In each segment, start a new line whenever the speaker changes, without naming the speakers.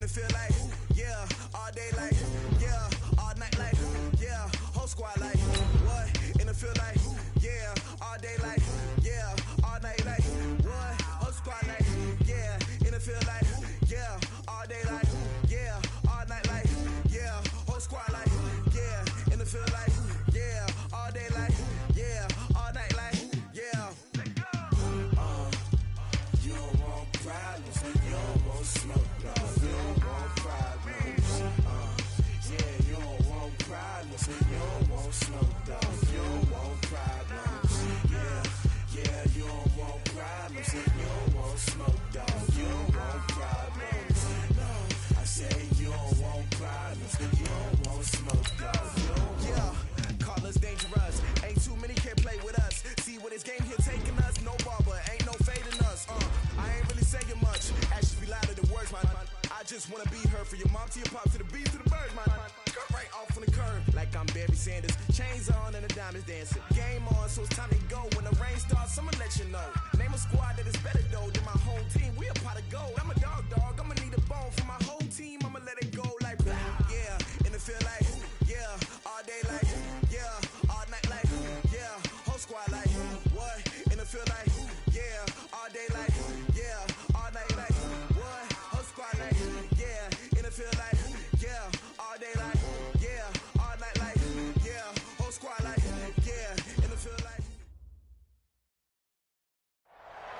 it feel like, yeah, all day like, yeah, all night like, yeah, whole squad like, what? And it feel like, yeah, all day like, yeah, all night like, what? Whole squad like, yeah, and it feel like, yeah, all day like, yeah, all night like, yeah, whole squad like, yeah, and it feel like, yeah, all day like, yeah, all night like, yeah. You don't want problems, you don't want smoke, though. You don't want problems, yeah, you don't want problems, you don't want smoke, though. You don't want problems, yeah, you don't want problems, you don't want smoke, though. You don't want problems, no, I say you don't want problems, you don't want smoke, though. Yeah, call us dangerous, ain't too many can play with us. See what this game here taking us, no barber, ain't no fading us. I ain't really saying much, actions be louder than words, man. I just wanna be heard, for your mom to your pop to the beat to the birds, man. Cut right off on the curb, like I'm Barry Sanders. Chains on and the diamonds dancing. Game on, so it's time to go. When the rain starts, I'ma let you know. Name a squad that is better though than my home team. We a pot of gold. I'm a dog. I'ma need a bone for my whole team. I'ma let it go like blah. Yeah, and it feel like, yeah, all day like, yeah, all night like, yeah, whole squad like, what? And it feel like, yeah, all day like, yeah, all night like, what? Whole squad like, yeah, and it feel like, yeah, all day like, yeah, all night like, yeah, whole squad like, yeah, and it feel like.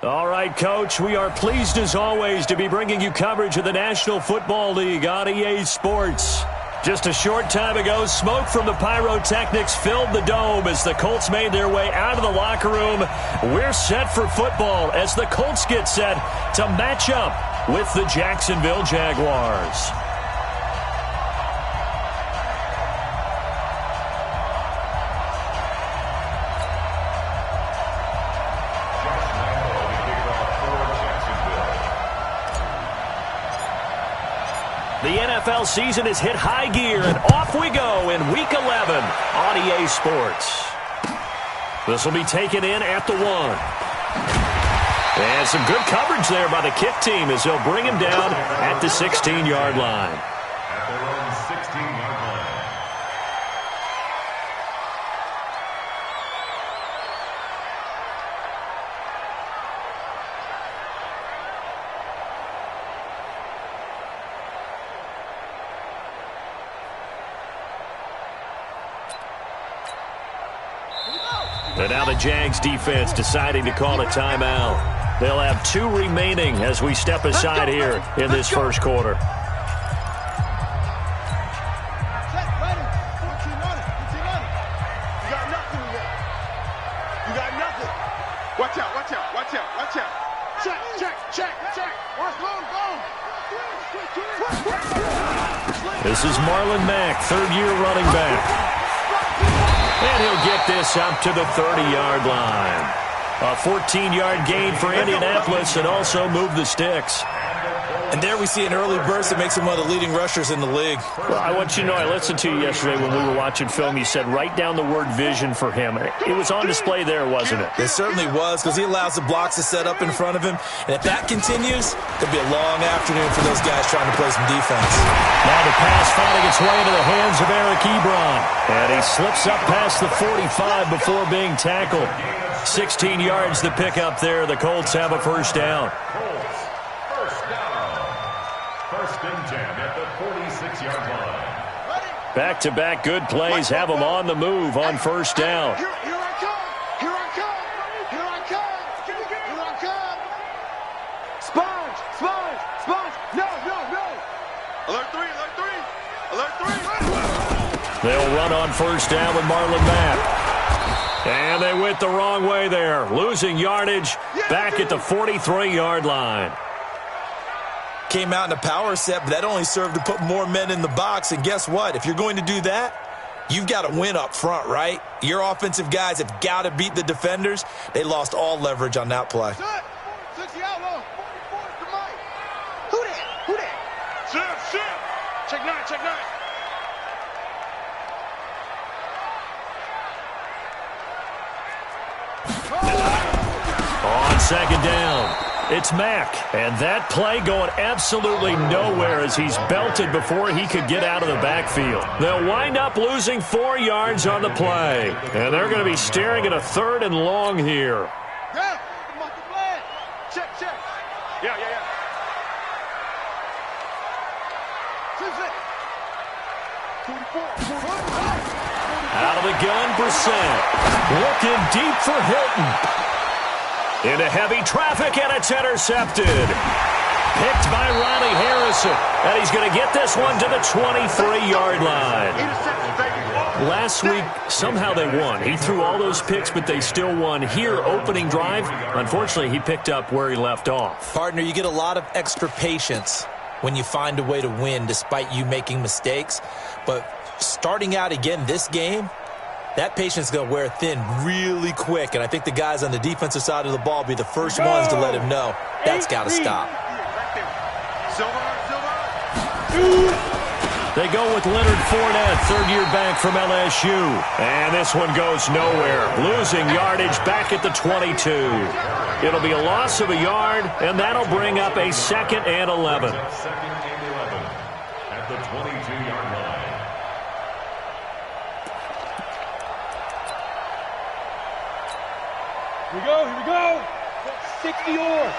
All right, Coach, we are pleased as always to be bringing you coverage of the National Football League on EA Sports. Just a short time ago, smoke from the pyrotechnics filled the dome as the Colts made their way out of the locker room. We're set for football as the Colts get set to match up with the Jacksonville Jaguars. The NFL season has hit high gear, and off we go in Week 11 on EA Sports. This will be taken in at the 1. And some good coverage there by the kick team as they'll bring him down at the 16-yard line.
At their own 16-yard line.
And now the Jags defense deciding to call a timeout. They'll have 2 remaining as we step aside here in this first quarter.
Watch out, watch out, watch out, watch out. Check. Watch, go.
This is Marlon Mack, third-year running back. And he'll get this up to the 30-yard line. A 14-yard gain for Indianapolis and also move the sticks.
And there we see an early burst that makes him one of the leading rushers in the league.
Well, I want you to know, I listened to you yesterday when we were watching film. You said write down the word vision for him. It was on display there, wasn't it?
It certainly was, because he allows the blocks to set up in front of him. And if that continues, it could be a long afternoon for those guys trying to play some defense.
Now the pass finding its way into the hands of Eric Ebron. And he slips up past the 45 before being tackled. 16 yards to pick up there. The Colts have a first down.
First and 10 at the 46-yard line.
Back-to-back good plays have them on the move on first down.
Here I come. Sponge. No. Alert 3.
They'll run on first down with Marlon Mack. And they went the wrong way there, losing yardage back at the 43-yard line.
Came out in a power set, but that only served to put more men in the box. And guess what? If you're going to do that, you've got to win up front, right? Your offensive guys have got to beat the defenders. They lost all leverage on that play.
Who that? Check nine.
On second down, It's Mack, and that play going absolutely nowhere as he's belted before he could get out of the backfield. They'll wind up losing 4 yards on the play, and they're going to be staring at a 3rd and long here.
Yeah. Check. Yeah.
Out of the gun, Brissett. Looking deep for Hilton. Into heavy traffic, and it's intercepted. Picked by Riley Harrison. And he's going to get this one to the 23-yard line. Last week, somehow they won. He threw all those picks, but they still won. Here, opening drive, unfortunately, he picked up where he left off.
Partner, you get a lot of extra patience when you find a way to win despite you making mistakes. But starting out again this game, that patience is going to wear thin really quick, and I think the guys on the defensive side of the ball will be the first ones to let him know that's got to stop.
They go with Leonard Fournette, third-year back from LSU. And this one goes nowhere. Losing yardage back at the 22. It'll be a loss of a yard, and that'll bring up a 2nd and 11.
Second and 11 at the 22-yard line.
Here we go. 60 yards.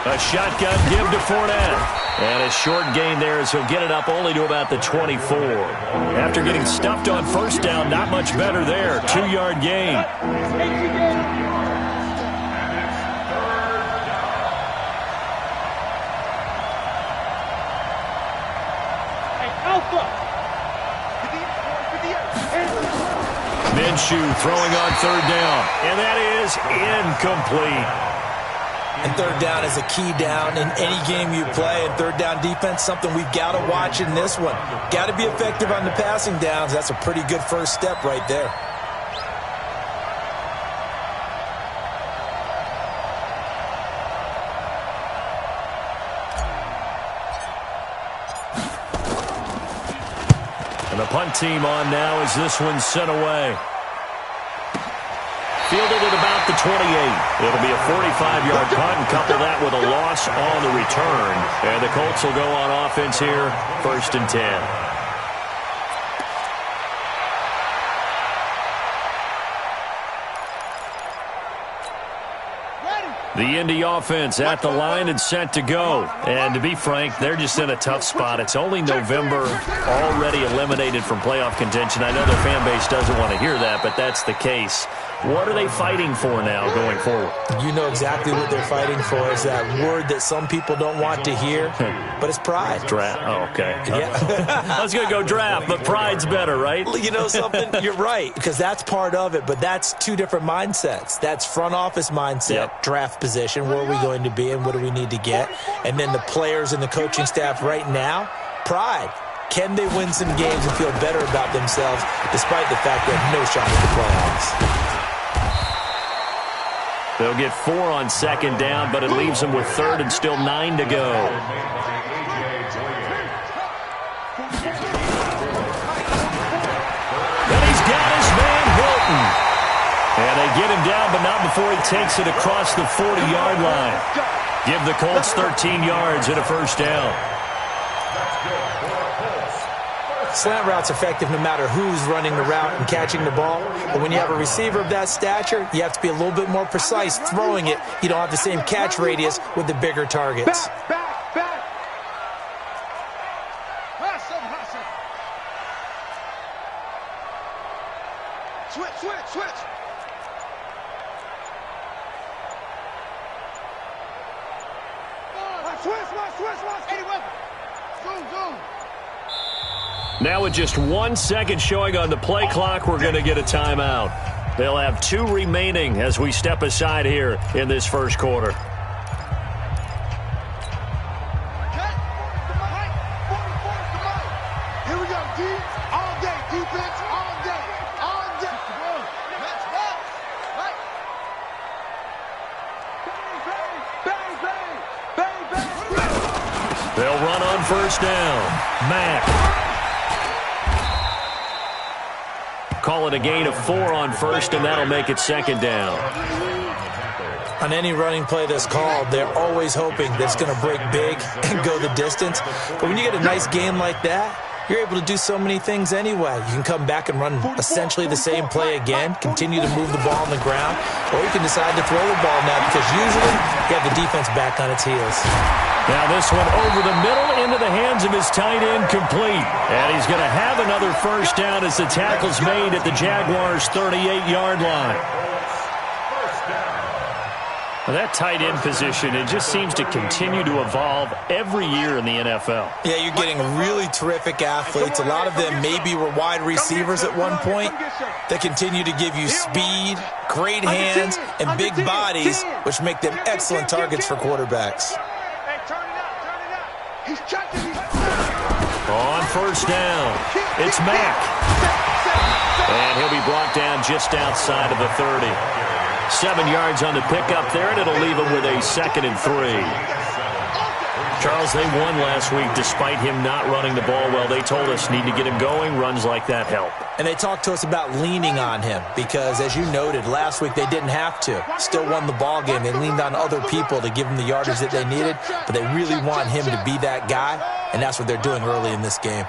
A shotgun give to Fournette. And a short gain there as he'll get it up only to about the 24. After getting stuffed on first down, not much better there. 2-yard gain. Minshew throwing on 3rd down. And that is incomplete.
And 3rd down is a key down in any game you play. And 3rd down defense, something we've got to watch in this one. Got to be effective on the passing downs. That's a pretty good first step right there.
And the punt team on now as this one's sent away. Fielded at about the 28. It'll be a 45-yard punt, and couple that with a loss on the return. And the Colts will go on offense here, 1st and 10. The Indy offense at the line and set to go. And to be frank, they're just in a tough spot. It's only November, already eliminated from playoff contention. I know their fan base doesn't want to hear that, but that's the case. What are they fighting for now going forward?
You know exactly what they're fighting for. Is that word that some people don't want to hear, but it's pride.
Draft. Oh, okay.
Yeah.
I was going to go draft, but pride's better, right?
You know something? You're right, because that's part of it, but that's 2 different mindsets. That's front office mindset, draft position, where are we going to be and what do we need to get? And then the players and the coaching staff right now, pride. Can they win some games and feel better about themselves despite the fact they have no shot at the playoffs?
They'll get 4 on 2nd down, but it leaves them with 3rd and still 9 to go. And he's got his man Hilton. And they get him down, but not before he takes it across the 40-yard line. Give the Colts 13 yards and a 1st down.
Slant route's effective no matter who's running the route and catching the ball. But when you have a receiver of that stature, you have to be a little bit more precise throwing it. You don't have the same catch radius with the bigger targets.
Back. Switch. Switch. 81. Zoom.
Now with just 1 second showing on the play clock, we're going to get a timeout. They'll have 2 remaining as we step aside here in this first quarter.
Here we go, D. All day. Defense, all day. Let's go. Right. Bang.
They'll run on 1st down. Mack. Call it a gain of 4 on first, and that'll make it second down.
On any running play that's called, they're always hoping that it's going to break big and go the distance. But when you get a nice game like that, you're able to do so many things anyway. You can come back and run essentially the same play again, continue to move the ball on the ground, or you can decide to throw the ball now because usually you have the defense back on its heels.
Now this one over the middle into the hands of his tight end, complete. And he's going to have another first down as the tackle's made at the Jaguars' 38-yard line. Well, that tight end position, it just seems to continue to evolve every year in the NFL.
Yeah, you're getting really terrific athletes. A lot of them maybe were wide receivers at one point. They continue to give you speed, great hands, and big bodies, which make them excellent targets for quarterbacks.
On first down, it's Mack. And he'll be brought down just outside of the 30. 7 yards on the pickup there, and it'll leave him with a 2nd and 3. Charles, they won last week despite him not running the ball well. They told us need to get him going. Runs like that help.
And they talked to us about leaning on him because, as you noted, last week they didn't have to. Still won the ball game. They leaned on other people to give them the yardage that they needed, but they really want him to be that guy, and that's what they're doing early in this game.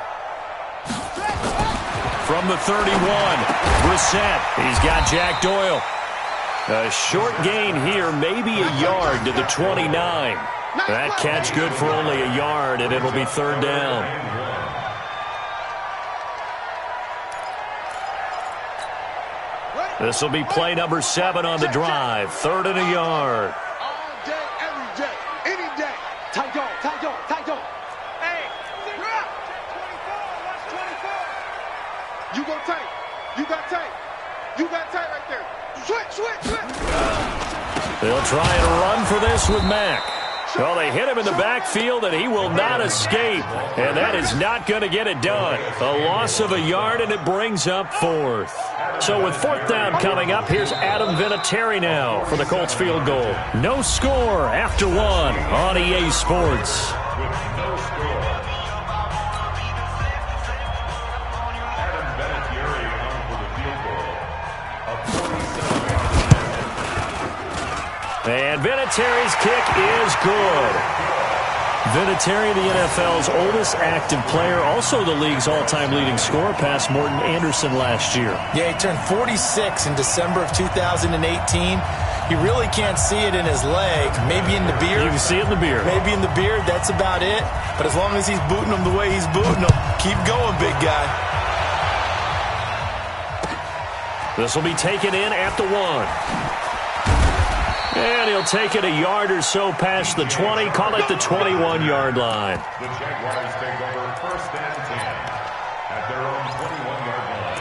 From the 31, Brissett. He's got Jack Doyle. A short gain here, maybe a yard to the 29. That catch good for only a yard, and it'll be 3rd down. This will be play number 7 on the drive. 3rd and a yard.
All day, every day, any day. Tight dog, tight dog, tight dog. Hey, check 24, watch 24. You go tight. You got tight. You got tight right there. Switch.
They'll try and run for this with Mack. Well, they hit him in the backfield, and he will not escape. And that is not going to get it done. A loss of a yard, and it brings up 4th. So with 4th down coming up, here's Adam Vinatieri now for the Colts field goal. No score after 1 on EA Sports. And Vinatieri's kick is good. Vinatieri, the NFL's oldest active player, also the league's all-time leading scorer, past Morton Anderson last year.
Yeah, he turned 46 in December of 2018. You really can't see it in his leg. Maybe in the beard.
You can see it in the beard.
Maybe in the beard, that's about it. But as long as he's booting him the way he's booting him, keep going, big guy.
This will be taken in at the 1. And he'll take it a yard or so past the 20. Call it the 21-yard line.
The Jaguars take over 1st and 10 at their own 21-yard line.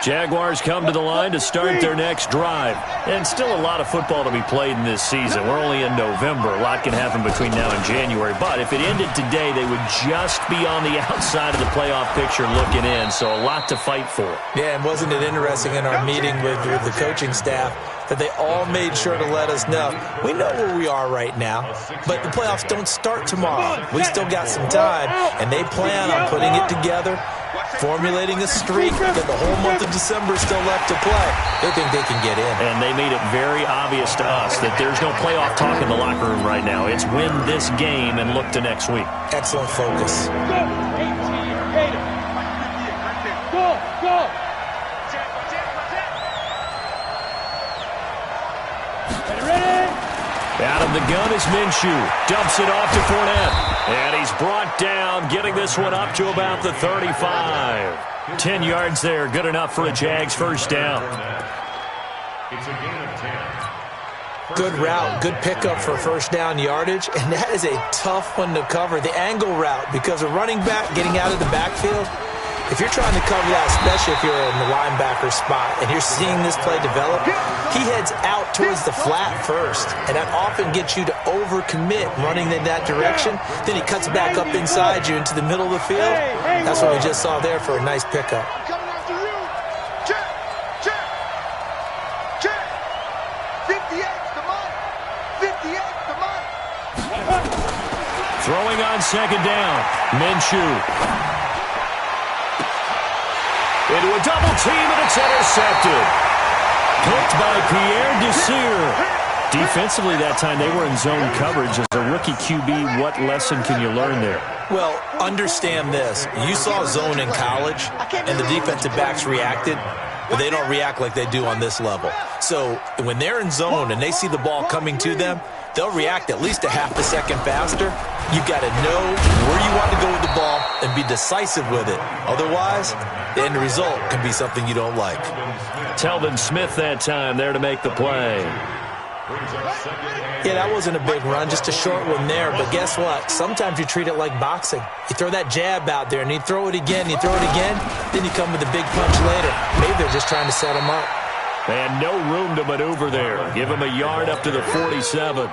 Jaguars come to the line to start their next drive. And still a lot of football to be played in this season. We're only in November. A lot can happen between now and January. But if it ended today, they would just be on the outside of the playoff picture looking in. So a lot to fight for.
Yeah, and wasn't it interesting in our meeting with the coaching staff that they all made sure to let us know, we know where we are right now, but the playoffs don't start tomorrow. We still got some time, and they plan on putting it together, formulating a streak, that the whole month of December is still left to play. They think they can get in.
And they made it very obvious to us that there's no playoff talk in the locker room right now. It's win this game and look to next week.
Excellent focus.
Go!
Out of the gun is Minshew. Dumps it off to Fournette. And he's brought down, getting this one up to about the 35. 10 yards there, good enough for a Jags first down.
It's a gain of 10.
Good route, good pickup for first down yardage, and that is a tough one to cover. The angle route, because a running back getting out of the backfield, if you're trying to cover that, especially if you're in the linebacker spot and you're seeing this play develop, he heads out towards the flat first, and that often gets you to overcommit running in that direction. Then he cuts back up inside you into the middle of the field. That's what we just saw there for a nice pickup.
I'm coming after you. Check. 58's the money. 58's the money.
Throwing on second down, Minshew. Into a double team, and it's intercepted. Picked by Pierre Desir. Defensively that time, they were in zone coverage. As a rookie QB, what lesson can you learn there?
Well, understand this. You saw zone in college, and the defensive backs reacted, but they don't react like they do on this level. So when they're in zone and they see the ball coming to them, they'll react at least a half a second faster. You've got to know where you want to go with the ball and be decisive with it. Otherwise, the end result can be something you don't like.
Telvin Smith that time there to make the play.
Yeah, that wasn't a big run, just a short one there. But guess what? Sometimes you treat it like boxing. You throw that jab out there, and you throw it again, you throw it again, then you come with a big punch later. Maybe they're just trying to set him up.
And no room to maneuver there. Give him a yard up to the 47.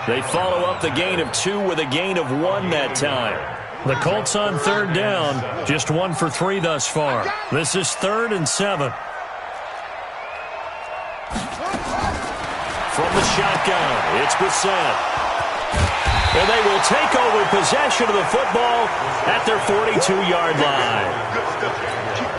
They follow up the gain of 2 with a gain of 1 that time. The Colts on third down, just 1 for 3 thus far. This is 3rd and 7. From the shotgun, it's Brissett. And they will take over possession of the football at their 42-yard line.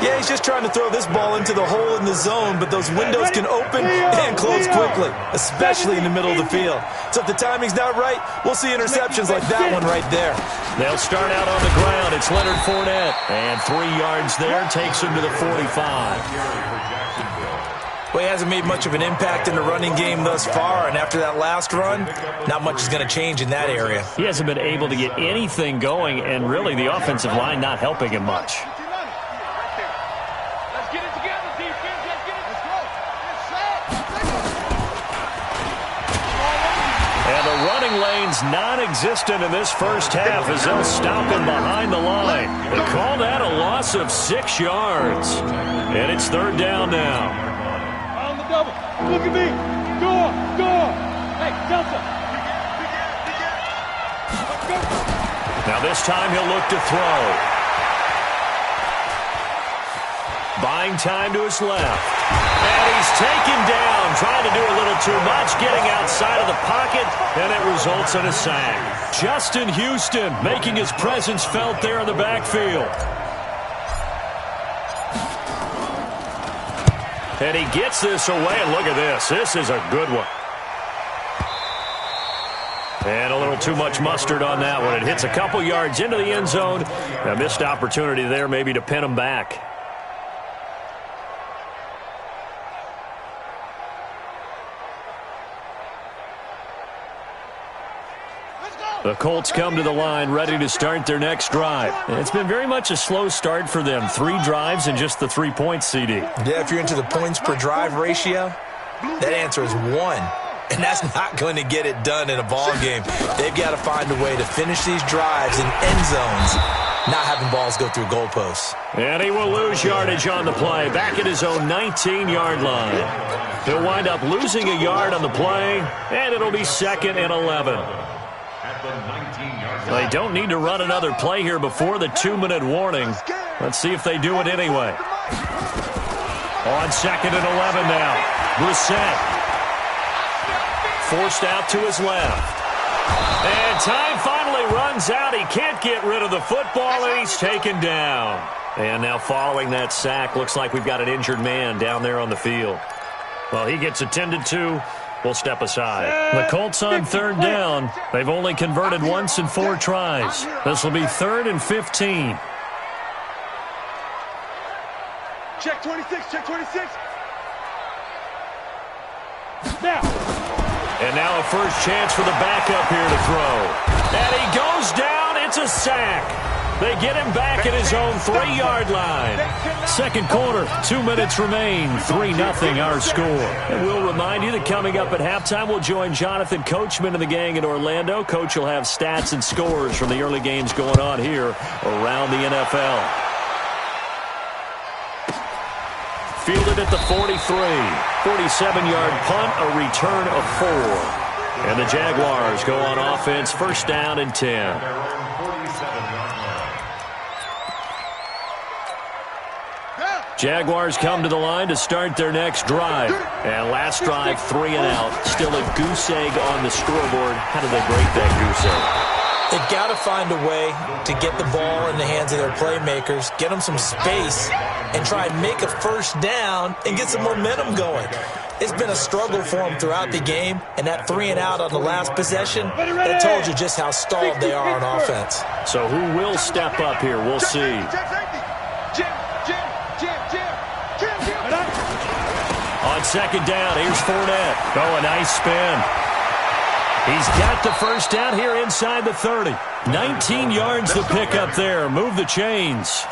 Yeah, he's just trying to throw this ball into the hole in the zone, but those windows can open and close quickly, especially in the middle of the field. So if the timing's not right, we'll see interceptions like that one right there.
They'll start out on the ground. It's Leonard Fournette. And 3 yards there takes him to the 45.
Well, he hasn't made much of an impact in the running game thus far, and after that last run, not much is going to change in that area.
He hasn't been able to get anything going, and really the offensive line not helping him much.
Let's get it together, defense. Let's get it.
And the running lane's non-existent in this first half as they'll stop him behind the line. They call that a loss of 6 yards. And it's 3rd down now.
Double. Look at me. Go. Hey, Delta.
Now this time he'll look to throw. Buying time to his left. And he's taken down, trying to do a little too much, getting outside of the pocket, and it results in a sack. Justin Houston making his presence felt there in the backfield. And he gets this away, and look at this. This is a good one. And a little too much mustard on that one. It hits a couple yards into the end zone. A missed opportunity there maybe to pin him back. The Colts come to the line ready to start their next drive. It's been very much a slow start for them. 3 drives and just the 3 points, CD.
Yeah, if you're into the points per drive ratio, that answer is 1. And that's not going to get it done in a ball game. They've got to find a way to finish these drives in end zones, not having balls go through goalposts.
And he will lose yardage on the play, back at his own 19-yard line. He'll wind up losing a yard on the play, and it'll be 2nd and 11. They don't need to run another play here before the 2-minute warning. Let's see if they do it anyway. On 2nd and 11 now. Brissett. Forced out to his left. And time finally runs out. He can't get rid of the football, and he's taken down. And now following that sack, looks like we've got an injured man down there on the field. Well, he gets attended to. We'll step aside. The Colts on 3rd down. They've only converted once in 4 tries. This will be 3rd and 15.
Check 26. Check 26. Now.
And now a first chance for the backup here to throw. And he goes down. It's a sack. They get him back at his own 3-yard line. Second quarter, 2 minutes remain. 3-0 our score. And we'll remind you that coming up at halftime, we'll join Jonathan Coachman and the gang in Orlando. Coach will have stats and scores from the early games going on here around the NFL. Fielded at the 43. 47-yard punt, a return of 4. And the Jaguars go on offense, 1st down and 10. Jaguars come to the line to start their next drive. And last drive, 3 and out. Still a goose egg on the scoreboard. How do they break that goose egg?
They've got to find a way to get the ball in the hands of their playmakers, get them some space, and try and make a first down and get some momentum going. It's been a struggle for them throughout the game, and that 3-and-out on the last possession, that told you just how stalled they are on offense.
So who will step up here? We'll see. On second down, here's Fournette. Oh, a nice spin. He's got the first down here inside the 30. 19 yards to pick up there. Move the chains.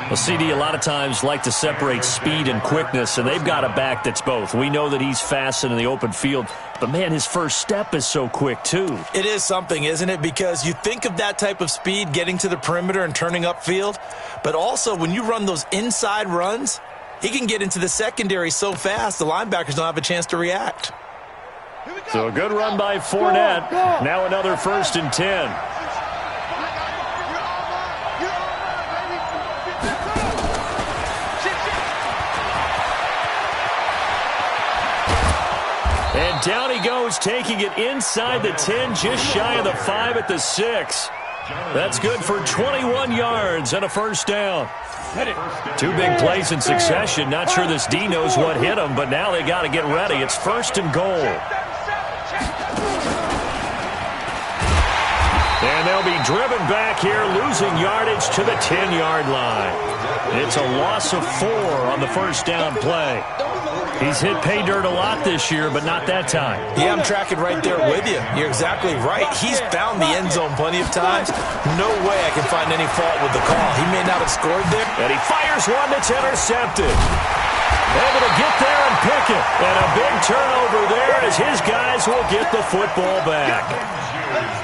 Well, CD, a lot of times like to separate speed and quickness, and they've got a back that's both. We know that he's fast in the open field, but, man, his first step is so quick, too.
It is something, isn't it? Because you think of that type of speed getting to the perimeter and turning upfield, but also when you run those inside runs, he can get into the secondary so fast the linebackers don't have a chance to react.
So a good run by Fournette. Now another 1st and 10. And down he goes, taking it inside the 10, just shy of the 5 at the 6. That's good for 21 yards and a first down. 2 big plays in succession. Not sure this D knows what hit him, but now they got to get ready. It's 1st and goal. And they'll be driven back here, losing yardage to the 10-yard line. It's a loss of 4 on the first down play. He's hit pay dirt a lot this year, but not that time.
Yeah, I'm tracking right there with you. You're exactly right. He's found the end zone plenty of times. No way I can find any fault with the call. He may not have scored there.
And he fires one that's intercepted. Able to get there and pick it. And a big turnover there as his guys will get the football back.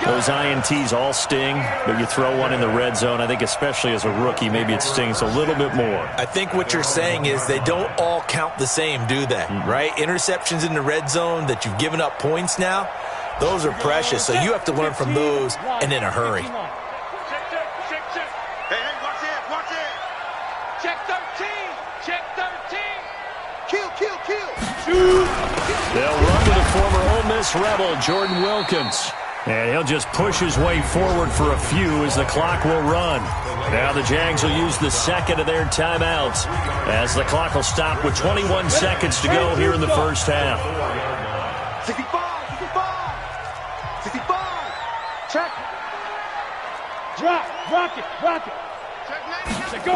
Those INTs all sting, but you throw one in the red zone, I think especially as a rookie, maybe it stings a little bit more.
I think what you're saying is they don't all count the same, do they? Right? Interceptions in the red zone that you've given up points now, those are precious. So you have to learn from those and in a hurry.
Hey, watch it, watch it. Check 13, check 13. Kill.
They'll run to the former Ole Miss Rebel, Jordan Wilkins. And he'll just push his way forward for a few as the clock will run. Now the Jags will use the second of their timeouts as the clock will stop with 21 seconds to go here in the first half.
65. Check. Rock it. Check, go.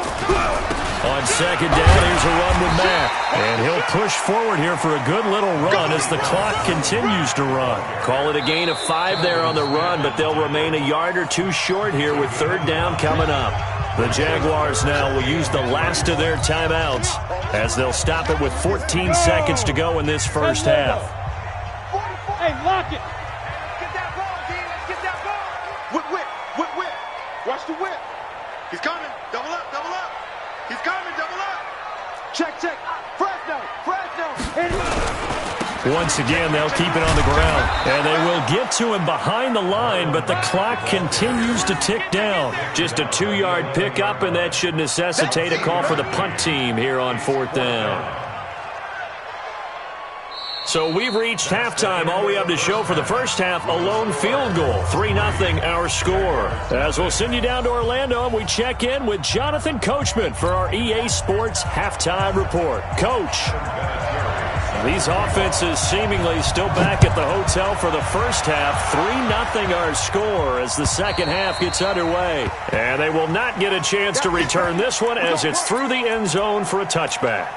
On second down, here's a run with Mack. And he'll push forward here for a good little run as the clock continues to run. Call it a gain of 5 there on the run, but they'll remain a yard or 2 short here with third down coming up. The Jaguars now will use the last of their timeouts as they'll stop it with 14 seconds to go in this first half.
Hey, lock it.
Get that ball, D. Let's get that ball. Whip. Watch the whip. He's coming. Double up. He's coming. Double up. Check. Fresno.
Once again, they'll keep it on the ground. And they will get to him behind the line, but the clock continues to tick down. Just a 2-yard pickup, and that should necessitate a call for the punt team here on 4th down. So we've reached halftime. All we have to show for the first half, a lone field goal. 3-0 our score. As we'll send you down to Orlando, and we check in with Jonathan Coachman for our EA Sports Halftime Report. Coach, these offenses seemingly still back at the hotel for the first half. 3-0 our score as the second half gets underway. And they will not get a chance to return this one as it's through the end zone for a touchback.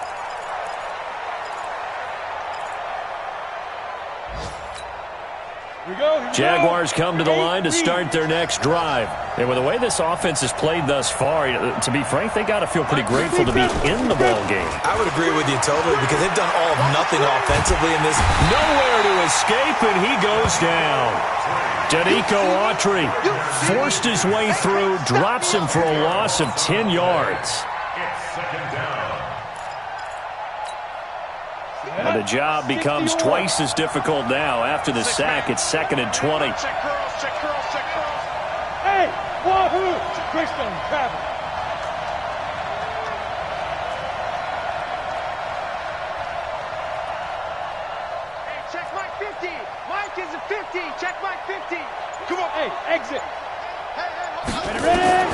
Jaguars come to the line to start their next drive. And with the way this offense has played thus far, to be frank, they got to feel pretty grateful to be in the ball game.
I would agree with you totally because they've done all of nothing offensively in this.
Nowhere to escape, and he goes down. Danico Autry forced his way through, drops him for a loss of 10 yards. And the job becomes twice as difficult now. After the sack, it's 2nd and 20.
Check curls.
Hey, wahoo! Great stone, travel.
Hey, check Mike 50. Mike is a 50. Check Mike 50. Come on.
Hey, Exit. Ready?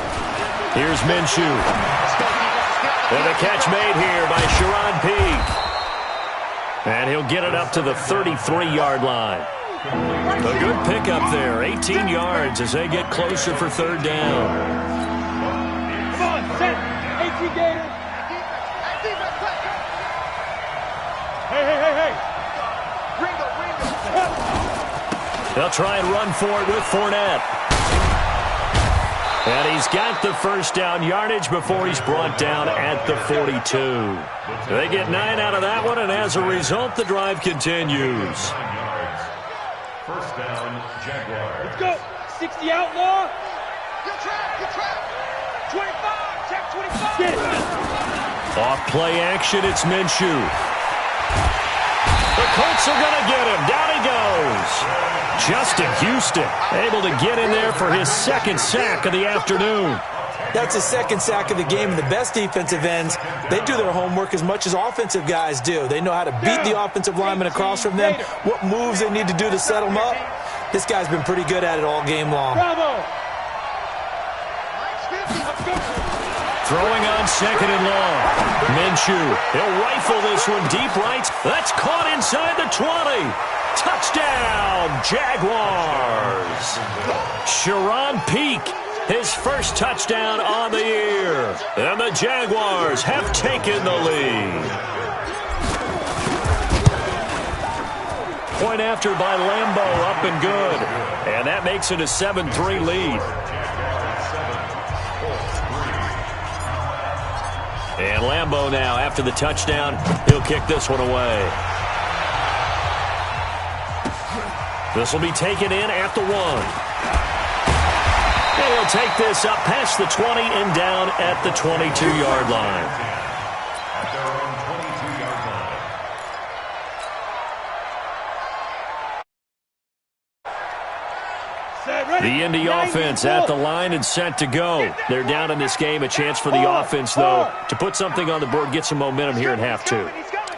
Here's Minshew. And the catch made here by Sharon Peak. And he'll get it up to the 33-yard line. A good pickup there, 18 yards as they get closer for third down.
Come on, set. 18 Gator. Hey.
They'll try and run for it with Fournette. And he's got the first down yardage before he's brought down at the 42. They get 9 out of that one, and as a result, the drive continues.
First down, Jaguars.
Let's go. 60 outlaw. Good trap. 25. Check 25. Get it.
Off play action, it's Minshew. The Colts are going to get him. Down he goes. Justin Houston able to get in there for his second sack of the afternoon.
That's his second sack of the game, and the best defensive ends, they do their homework as much as offensive guys do. They know how to beat the offensive lineman across from them, what moves they need to do to set them up. This guy's been pretty good at it all game long.
Bravo.
Throwing on second and long. Minshew, he'll rifle this one deep right. That's caught inside the 20. Touchdown, Jaguars. Sharon Peak, his first touchdown on the year. And the Jaguars have taken the lead. Point after by Lambeau, up and good. And that makes it a 7-3 lead. And Lambeau now, after the touchdown, he'll kick this one away. This will be taken in at the 1. And he'll take this up past the 20 and down at the 22-yard line.
At their own 22-yard line.
The Indy offense at the line and set to go. They're down in this game. A chance for the offense, though, to put something on the board, get some momentum here in half 2.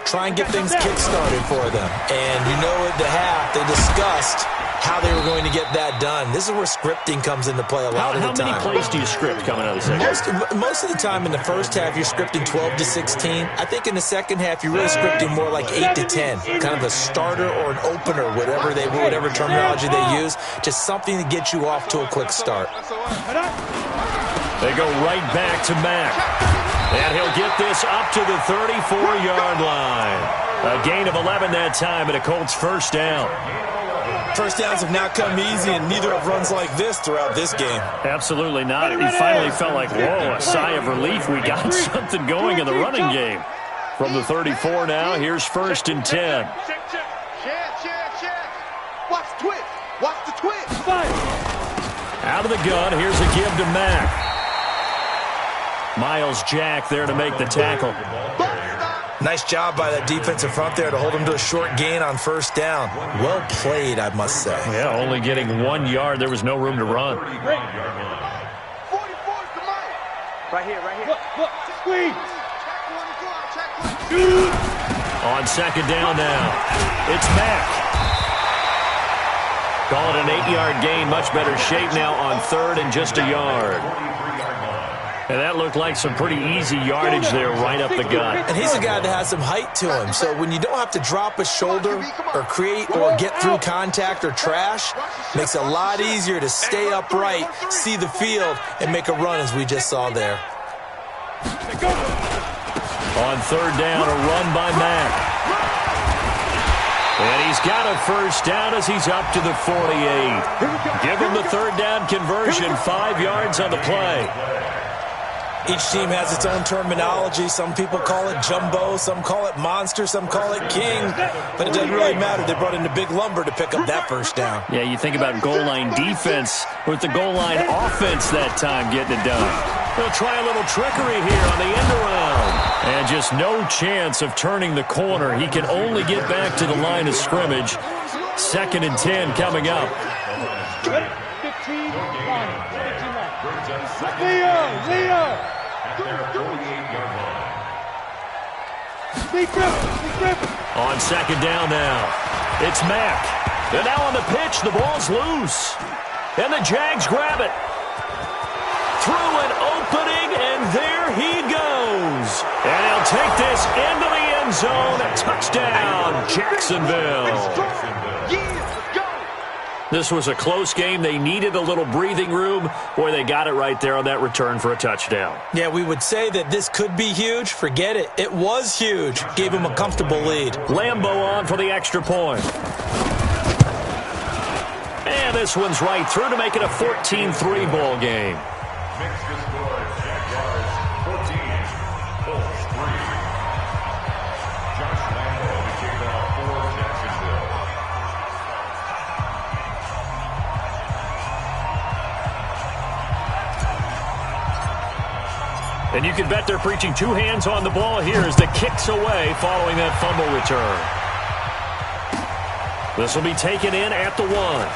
Try and get things kick-started for them. And you know at the half, they discussed how they were going to get that done. This is where scripting comes into play a lot of the time.
How many plays do you script coming out of the second?
Most of the time in the first half, you're scripting 12 to 16. I think in the second half, you're really scripting more like 8 to 10. Kind of a starter or an opener, whatever terminology they use. Just something to get you off to a quick start.
They go right back to Mack. And he'll get this up to the 34-yard line. A gain of 11 that time, and a Colts first down.
First downs have not come easy, and neither have runs like this throughout this game.
Absolutely not. He finally felt like, whoa, a sigh of relief. We got something going in the running game. From the 34 now, here's first and 10.
Check. Watch the twist. Watch the twist.
Out of the gun, here's a give to Mack. Miles Jack there to make the tackle.
Nice job by that defensive front there to hold him to a short gain on first down. Well played, I must say.
Yeah, only getting 1 yard. There was no room to run.
44's the money. Right here.
Look, squeeze.
On second down now, it's Mack. Call it an 8-yard gain. Much better shape now on third and just a yard. And that looked like some pretty easy yardage there right up the gut.
And he's a guy that has some height to him. So when you don't have to drop a shoulder or create or get through contact or trash, makes it a lot easier to stay upright, see the field, and make a run as we just saw there.
On third down, a run by Mack. And he's got a first down as he's up to the 48. Give him the third down conversion, 5 yards on the play.
Each team has its own terminology. Some people call it jumbo, some call it monster, some call it king. But it doesn't really matter. They brought in the big lumber to pick up that first down.
Yeah, you think about goal line defense with the goal line offense that time getting it done. They'll try a little trickery here on the end around. And just no chance of turning the corner. He can only get back to the line of scrimmage. 2nd and 10 coming up.
15 line. Leo.
On second down now, it's Mack. And now on the pitch, the ball's loose. And the Jags grab it. Through an opening, and there he goes. And he'll take this into the end zone. Touchdown, Jacksonville. This was a close game. They needed a little breathing room. Boy, they got it right there on that return for a touchdown.
Yeah, we would say that this could be huge. Forget it. It was huge. Gave him a comfortable lead.
Lambeau on for the extra point. And this one's right through to make it a 14-3 ball game.
Makes the score Jaguars 14, Colts 3. Josh Lambeau to kick off for Jacksonville.
And you can bet they're preaching two hands on the ball here as the kick's away following that fumble return. This will be taken in at the 1.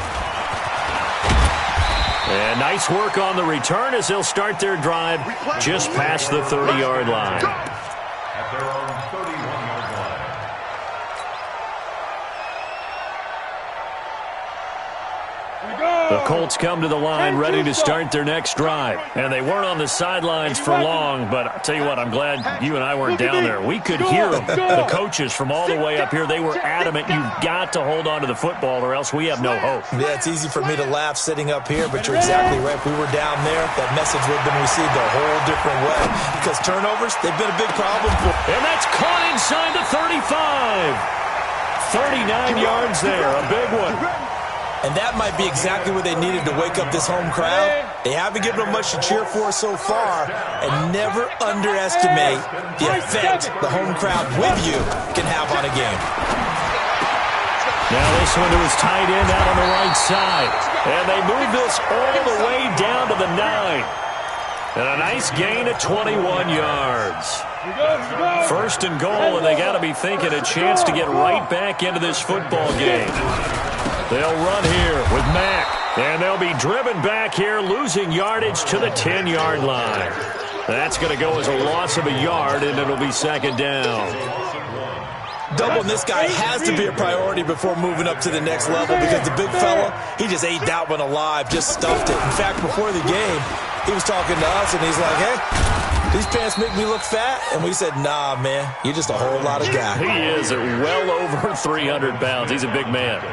And nice work on the return as they'll start their drive just past the 30-yard line.
At their own 31-yard line.
The Colts come to the line ready to start their next drive. And they weren't on the sidelines for long, but I'll tell you what, I'm glad you and I weren't down there. We could hear them. The coaches from all the way up here, they were adamant, you've got to hold on to the football or else we have no hope.
Yeah, it's easy for me to laugh sitting up here, but you're exactly right. If we were down there, that message would have been received a whole different way. Because turnovers, they've been a big problem for.
And that's caught inside the 35. 39 yards there, a big one.
And that might be exactly what they needed to wake up this home crowd. They haven't given them much to cheer for so far, and never underestimate the effect the home crowd with you can have on a game.
Now this one to his tight end out on the right side. And they move this all the way down to the 9. And a nice gain of 21 yards. First and goal, and they got to be thinking a chance to get right back into this football game. They'll run here with Mack, and they'll be driven back here, losing yardage to the 10-yard line. That's going to go as a loss of a yard, and it'll be second down.
Doubling this guy has to be a priority before moving up to the next level because the big fella, he just ate that one alive, just stuffed it. In fact, before the game, he was talking to us, and he's like, hey, these pants make me look fat. And we said, nah, man, you're just a whole lot of guy.
He is well over 300 pounds. He's a big man.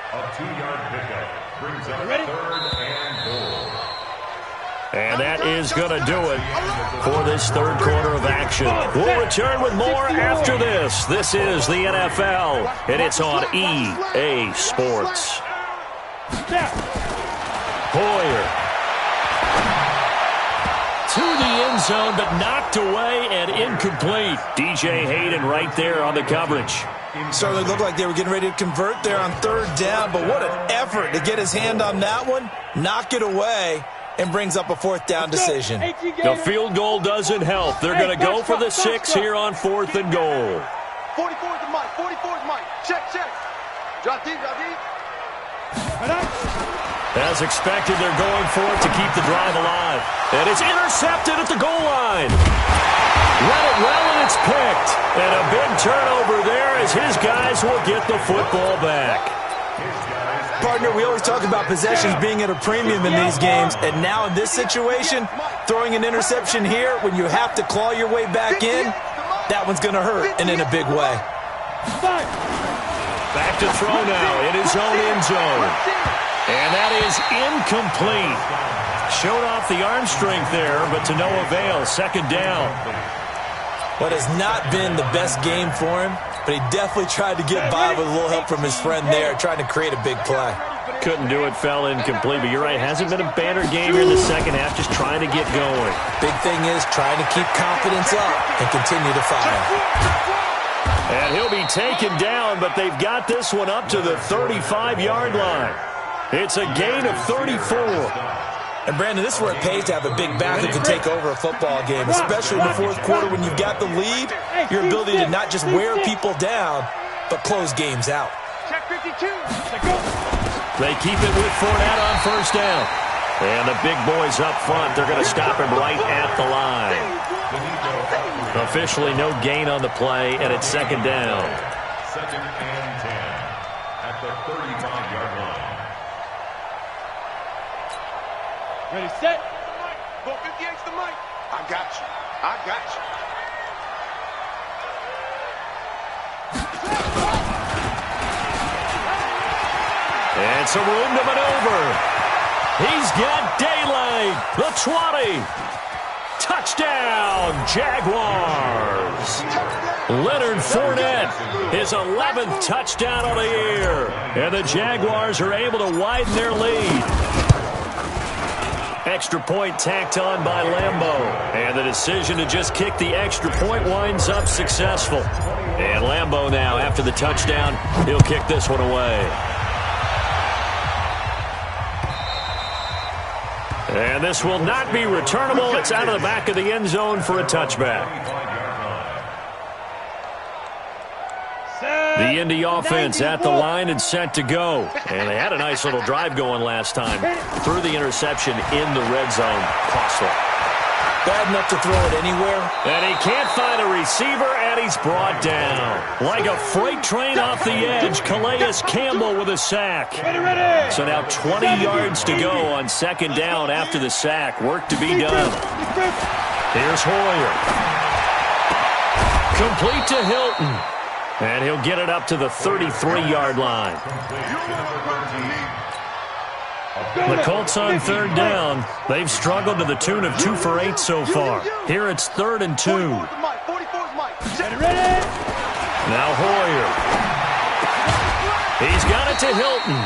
A 2-yard pickup brings up 3rd and goal.
And that is going to do it for this third quarter of action. We'll return with more after this. This is the NFL, and it's on EA Sports. Hoyer to the end zone, but knocked away and incomplete. DJ Hayden right there on the coverage.
Certainly looked like they were getting ready to convert there on 3rd down, but what an effort to get his hand on that one, knock it away, and brings up a 4th down decision.
The field goal doesn't help. They're going to go for the 6 here on 4th and goal.
44's the mic, 44's mic. Check. Drop deep.
As expected, they're going for it to keep the drive alive. And it's intercepted at the goal line. Read it well, and it's picked. And a big turnover there as his guys will get the football back.
Partner, we always talk about possessions being at a premium in these games, and now in this situation, throwing an interception here when you have to claw your way back in, that one's going to hurt, and in a big way.
Back to throw now in his own end zone. And that is incomplete. Showed off the arm strength there, but to no avail. Second down.
What has not been the best game for him, but he definitely tried to get by with a little help from his friend there, trying to create a big play.
Couldn't do it, fell incomplete, but you're right, hasn't been a banner game here in the second half, just trying to get going.
Big thing is trying to keep confidence up and continue to fire.
And he'll be taken down, but they've got this one up to the 35-yard line. It's a gain of 34.
And, Brandon, this is where it pays to have a big back that can take over a football game, especially in the 4th quarter when you've got the lead, your ability to not just wear people down, but close games out.
Check 52.
They keep it with Fournette on 1st down. And the big boys up front, they're going to stop him right at the line. Officially no gain on the play, and it's second down.
2nd and 10 at the 35-yard line.
Ready, set.
Go 58's the mic. I got you. I got you.
It's a room to maneuver. He's got daylight. The 20. Touchdown, Jaguars. Leonard Fournette, his 11th touchdown of the year. And the Jaguars are able to widen their lead. Extra point tacked on by Lambeau. And the decision to just kick the extra point winds up successful. And Lambeau now, after the touchdown, he'll kick this one away. And this will not be returnable. It's out of the back of the end zone for a touchback. The Indy offense at the line and set to go. And they had a nice little drive going last time. Threw the interception in the red zone. Costly.
Bad enough to throw it anywhere.
And he can't find a receiver, and he's brought down. Like a freight train off the edge, Calais Campbell with a sack. So now 20 yards to go on second down after the sack. Work to be done. Here's Hoyer. Complete to Hilton. And he'll get it up to the 33-yard line. The Colts on third down. They've struggled to the tune of 2 for 8 so far. Here it's 3rd and 2. Now Hoyer. He's got it to Hilton.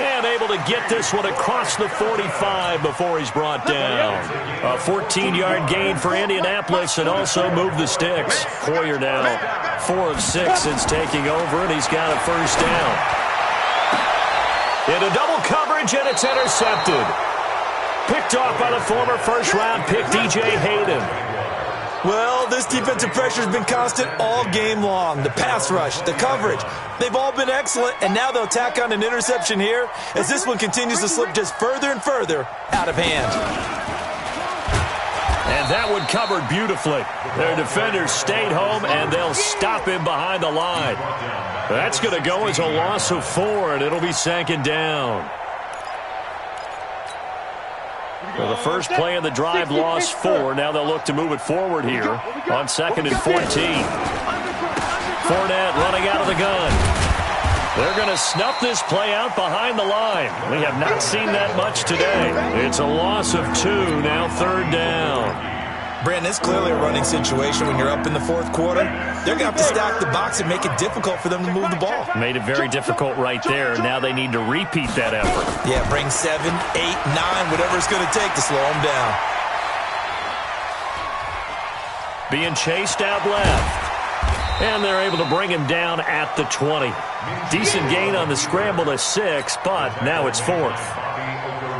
And able to get this one across the 45 before he's brought down. A 14-yard gain for Indianapolis and also moved the sticks. Hoyer now 4 of 6 since taking over, and he's got a first down. Into double coverage, and it's intercepted. Picked off by the former first-round pick, DJ Hayden.
Well, this defensive pressure has been constant all game long. The pass rush, the coverage, they've all been excellent, and now they'll tack on an interception here as this one continues to slip just further and further out of hand.
And that one covered beautifully. Their defenders stayed home, and they'll stop him behind the line. That's going to go as a loss of 4, and it'll be second down. Well, the first play of the drive lost 4. Now they'll look to move it forward here on 2nd and 14. Fournette running out of the gun. They're going to snuff this play out behind the line. We have not seen that much today. It's a loss of 2, now 3rd down.
Brandon, it's clearly a running situation when you're up in the 4th quarter. They're going to have to stack the box and make it difficult for them to move the ball.
Made it very difficult right there. Now they need to repeat that effort.
Yeah, bring 7, 8, 9, whatever it's going to take to slow them down.
Being chased out left. And they're able to bring him down at the 20. Decent gain on the scramble to 6, but now it's 4th.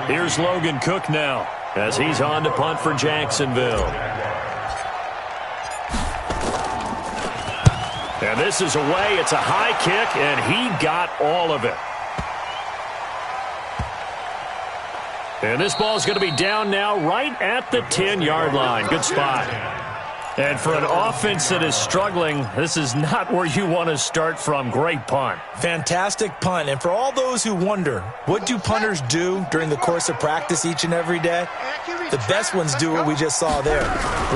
Here's Logan Cook now as he's on to punt for Jacksonville. And this is away. It's a high kick, and he got all of it. And this ball's going to be down now right at the 10-yard line. Good spot. And for an offense that is struggling, this is not where you want to start from. Great punt.
Fantastic punt. And for all those who wonder, what do punters do during the course of practice each and every day? The best ones do what we just saw there.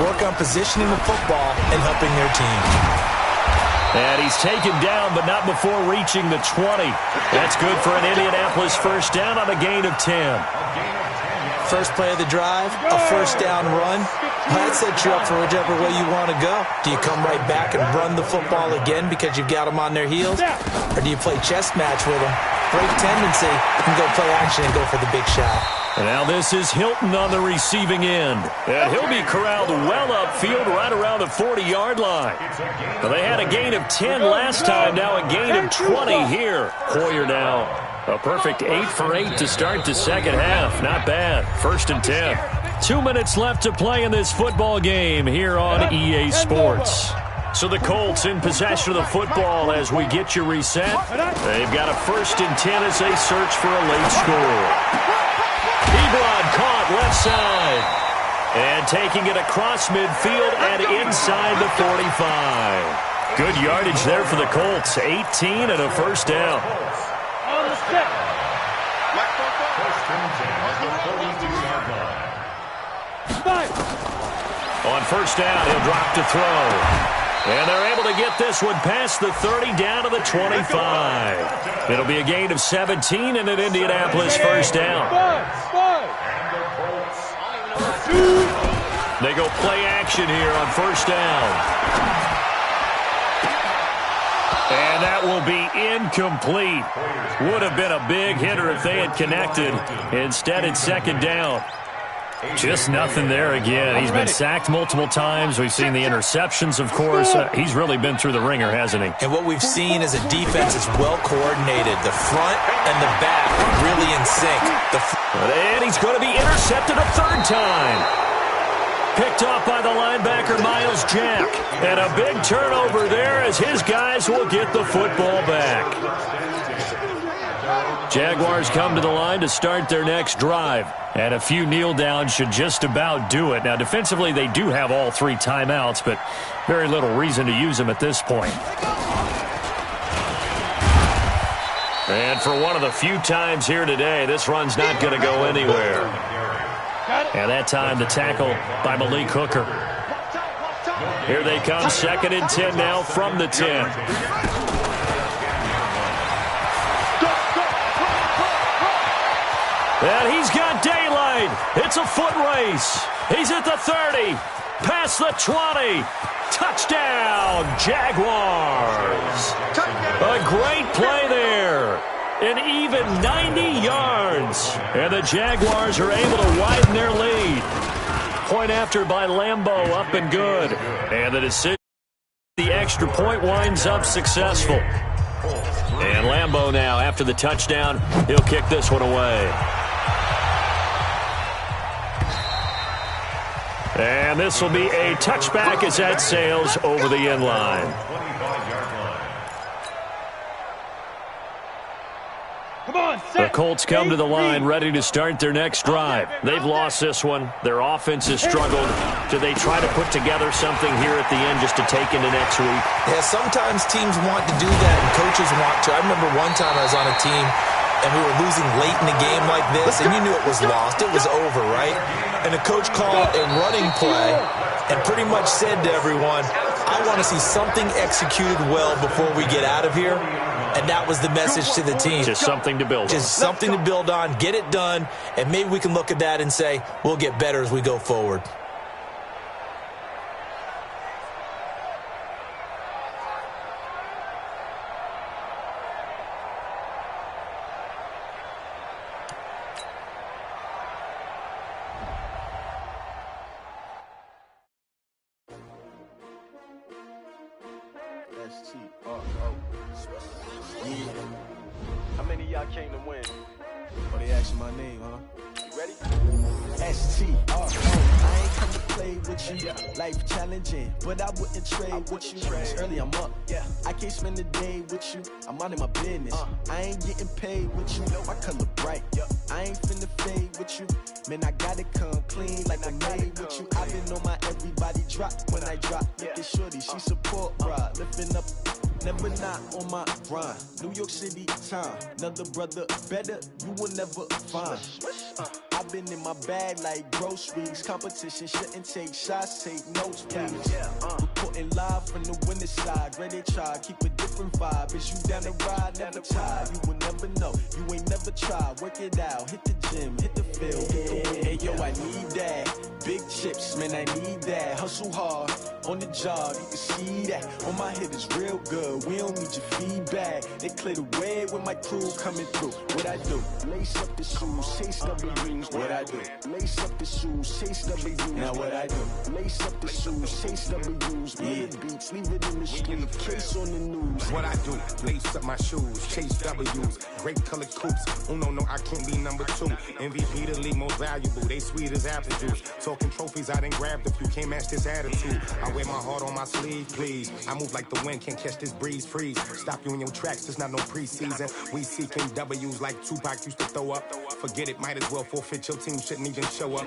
Work on positioning the football and helping their team.
And he's taken down, but not before reaching the 20. That's good for an Indianapolis first down on a gain of 10.
First play of the drive, a first down run. That sets you up for whichever way you want to go. Do you come right back and run the football again because you've got them on their heels? Or do you play chess match with them? Break tendency and go play action and go for the big shot.
And now this is Hilton on the receiving end. And he'll be corralled well upfield right around the 40-yard line. Well, they had a gain of 10 last time, now a gain of 20 here. Hoyer now a perfect 8 for 8 to start the second half. Not bad. 1st and 10. 2 minutes left to play in this football game here on EA Sports. So the Colts in possession of the football as we get you reset. They've got a 1st and 10 as they search for a late score. Ebron caught left side. And taking it across midfield and inside the 45. Good yardage there for the Colts. 18 and a first down.
First and 10 at the 42-yard line.
On first down, he'll drop to throw. And they're able to get this one past the 30 down to the 25. It'll be a gain of 17 and an Indianapolis first down. They go play action here on first down. And that will be incomplete. Would have been a big hitter if they had connected. Instead, it's second down. Just nothing there again. He's been sacked multiple times. We've seen the interceptions, of course. He's really been through the ringer, hasn't he?
And what we've seen is a defense that's well coordinated. The front and the back really in sync.
And he's going to be intercepted a third time. Picked off by the linebacker, Miles Jack. And a big turnover there as his guys will get the football back. Jaguars come to the line to start their next drive. And a few kneel downs should just about do it. Now, defensively, they do have all three timeouts, but very little reason to use them at this point. And for one of the few times here today, this run's not going to go anywhere. And that time, the tackle by Malik Hooker. Here they come, 2nd and 10 now from the 10. And he's got daylight. It's a foot race. He's at the 30, past the 20. Touchdown, Jaguars. A great play there. An even 90 yards. And the Jaguars are able to widen their lead. Point after by Lambeau, up and good. And the decision, the extra point winds up successful. And Lambeau now, after the touchdown, he'll kick this one away. And this will be a touchback as that sails over the end line. The Colts come to the line ready to start their next drive. They've lost this one. Their offense has struggled. Do they try to put together something here at the end just to take into next week?
Yeah, sometimes teams want to do that and coaches want to. I remember one time I was on a team and we were losing late in the game like this, and you knew it was lost. It was over, right? And the coach called a running play and pretty much said to everyone, I want to see something executed well before we get out of here. And that was the message to the team.
Just something to build on.
Just something to build on, get it done, and maybe we can look at that and say, we'll get better as we go forward.
How many of y'all came to win?
Oh, they asking my name, huh?
You ready?
STRO. I ain't come to play with you. Life challenging, but I wouldn't trade with you. It's early, I'm up. Yeah. I can't spend the day with you. I'm out of my business. I ain't getting paid with you. My color bright. I ain't finna fade with you. Man, I gotta come clean like I made with you. I've been on my everybody drop when I drop. Look at shorty, she support rod. Lifting up. Never not on my grind. New York City time. Another brother better, you will never find. I've been in my bag like groceries. Competition shouldn't take shots, take notes, please. Reporting live from the winter side. Ready to try, keep a different vibe. Is you down the ride, never tired. You will never know, you ain't never tried. Work it out, hit the gym, hit the field. Hey yo, I need that. Big chips, man, I need that. Hustle hard, on the job, you can see that. On my head is real good, we don't need your feedback. They clear the way with my crew coming through. What I do? Lace up the shoes, chase W's. What I do? Lace up the shoes, chase W's. Now what I do? Lace up the shoes, chase W's. Play the beats, leave it in the street, case on the news.
What I do? Lace up my shoes, chase W's. Great colored coops. Uno, no, I can't be number 2. MVP the league most valuable. They sweet as apple juice. Talking trophies, I didn't grab the few. Can't match this attitude. I wear my heart on my sleeve, please. I move like the wind, can't catch this breeze, freeze. Stop you in your tracks, there's not no preseason. We seeking W's like Tupac used to throw up. Forget it, might as well forfeit, your team shouldn't even show up.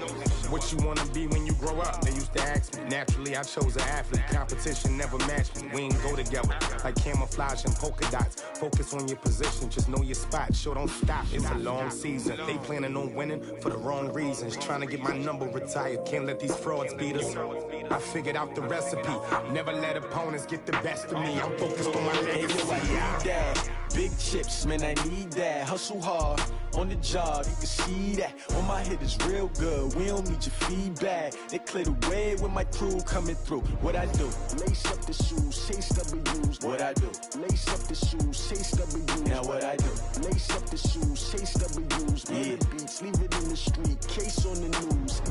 What you wanna be when you grow up? They used to ask me. Naturally, I chose an athlete. Competition never matched me. We ain't go together like camouflage and polka dots. Focus on your position, just know your spot. Sure, don't stop. It's a long season. They planning on winning for the wrong reasons. Trying to get my number retired. Can't let these frauds beat us. I figured out the recipe. Never let opponents get the best of me. I'm focused on my legacy.
I need that. Big chips, man, I need that. Hustle hard on the job, you can see that. On my hit is real good, we don't need your feedback. They clear the way with my crew coming through. What I do? Lace up the shoes, chase W's. What I do? Lace up the shoes, chase W's. Now what I do? Lace up the shoes, chase W's. Yeah. The beats, leave it in the street, case on the news.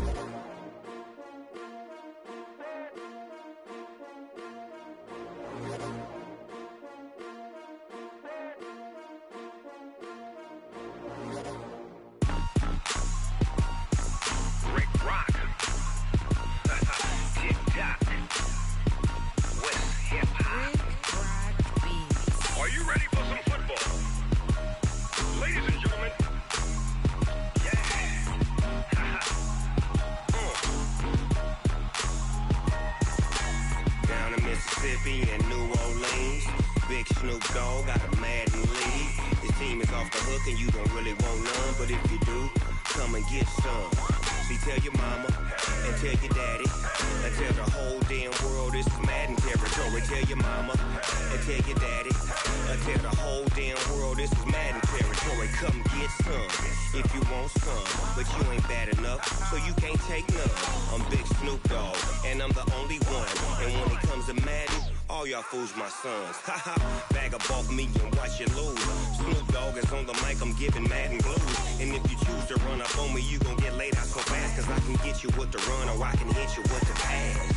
Fools my sons. Haha, bag up off me and watch you lose. Snoop Dogg is on the mic, I'm giving Madden blues. And if you choose to run up on me, you gon' get laid out so fast. Cause I can get you with the run or I can hit you with the pass.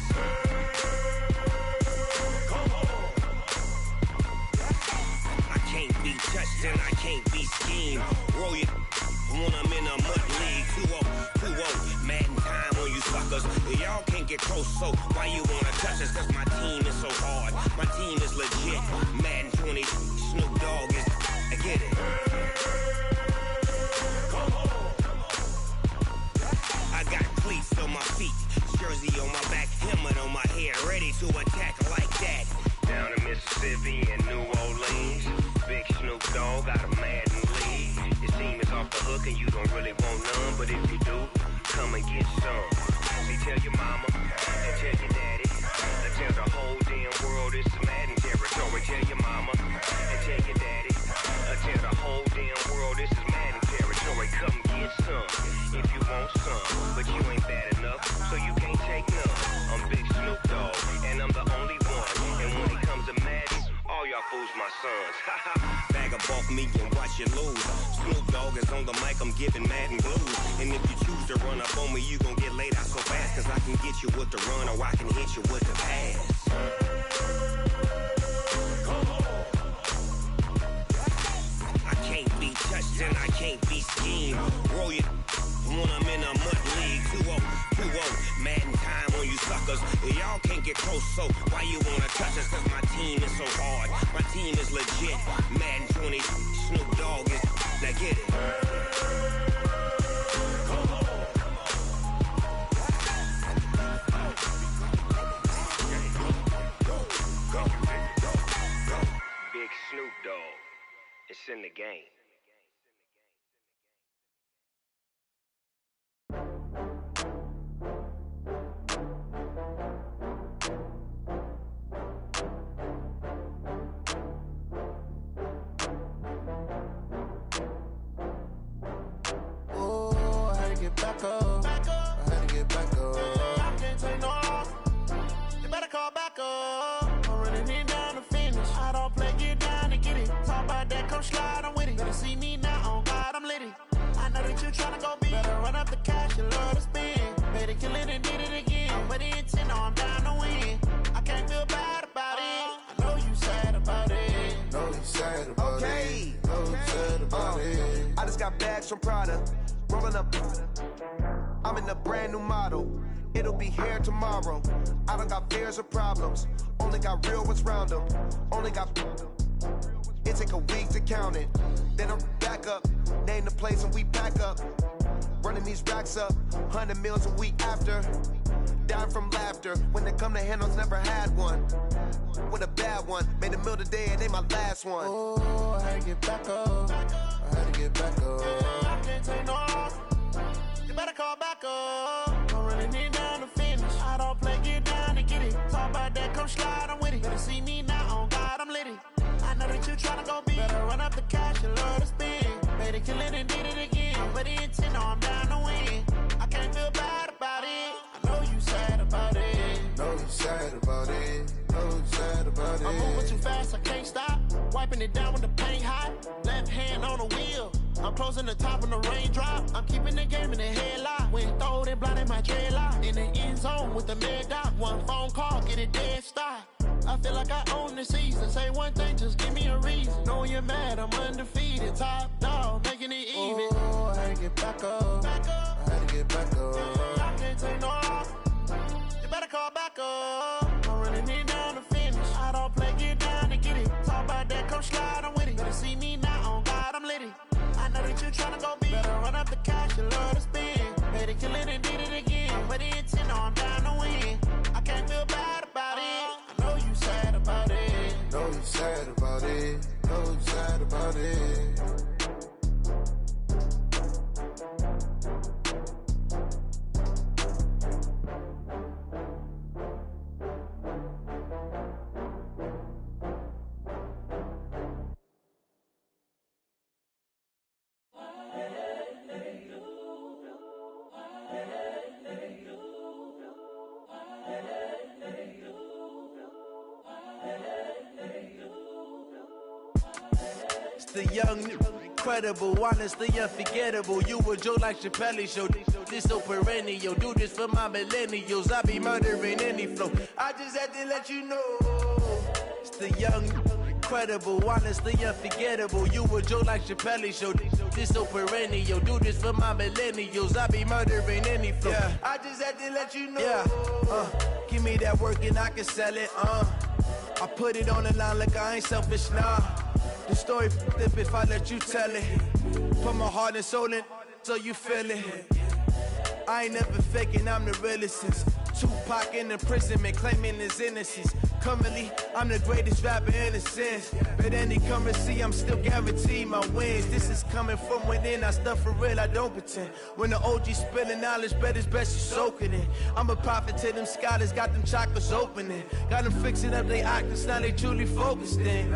Come on. I can't be touched and I can't be schemed. Roll you when I'm in a mud league. 2-0, Madden time on you suckers. Y'all can't get close, so why you wanna touch us? Cause my team is so hard. My team is legit. Madden 20, Snoop Dogg is. I get it. Come on. I got cleats on my feet, jersey on my back, helmet on my head, ready to attack like that. Down in Mississippi and New Orleans, big Snoop Dogg got a Madden lead. Your team is off the hook and you don't really want none, but if you do, come and get some. See, tell your mama and tell your daddy. Tell the whole damn world it's Madden territory. Tell your mama and tell your daddy. Tell the whole damn world this is Madden territory. Come get some if you want some, but you ain't bad enough, so you can't take none. I'm Big Snoop Dogg, and I'm the only one. And when it comes to Madden, all y'all fools my sons. Bag up off me and watch you lose. Snoop Dogg is on the mic, I'm giving Madden blues. And if you choose to run up on me, you gon' get laid out so fast. Cause I can get you with the run or I can hit you with the pass. I can't be touched and I can't be schemed. Roll you when I'm in a mud league. 2-0, Madden time on you suckers. Y'all can't get close, so why you wanna touch us? Cause my team is so hard. My team is legit. Madden 20, Snoop Dogg is. Now get it. Big Snoop Dogg. It's in the game.
Back up. I had to get back up. I can't take no loss. You better call back up. I'm running it down to finish. I don't play, get down to get it. Talk about that, come slide, I'm with it. Better see me now, on God, I'm litty. I know that you tryna go big. Better run up the cash, you love to spend. Better kill it and did it again. I'm with the intent, no, I'm down to win. I can't feel bad about it. I know you sad about it. Know you sad about it. Know you sad about it.
I just got bags from Prada. Rolling up, I'm in a brand new model. It'll be here tomorrow. I don't got fears or problems. Only got real ones round them. Only got. It take a week to count it. Then I'm back up. Name the place and we pack up. Running these racks up. 100 meals a week after. dying from laughter. When it come to handles, never had one. With a bad one, made a meal today and ain't my last one.
Oh, I had to get back up. I had to get back up. I can't take no loss. You better call back up. I'm running it down to finish. I don't play, get down and get it. Talk about that, come slide, I'm with it. Better see me now, on God, I'm litty. I know that you tryna go big. Better run up the cash, you love to spend. Made it, kill it, and did it again. But the intent, no, I'm down to win. I can't feel bad about it. I know you sad about it. Know you sad about it. Know you sad about it.
I'm moving too fast, I can't stop. Wiping it down with the paint hot. Left hand on the wheel. I'm closing the top when the raindrop. I'm keeping the game in the headlock. When throwed and blinded my dreadlock. In the end zone with the mad dot. One phone call, get it dead stop. I feel like I own the season. Say one thing, just give me a reason. Knowing you're mad, I'm undefeated. Top dog, making it even.
Oh, I had to get back up. I had to get back up.
I can't take no loss. You better call back up. I'm running it down to finish. I don't play, get down and get it. Talk about that, come slide, I'm with it. Better see me now, on God, I'm litty. I know that you tryna go big. Better run up the cash, you love to spend. Made it, kill it, and did it again. But the intent, no, I'm down to win. I can't feel bad about it. I know you sad about it.
Know you sad about it. Know you sad about it.
The young, incredible, honestly unforgettable. You a Joe like Chappelle show. This so perennial. Do this for my millennials. I be murdering any flow. I just had to let you know. It's the young, incredible, honestly unforgettable. You a Joe like Chappelle show. This so perennial. Do this for my millennials. I be murdering any flow. Yeah. I just had to let you know. Yeah. Give me that work and I can sell it. I put it on the line like I ain't selfish, nah. The story flip if I let you tell it. Put my heart and soul in so you feel it. I ain't never faking, I'm the realest since Tupac in imprisonment, claiming his innocence. Currently, I'm the greatest rapper in a sense. But any currency, I'm still guaranteed my wins. This is coming from within, I stuff for real, I don't pretend. When the OG spilling knowledge, bet it's best you soak it in. I'm a prophet to them scholars, got them chakras opening. Got them fixing up they octaves, now they truly focused in.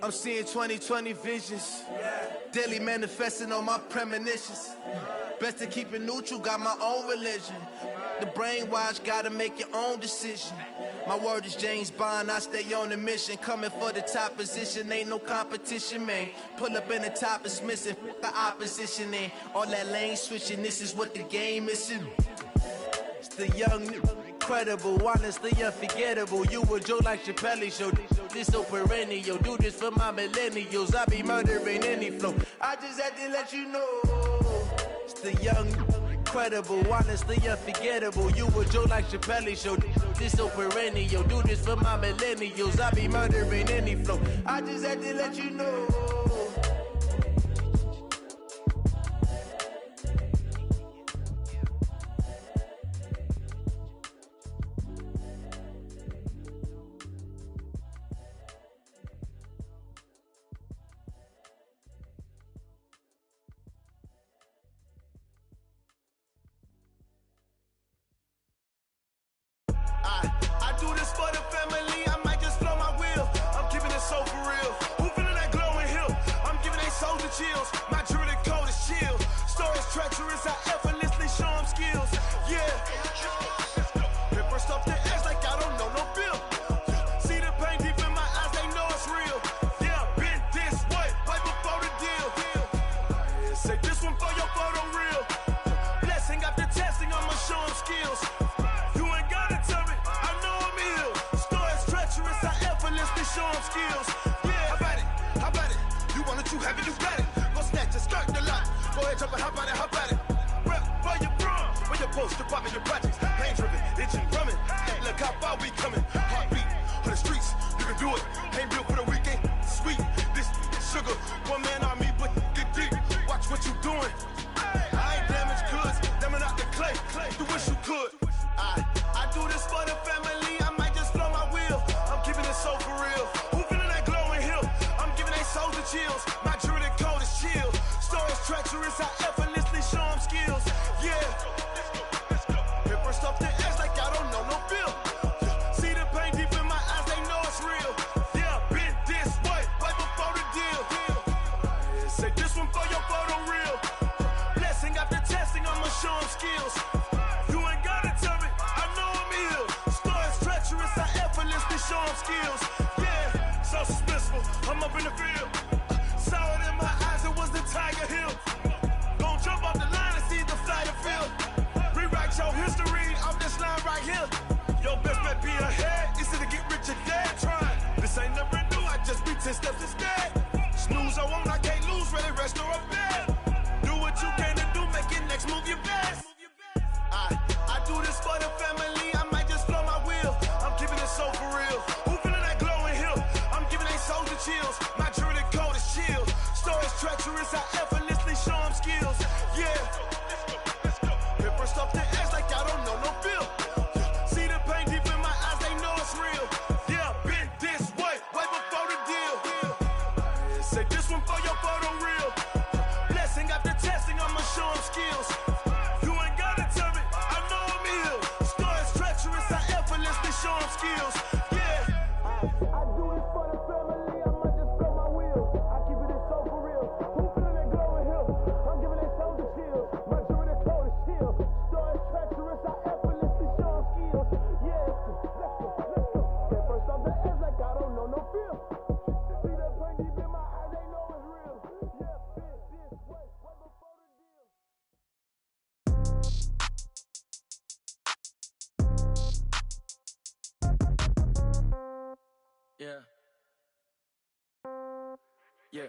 I'm seeing 2020 visions. Daily manifesting on my premonitions. Best to keep it neutral, got my own religion. The brainwash, gotta make your own decision. My word is James Bond, I stay on the mission. Coming for the top position, ain't no competition, man. Pull up in the top, it's missing, the opposition in. All that lane switching, this is what the game is in. It's the young, incredible, honestly unforgettable. You a Joe like Chappelle show. This so perennial. Do this for my millennials. I be murdering any flow. I just had to let you know. It's the young, incredible, honestly unforgettable. You a Joe like Chappelle show. This so perennial. Do this for my millennials. I be murdering any flow. I just had to let you know.
I do this for the family, I might just blow my wheel. I'm keeping it so for real. Who feeling that glowing hill? I'm giving they soldier chills. My jewelry code is chill. Stories treacherous, I effortlessly show them skills. Yeah. Paper stuff the edge like I don't know no bill. See the pain deep in my eyes, they know it's real. Yeah, been this way, way before the deal. Say this one for your photo reel. Blessing after testing, I'ma show them skills. Show them skills. Yeah, how about it? You want it, you have it, you got it. Go snatch it, skirt the lot. Go ahead, jump it, how about it? Rep where you from? Where you post, department, your projects. Pain driven, itching, drumming. Hey, look how far we coming. Heartbeat on the streets, you can do it. Ain't built for the weekend. Sweet, this sugar. One man army, but get deep. Watch what you doing. I ain't damaged goods, damn it out the clay. You wish you could.
I do this for the family, I might just blow my wheel. I'm keeping it so for real. Who feeling that glowing hill? I'm giving they souls the chills. My jewelry code is chill. Stories treacherous, I effortlessly show them skills. Yeah. Hit first off the edge like I don't know no feel. See the pain deep in my eyes, they know it's real. Yeah, been this way, right before the deal. Say this one for your photo real. Blessing after testing, I'ma show them skills. You ain't gotta tell me, I know I'm ill. Stories treacherous, I effortlessly show them skills. Yeah, so suspenseful, I'm up in the field. Saw it in my eyes, it was the Tiger Hill. Gon' jump off the line and see the flight of field. Rewrite your history off this line right here. Your best bet be ahead, easy to get rich or dead trying. This ain't never new, I just be 10 steps instead. Snooze, I won't, I can't lose, ready, rest or a bed. Do what you can to do, make it next move your best. I do this for the family, I might just blow my wheel. I'm keeping it so for real. Who feeling that glowing hill? I'm giving they souls the chills. My jewelry code is chill. Stories treacherous, I effortlessly show them skills. Yeah. Hit first off the edge like I don't know no feel. See the pain deep in my eyes, they know it's real. Yeah, been this way, way before the deal. Say this one for your photo real. Blessing after testing, I'ma show them skills. You ain't gotta tell me, I know I'm ill. Stories treacherous, I effortlessly show them skills. Yeah. I do this for the family, I might just blow my wheel. I keep it so for real. Who feeling that glowing hill? I'm giving they souls the chills. My jewelry code is chill. Stories treacherous, I effortlessly show them skills. Yeah, let's go. Get first off the edge like I don't know no feel. See that pain deep in my eyes, they know it's real. Yeah, been this way, way before the deal.
Yeah. Yeah.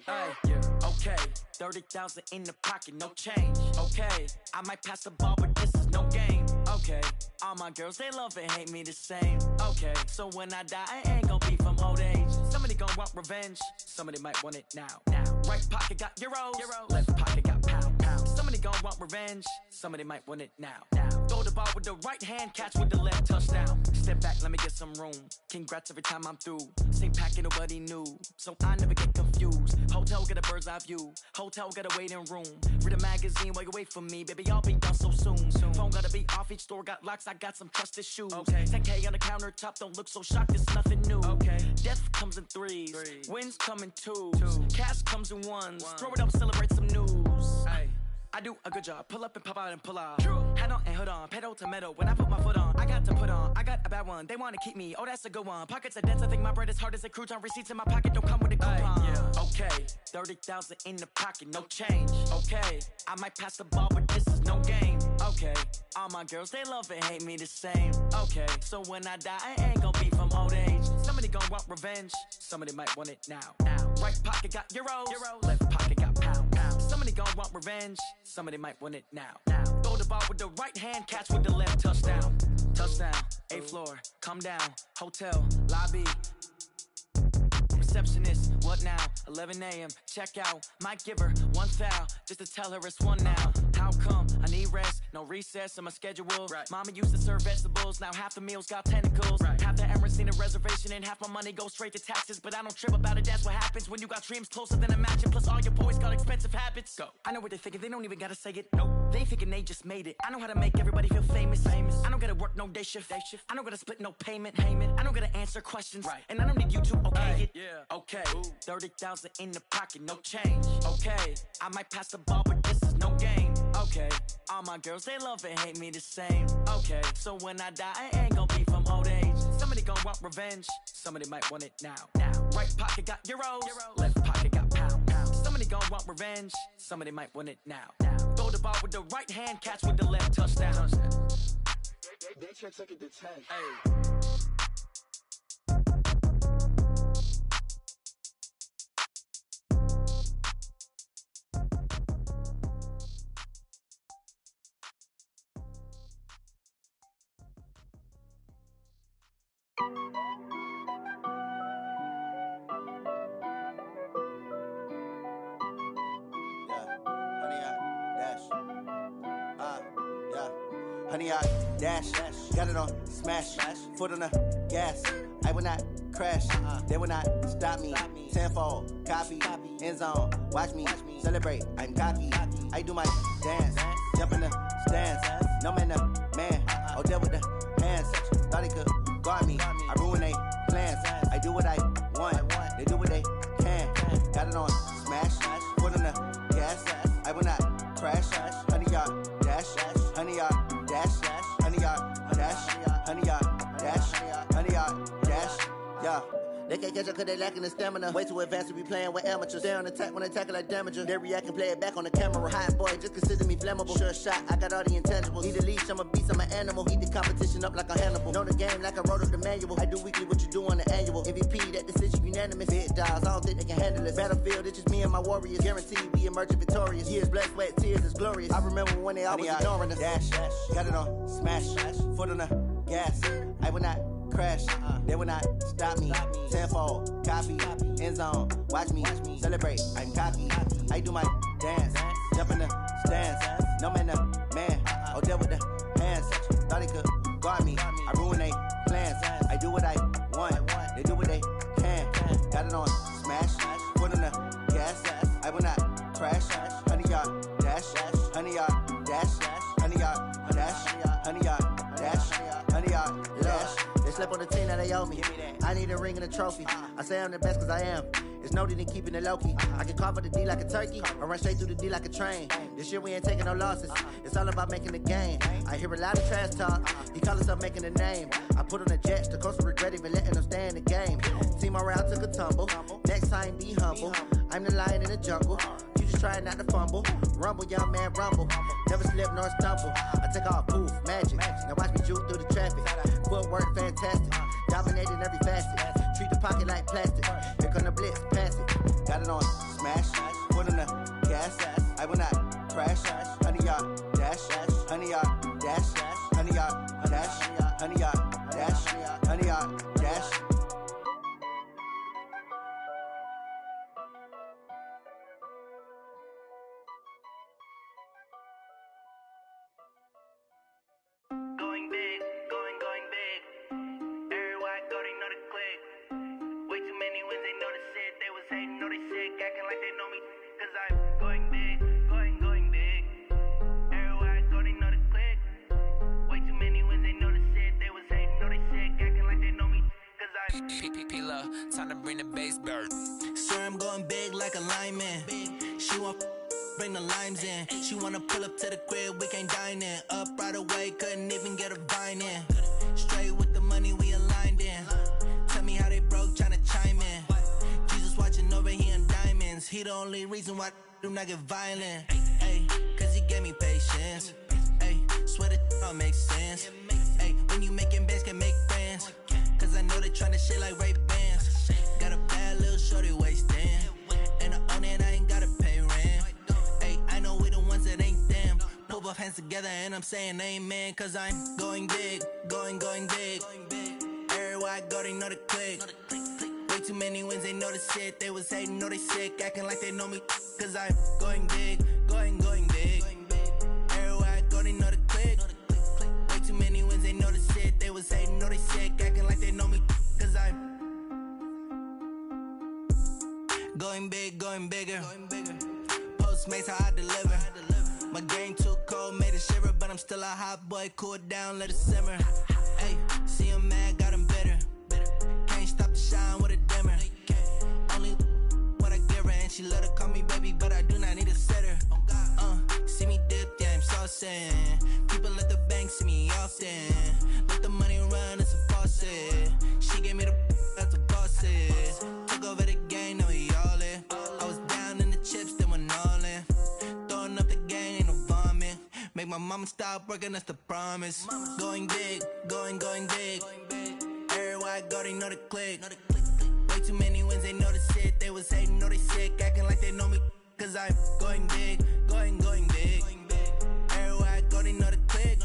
Hey, yeah. Okay. 30,000 in the pocket, no change. Okay. I might pass the ball, but this is no game. Okay. All my girls, they love and hate me the same. Okay. So when I die, I ain't gon' be from old age. Somebody gon' want revenge. Somebody might want it now. Right pocket got euros. Left pocket got pounds. Somebody gon' want revenge. Somebody might want it now. Throw the ball with the right hand, catch with the left, touchdown. Step back, let me get some room. Congrats every time I'm through. Same packet, nobody knew, so I never get confused. Hotel get a bird's eye view. Hotel got a waiting room. Read a magazine while you wait for me, baby. I'll be done so soon. Phone gotta be off. Each store got locks. I got some trusted shoes. Okay. 10K on the countertop. Don't look so shocked. It's nothing new. Okay. Death comes in threes. Wins come in twos. Cash comes in ones. Throw it up, celebrate some news. Ay. I do a good job. Pull up and pop out and pull off. Head on and hood on. Pedal to metal. When I put my foot on, I got to put on. I got a bad one. They want to keep me. Oh, that's a good one. Pockets are dense. I think my bread is hard as a crouton. Receipts in my pocket don't come with a coupon. Yeah. Okay. 30,000 in the pocket. No change. Okay. I might pass the ball, but this is no game. Okay. All my girls, they love and hate me the same. Okay. So when I die, I ain't gon' be from old age. Somebody gon' want revenge. Somebody might want it now. Right pocket got euros. Left pocket got pounds. Somebody gon' want revenge. Somebody might want it now. Throw the ball with the right hand, catch with the left, touchdown. Touchdown, 8th floor, come down, hotel, lobby. Receptionist, what now? 11 a.m., check out. Might give her one foul, just to tell her it's one now. How come? I need rest, no recess in my schedule. Right. Mama used to serve vegetables, now half the meals got tentacles. Right. Half the Emirates need a reservation and half my money goes straight to taxes. But I don't trip about it, that's what happens when you got dreams closer than a mansion. Plus all your boys got expensive habits. Go. I know what they're thinking, they don't even gotta say it. Nope. They thinking they just made it. I know how to make everybody feel famous. I don't gotta work no day shift. I don't gotta split no payment. I don't gotta answer questions. Right. And I don't need you to okay it. Yeah. Okay. 30,000 in the pocket, no change. Okay. I might pass the ball, but this is no game. Okay. All my girls, they love and hate me the same. Okay. So when I die, I ain't gon' be from old age. Somebody gon' want revenge. Somebody might want it now. Right pocket got euros. Left pocket got pounds. Somebody gon' want revenge. Somebody might want it now. Throw the ball with the right hand, catch with the left, touchdown.
They should take it to 10.
Hey.
100-yard dash. Got it on smash. Foot on the gas. I will not crash. They will not stop me. Tenfold, copy, end zone. Watch me celebrate. I'm cocky. I do my dance. Jump in the stands. No man, the man. Oh, deal with the hands. Thought he could guard me. I ruin they plans. I do what I want. They do what they can. Got it on smash. Foot on the gas. I will not crash. 100-yard dash. 100-yard dash. 100-yard dash. 100-yard dash. 100-yard dash. Yeah. They can't catch up cause they lacking the stamina. Way too advanced to be playing with amateurs. Stay on attack when they tackle like damager. They react and play it back on the camera. Hot boy, just consider me flammable. Sure shot, I got all the intangibles. Need a leash, I'm a beast, I'm an animal. Heat the competition up like a Hannibal. Know the game like I wrote up the manual. I do weekly what you do on the annual. MVP, that decision unanimous. Big dials, I don't think they can handle it. Battlefield, it's just me and my warriors. Guaranteed we emerging victorious. Years, blood, sweat, tears, it's glorious. I remember when they always ignoring us. Dash, got it on smash. Foot on the gas. I will not crash. They will not stop me. Tenfold, copy, end zone. Watch me celebrate. I'm cocky. I do my dance. Jump in the stands. No man, the man. Oh, deal with the hands. Thought he could guard me. I ruin they plans. I do what I want. They do what they can. Got it on smash. Foot on the gas. I will not crash. 100-yard dash. 100-yard dash. 100-yard dash. 100-yard dash. 100-yard dash. They slept on the team that they owe me. I need a ring and a trophy. I say I'm the best cause I am. It's no need in keeping it low-key. I can carve up the D like a turkey or run straight through the D like a train. This year we ain't taking no losses. It's all about making the game. I hear a lot of trash talk. He call himself making a name. I put on the jets. The coach will regret even letting them stay in the game. Team around took a tumble. Next time be humble. I'm the lion in the jungle. You just trying not to fumble. Rumble, young man, rumble. Never slip nor stumble. I take off, poof, magic. Now watch me juke through the traffic. Footwork fantastic. Dominating every facet. Treat the pocket like plastic. Here come the blitz, pass it. Got it on smash. Foot on the gas. I will not crash. 100-yard dash. 100-yard dash. 100-yard dash. 100-yard dash. 100-yard dash.
Going big, going big. Everywhere I go, they know the click. Way too many wins, they know the shit. They was hating, know they sick, acting like they know me. Cause I'm going big, going big. Everywhere I go, they know the click. Way too many wins, they know the shit. They was hating, know they sick, acting like they know me. Cause I'm
P-P-P-Love, time to bring the bass bird.
Swear I'm going big like a lineman. She want bring the limes in. She wanna pull up to the crib, we can't dine in. Up right away, couldn't even get a vine in. Straight with the money we aligned in. Tell me how they broke, tryna chime in. Jesus watching over here in diamonds. He the only reason why do not get violent. Ay, cause he gave me patience. Ay, swear that don't make sense. Ay, when you making bands, can make friends. Cause I know they tryna shit like Ray Bans. Got a bad little shorty wasting. And I own it, I ain't gotta pay rent. Ay, I know we the ones that ain't them. Put both hands together and I'm saying amen. Cause I'm going big, going big. Everywhere I go, they know the click. Way too many wins, they know the shit. They was hating, know they sick, acting like they know me. Cause I'm going big, going big. Everywhere I go, they know the click. Way too many wins, they know the shit. They was hating, know they sick, acting like they know me. Cause I'm going big, going bigger. Postmates how I deliver. My game too cold, made it shiver, but I'm still a hot boy. Cool it down, let it simmer. Hey, see him mad, got him bitter. Can't stop the shine with a dimmer. Only what I give her, and she let her call me baby, but I do not need a sitter. See me dip, yeah, I'm saucing. People at the bank see me often. Let the money run, it's a faucet. She gave me the that's a boss it. Took over the game, now we all in. I was down in the chips, then went all in. Throwing up the game, ain't no vomit. Make my mama stop working, that's the promise. Going big, going big. Everywhere I go, they know the click. Way too many wins, they know the shit. They was hating, know they sick, acting like they know me. Cause I'm going big, going big. Everywhere I go, they know the click.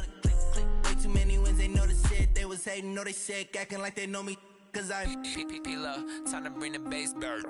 Way too many wins, they know the shit. They was hating, know they sick, acting like they know me. Cause I'm
P-P-P-Love, time to bring the bass bird.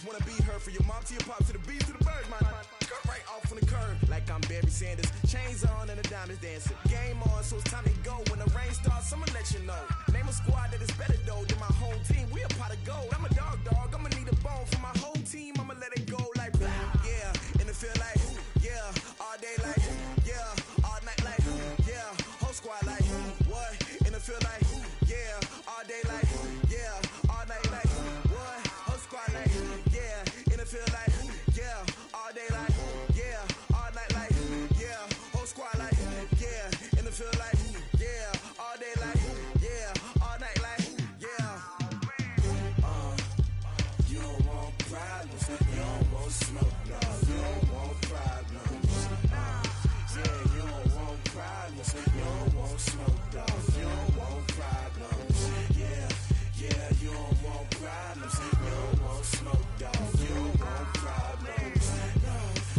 just wanna be her. For your mom to your pop to the beat to the bird, man. Cut right off on the curve, like I'm Barry Sanders. Chains on and the diamonds dancing. Game on, so it's time to go. When the rain starts, I'ma let you know. Name a squad that is better though than my home team. We a pot of gold. I'm a dog. I'ma need a bone for my whole team. I'ma let it go like blah. Yeah, and it feel like yeah, all day like yeah, all night like yeah, whole squad like what? And it feel like yeah, all day like yeah, all night like what? Whole squad like yeah, and it feel like yeah, all day like yeah, all night like yeah, whole squad like yeah, and it feel like yeah, all day like yeah, all night like yeah.
You don't want problems, you don't want smoke, no. You don't want problems. Yeah, you don't want problems, you don't want smoke, dog. You don't want problems. Yeah, you don't want problems, you don't want smoke, dog. You don't want problems. No,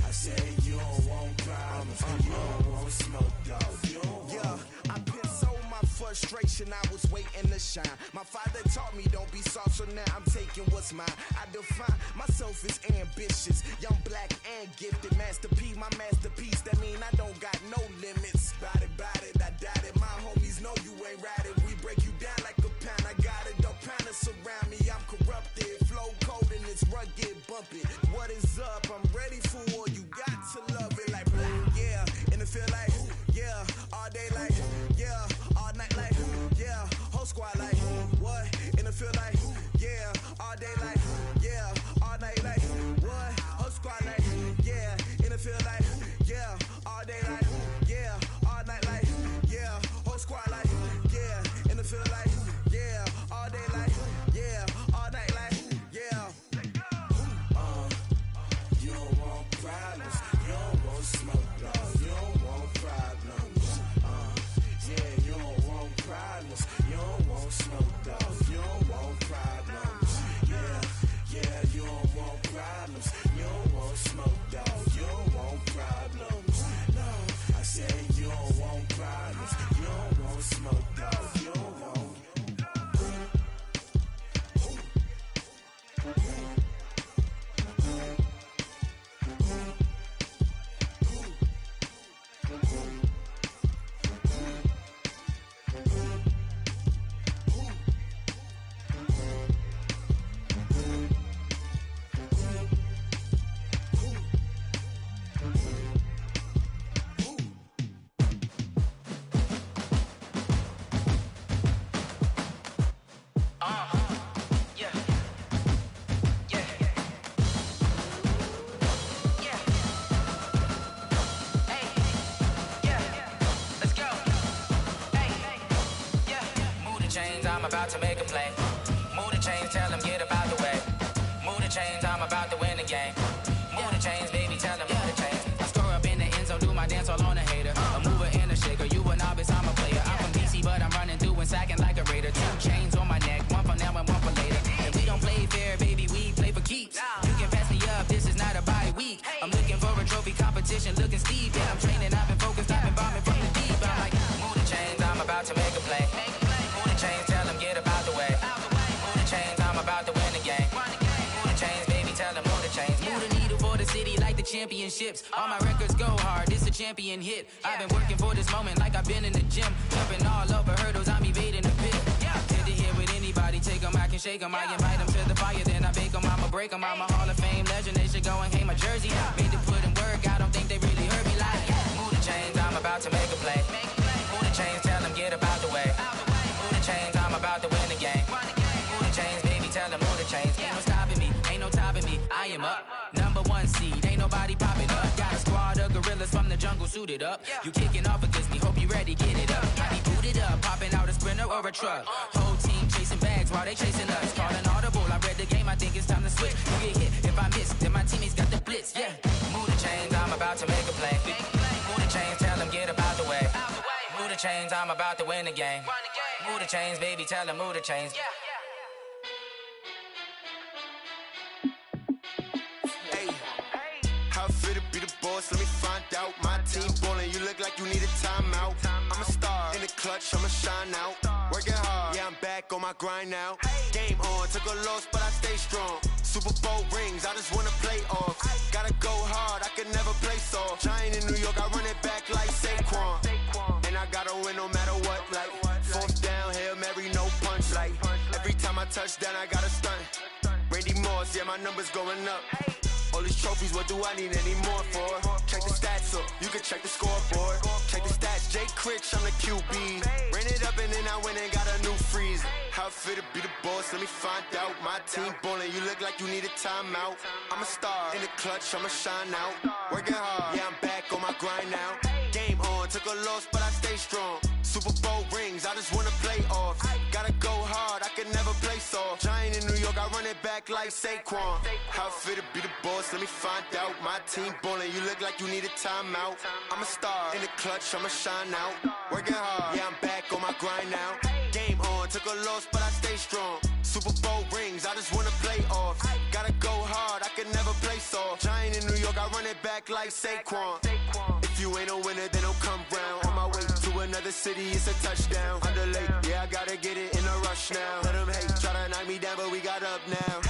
I said you don't want problems, you don't want smoke, dog. You don't want.
Yeah, I pin so my frustration, I was waiting to shine. My father taught me don't be soft, so now I'm taking what's mine. I define myself as ambitious, young, black, and gifted. Master P, my masterpiece, that mean I don't got no limits. Bout it, I doubt it. My homies know you ain't ride it. We break you down like a pound. I got it, don't pound us around me. I'm corrupted, flow cold and it's rugged, bumpy. What is up? I'm ready for war. You got to love it like blah, yeah, and it feel like yeah, all day like yeah, all night like yeah, whole squad like what? And it feel like yeah, all day like yeah, all night like what? Whole squad like yeah, and it feel like yeah, all day like yeah, all night like yeah, whole squad like yeah, and it feel like yeah, all day like yeah, all night like yeah.
You don't want problems, you don't want smoke, dog. You don't want problems. Yeah, you don't want problems, you don't want smoke, dog. You don't want problems. Yeah, you don't want problems, you don't want smoke, dog. You don't want problems. No, I said you don't want problems, you don't want smoke, dog. You don't want.
I'm about to make a play. Move the chains, tell them get up out the way. Move the chains, I'm about to win the game. Move the chains, baby, tell them move the chains. I score up in the end zone, do my dance all on a hater. A mover and a shaker, you a novice, I'm a player. I'm from DC, but I'm running through and sacking like a raider. 2 chains on my neck, one for now and one for later. And we don't play fair, baby, we play for keeps. You can pass me up, this is not a bye week. I'm looking for a trophy competition, looking steep. Yeah, I'm training, I've been focused, I've been bombing from the deep. I'm like, move the chains, I'm about to make a play. Move the chains, tell them get up out the way. Move the chains, I'm about to win the game. Move the chains, baby, tell them move the chains. Move the needle for the city like the championships. All my records go hard, this a champion hit. I've been working for this moment like I've been in the gym. Jumping all over hurdles, I'm evading the pit. Hit to here with anybody, take them, I can shake them. I invite them to the fire, then I bake them, I'ma break them. I'm a Hall of Fame legend, they should go and hang my jersey. Made to put in work, I don't think they really heard me like. Move the chains, I'm about to make a play. Move the chains, tell them get up out the way. Move the chains, I'm about to win the game. Move the chains, baby, tell them move the chains. Ain't no stopping me, ain't no topping me, I am up. #1 seed, ain't nobody popping up. Got a squad of gorillas from the jungle suited up. You kicking off against me, hope you ready, get it up. I be booted up, popping out a sprinter or a truck. Whole team chasing bags while they chasing us. Calling audible, I read the game, I think it's time to switch. You get hit, if I miss, then my teammates got the blitz, yeah. Move the chains, I'm about to make a play. Move the chains, tell them get up out the way. Move the chains, I'm about to win the game. Move the chains, baby, tell them move the chains.
How fit to be the boss, let me find out. My team ballin', you look like you need a timeout. I'm a star, in the clutch, I'ma shine out. Working hard, yeah, I'm back on my grind now. Game on, took a loss, but I stay strong. Super Bowl rings, I just wanna play off. Gotta go hard, I can never play soft. Giant in New York, I run it back like Saquon. And I gotta win no matter what, like fourth down, Hail Mary, no punch. Like every time I touch down, I gotta stunt. Randy Moss, yeah, my numbers going up. All these trophies, what do I need any more for? Check the stats up, you can check the scoreboard. Check the stats, Jay Critch, I'm the QB. Ran it up and then I went and got a new freeze. How it feel to be the boss, let me find out. My team ballin', you look like you need a timeout. I'm a star, in the clutch, I'ma shine out. Working hard, yeah, I'm back on my grind now. Game on, took a loss, but I stay strong. Super Bowl rings, I just wanna play off. Gotta go hard, I can never play soft. Giant in New York, I run it back like Saquon. How it feel to be the boss, let me find out. My team ballin', you look like you need a timeout. I'm a star, in the clutch, I'ma shine out. Working hard, yeah, I'm back on my grind now. Game on, took a loss, but I stay strong. Super Bowl rings, I just wanna play off. Gotta go hard, I can never play soft. Giant in New York, I run it back like Saquon. If you ain't a winner, then don't come round. On my way to another city, it's a touchdown. Underlay, yeah, I gotta get it in a rush now. Let them hate, try to knock me down, but we got up now.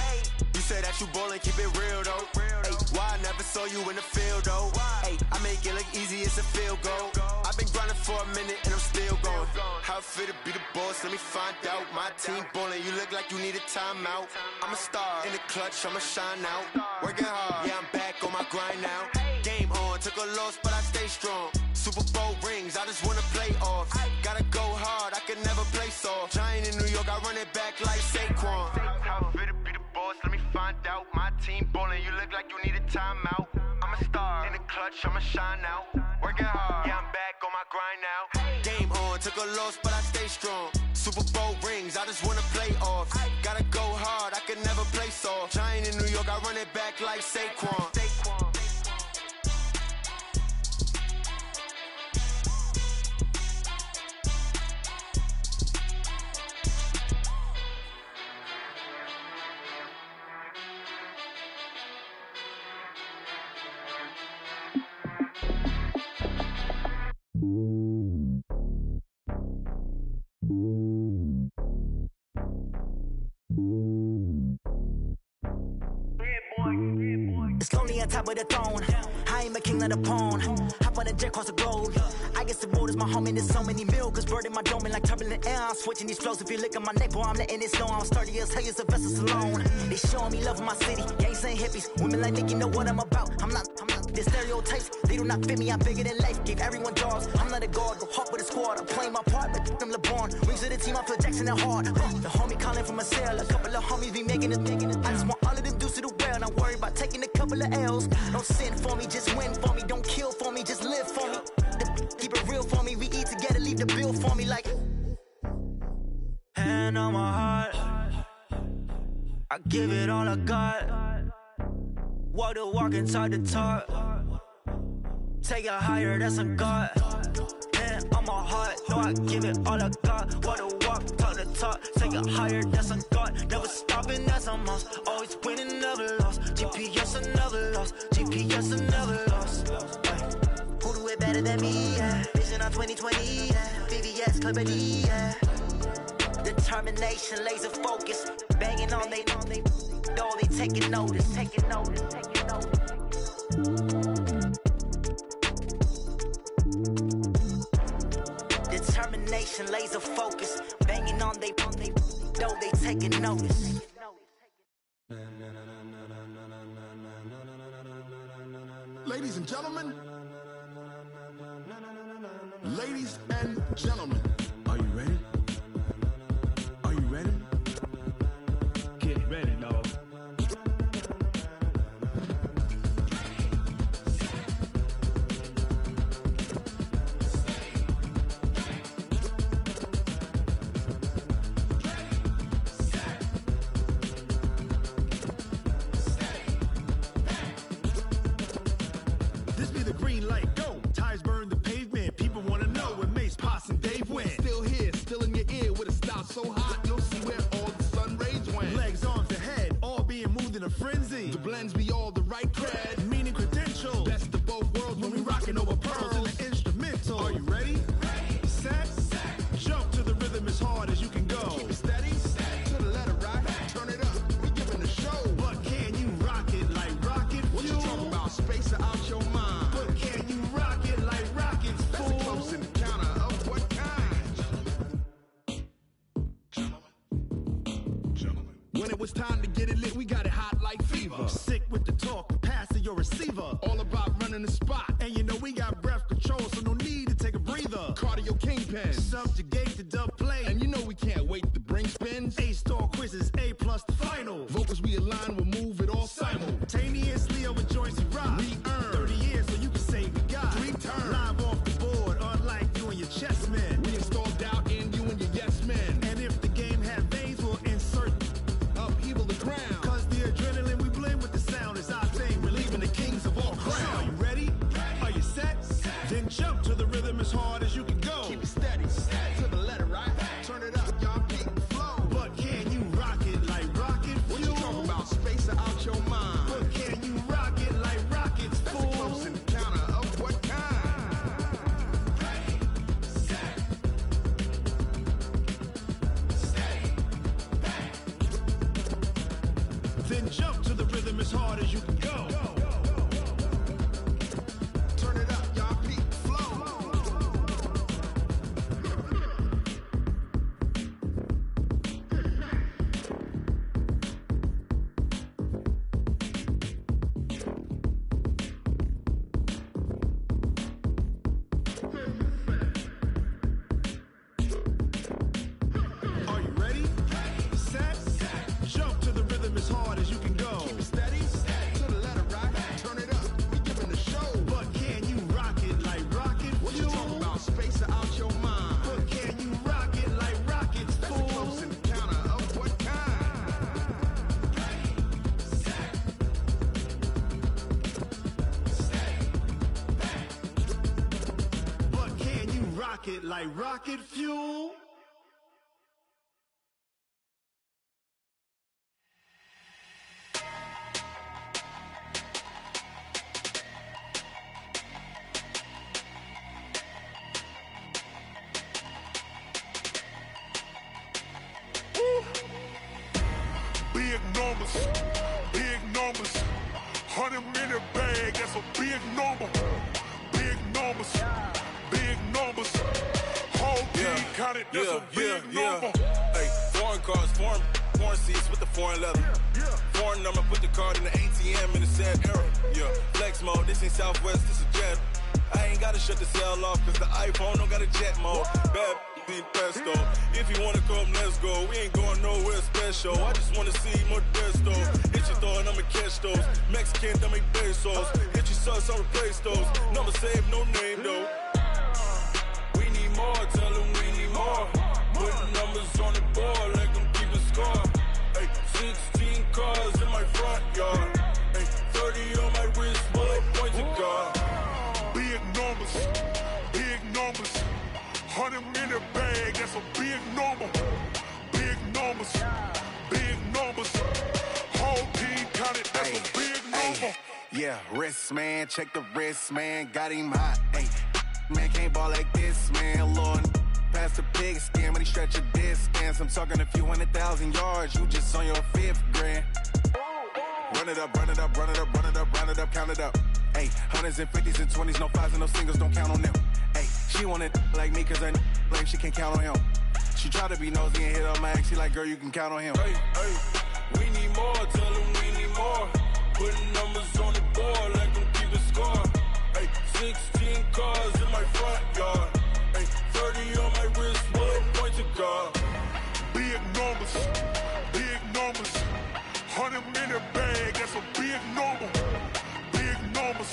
You say that you ballin', keep it real though. Hey, why I never saw you in the field though? Hey, I make it look easy, it's a field goal. I've been grinding for a minute and I'm still going. How it feel to be the boss, let me find out. My team ballin', you look like you need a timeout. I'm a star, in the clutch, I'ma shine out. Working hard, yeah, I'm back on my grind now. Game on, took a loss, but I stay strong. Super Bowl rings, I just wanna play off. Gotta go hard, I can never play soft. Giant in New York, I run it back like Saquon. How it feel to be the boss, let me find out. My team ballin', you look like you need a timeout. I'm a star, in the clutch, I'ma shine out. Working hard, yeah, I'm back on my grind now. Game on, took a loss, but I stay strong. Super Bowl rings, I just wanna play off. Gotta go hard, I can never play soft. Giant in New York, I run it back like Saquon.
It's lonely on top of the throne. I ain't a king of the pawn. Hop on a jet across the globe. I guess the road is my home and there's so many milk. Cause bird in my dome and like turbulent air. I'm switching these flows. If you look at my neck, boy, I'm letting it slow. I'm sturdy as hell as a vessel alone. They showing me love in my city. Gangsta and hippies. Women like Nick, you know what I'm about. I'm not the stereotypes. They do not fit me. I'm bigger than life. Give everyone jobs. I'm not a guard. Go hard with a squad. I'm playing my part, but I'm LeBron. Rings of the team. I feel Jackson and hard. The homie calling from a cell. A couple of homies be making it. I just want all of them dudes to do well. Not worry about taking a couple of L's. Don't sin for me, just win for me. Don't kill for me, just live for me. Keep it real for me. We eat together, leave the bill for me like. Hand on my heart, I give it all I got. Walk the walk and talk the talk. Take it higher, that's a God. Hand on my heart, no, I give it all I got. Walk the walk, talk the talk. Take it higher, that's a God. Never stopping, that's a must. Always winning, never lost. GPS, I never lost. GPS, I never lost. Who do it better than me? Yeah. Vision on 2020. Yeah. VVS, Clarity. Yeah. Determination, laser focus. Banging on they know they taking notice. Taking notice. Taking notice. Determination, laser focus. Banging on they know they taking notice.
Ladies and gentlemen, ladies and gentlemen, are you ready? Are you ready?
Get ready, dog.
This be the green light, go. Tires burn the pavement. People want to know where Mace, Poss, and Dave went. Still here, still in your ear with a style so hot, you'll see where all the sun rays went. Legs, arms, and head, all being moved in a frenzy. The blends be all the right cred, meaning credentials. Best of both worlds when we rockin' over pearls in the instrumental. Are you ready? Ready. Set. Jump to the rhythm as hard as you can go. Keep it steady. When it was time to get it lit, we got it hot like fever. Sick with the talk, passing your receiver. All about running the spot. And you know we got breath control, so no need to take a breather. Cardio kingpin, subjugate the dub play. And you know we can't wait to bring spins. A-star quizzes, A+ the final. Vocals we align, we'll move it all simultaneously over joints and rock. We earn 30 years, so you can say we got 3 turns. Live off the board, unlike you and your chess men. We install doubt in you and your yes men. And if the game had veins, we'll insert upheaval the ground. Cause the adrenaline we blend with the sound is our thing, relieving the kings of all crowns. So are you ready? Are you set? Then jump to the rhythm as hard as you can go. Keep it steady, to the letter, right? Turn it up, y'all keep the flow. But can you rock it like rocket fuel? What you talking about? Space out your mind. But can you rock it like rockets, fool? That's a close encounter of what kind? Ready, set, steady, back. Then jump to the rhythm as hard as you can go. Turn it up, y'all keep the flow. Are you ready? Set, jump to the rhythm as hard as you can go. Keep it steady, to the letter, right? Turn it up, we giving the show. But can you rock it like rocket fuel? What you talking about? Space out your mind. But can you rock it like rockets, fool? That's a close encounter of what kind? Ready, set, steady, back. But can you rock it like rocket fuel?
Big numbers, big numbers. 100-minute bag, that's a big number. Big numbers, big numbers. Whole team counted, that's a big number.
Hey, foreign cars, foreign seats with the foreign leather. Foreign number, put the card in the ATM in a sad era. Yeah, flex mode, this ain't Southwest, this is Jet. I ain't gotta shut the cell off, cause the iPhone don't got a jet mode. Bad need pesto. If you wanna come, let's go. We ain't going nowhere special. I just wanna see Modesto. Hit your thought, I'ma catch those. Mexican, I make pesos. Hit your sauce, I'll replace those. Number save, no name though. We need more, tell them we need more. Putting numbers on the board, let them keep a score. Hey, 16 cars in my front yard. Hey, 30 on my wrist, bullet pointed car.
Big numbers, big numbers. 100-minute bag, that's a big number. Big numbers, big numbers. Whole team counted, that's a big number.
Yeah, wrist man, check the wrist man, got him hot. Ay, man can't ball like this, man. Lord, past the pig skin when he stretch a distance. I'm talking a few 100,000 yards, you just on your 5th grand. Run it up, run it up, run it up, run it up, run it up, count it up. Ay, 100s and 50s and 20s, no 5s and no singles, don't count on them. Ay, she want it like me cause her like she can't count on him. She try to be nosy and hit on my ex, she like, girl, you can count on him.
Hey, we need more, tell them we need more. Putting numbers on the board, let them keep a score. Hey, 16 cars in my front yard. Hey, 30 on my wrist, bullet pointed car.
Big numbers, big numbers. 100-minute bag, that's a big number. Big numbers,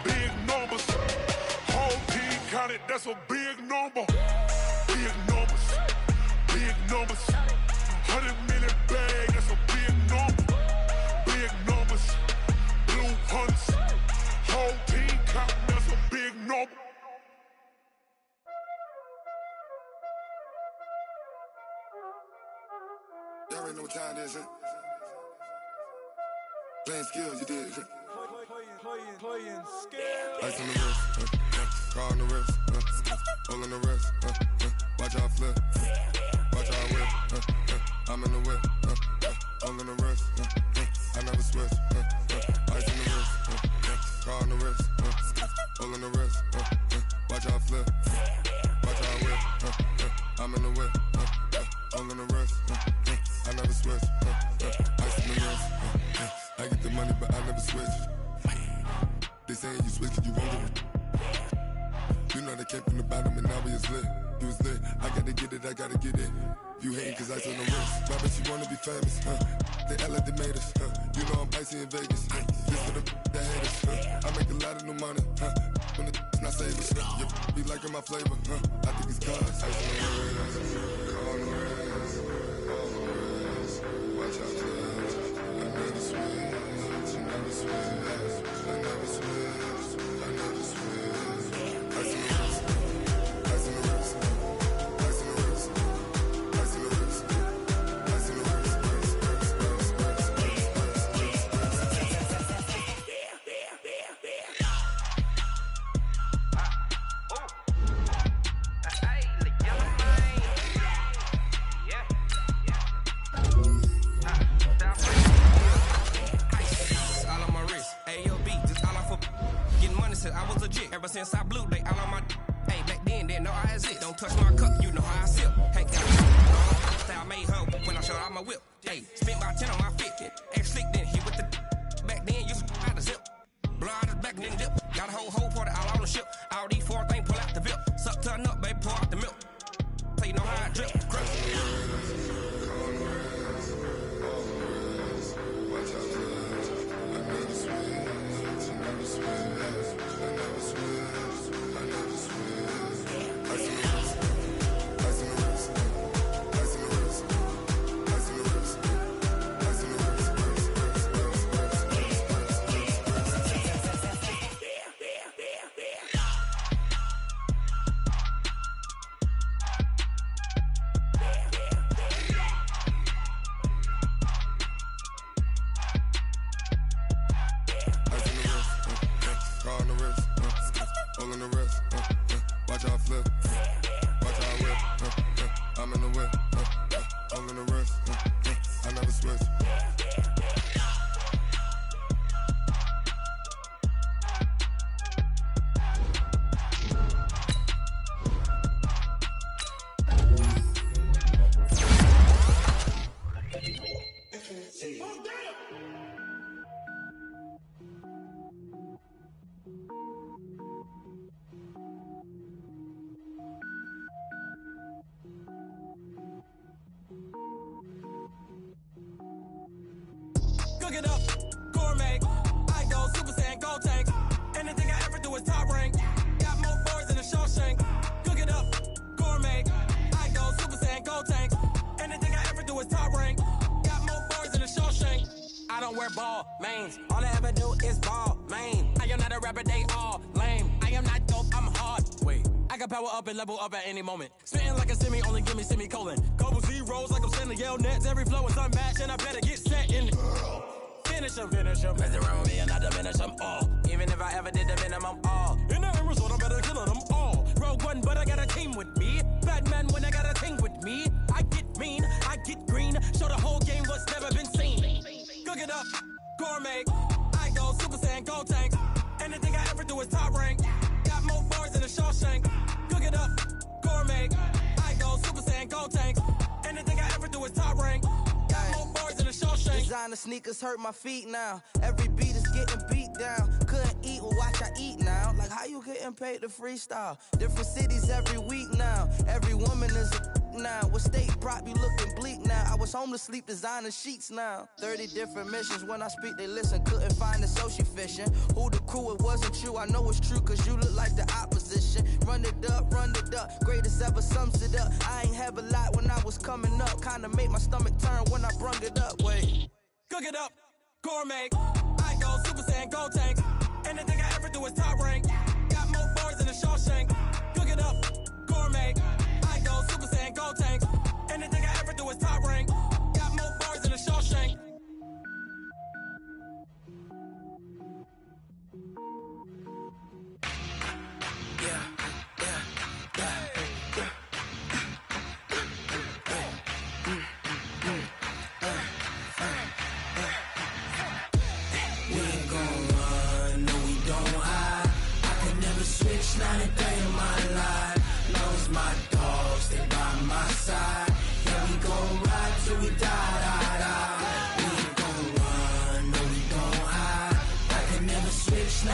big numbers. Whole team counted, that's a big number. Big numbers, big numbers. 100-minute bag, that's a big number. Big numbers, blue hunts. Whole team counting, that's a big number.
Y'all already know what time it is, huh? Playing skills, you did, huh?
Playing skills.
Ice on the wrist, car on the wrist, hole on the wrist, watch out flip, watch out whip, I'm in the whip, hole on the wrist, I never switch, ice on the wrist, car on the wrist, hole on the wrist, watch out flip, watch out whip, I'm in the whip, hole on the wrist, I never switch, They saying you switch 'cause you won't get it. You know they came from the bottom and now we is lit. You was lit, I gotta get it, I gotta get it. You hating 'cause I on the wrist. Why bet you wanna be famous, They act like they made us, You know I'm icy in Vegas, This for the that hate us, I make a lot of new money, When the not savers, You be liking my flavor, I think it's cause ice on the wrist, on the wrist, on the wrist. Watch out, cuz I never switch, you never switch, I never switch, I never switch. Ice on the wrist, ice on the wrist, ice on the wrist, ice on the wrist, ice on the wrist,
all on my wrist, AOB, just all off of getting money since I was legit. Ever since I blew, they all on my. Hey, back then, didn't know I had it. Don't touch my cup, you know how I sip. Hey, got say I made her when I showed out my whip. Hey, spent about 10 on my fit. Ex slick, then hit with the. Back then, used to out the zip. Blow out his back, then dip. Got a whole party all on the ship. All these 4 things pull out the VIP. Suck, turn up, baby, pour out the milk. So you know how I drip. Crap.
watch out, cuz I never switch, I never switch, I never switch, I never switch. Ice on the wrist, ice on the wrist, ice on the wrist, ice on the wrist, ice on the wrist. Car on the wrist, all on the wrist, watch how I flip, watch how I whip, I'm in the whip, all on the wrist, I never switch.
Cook it up, gourmet. I go Super Saiyan, gold tank. Anything I ever do is top rank. Got more boards than a Shawshank. Cook it up, gourmet. I go Super Saiyan, gold tank. Anything I ever do is top rank. Got more boards than a Shawshank. I don't wear ball mains. All I ever do is ball main. I am not a rapper, they all lame. I am not dope, I'm hard. Wait, I can power up and level up at any moment. Spitting like a semi, only give me semicolon. Couple zeros like I'm sending yell nets. Every flow is unmatched and I better get set in. Finish them, mess around with me and I diminish them all. Even if I ever did the minimum, all. In the end result, I better kill them all. Rogue One, but I got a team with me. Batman when I got a thing with me. I get mean, I get green. Show the whole game what's never been seen. Cook it up, gourmet. I go Super Saiyan, gold tank. Anything I ever do is top rank. Got more bars than a Shawshank. Cook it up, gourmet. I go Super Saiyan, gold tank. Anything I ever do is top rank. Got more bars than a Shawshank.
Designer sneakers hurt my feet now. Every beat is getting beat down. Couldn't eat, well watch I eat now. Like how you getting paid to freestyle? Different cities every week now. Every woman is a now. What state prop you looking bleak now? I was home to sleep designer sheets now. 30 different missions. When I speak they listen. Couldn't find it so she fishing. Who the crew? It wasn't you. I know it's true cause you look like the opposition. Run it up, run it up. Greatest ever sums it up. I ain't have a lot when I was coming up. Kinda made my stomach turn when I brung it up. Wait.
Cook it up, gourmet. I go Super Saiyan, gold tank. Anything I ever do is top rank. Got more bars than a Shawshank. Cook it up, gourmet. I go Super Saiyan, gold tank. Anything I ever do is top rank. Got more bars than a Shawshank.
We ain't gon' run, no we don't.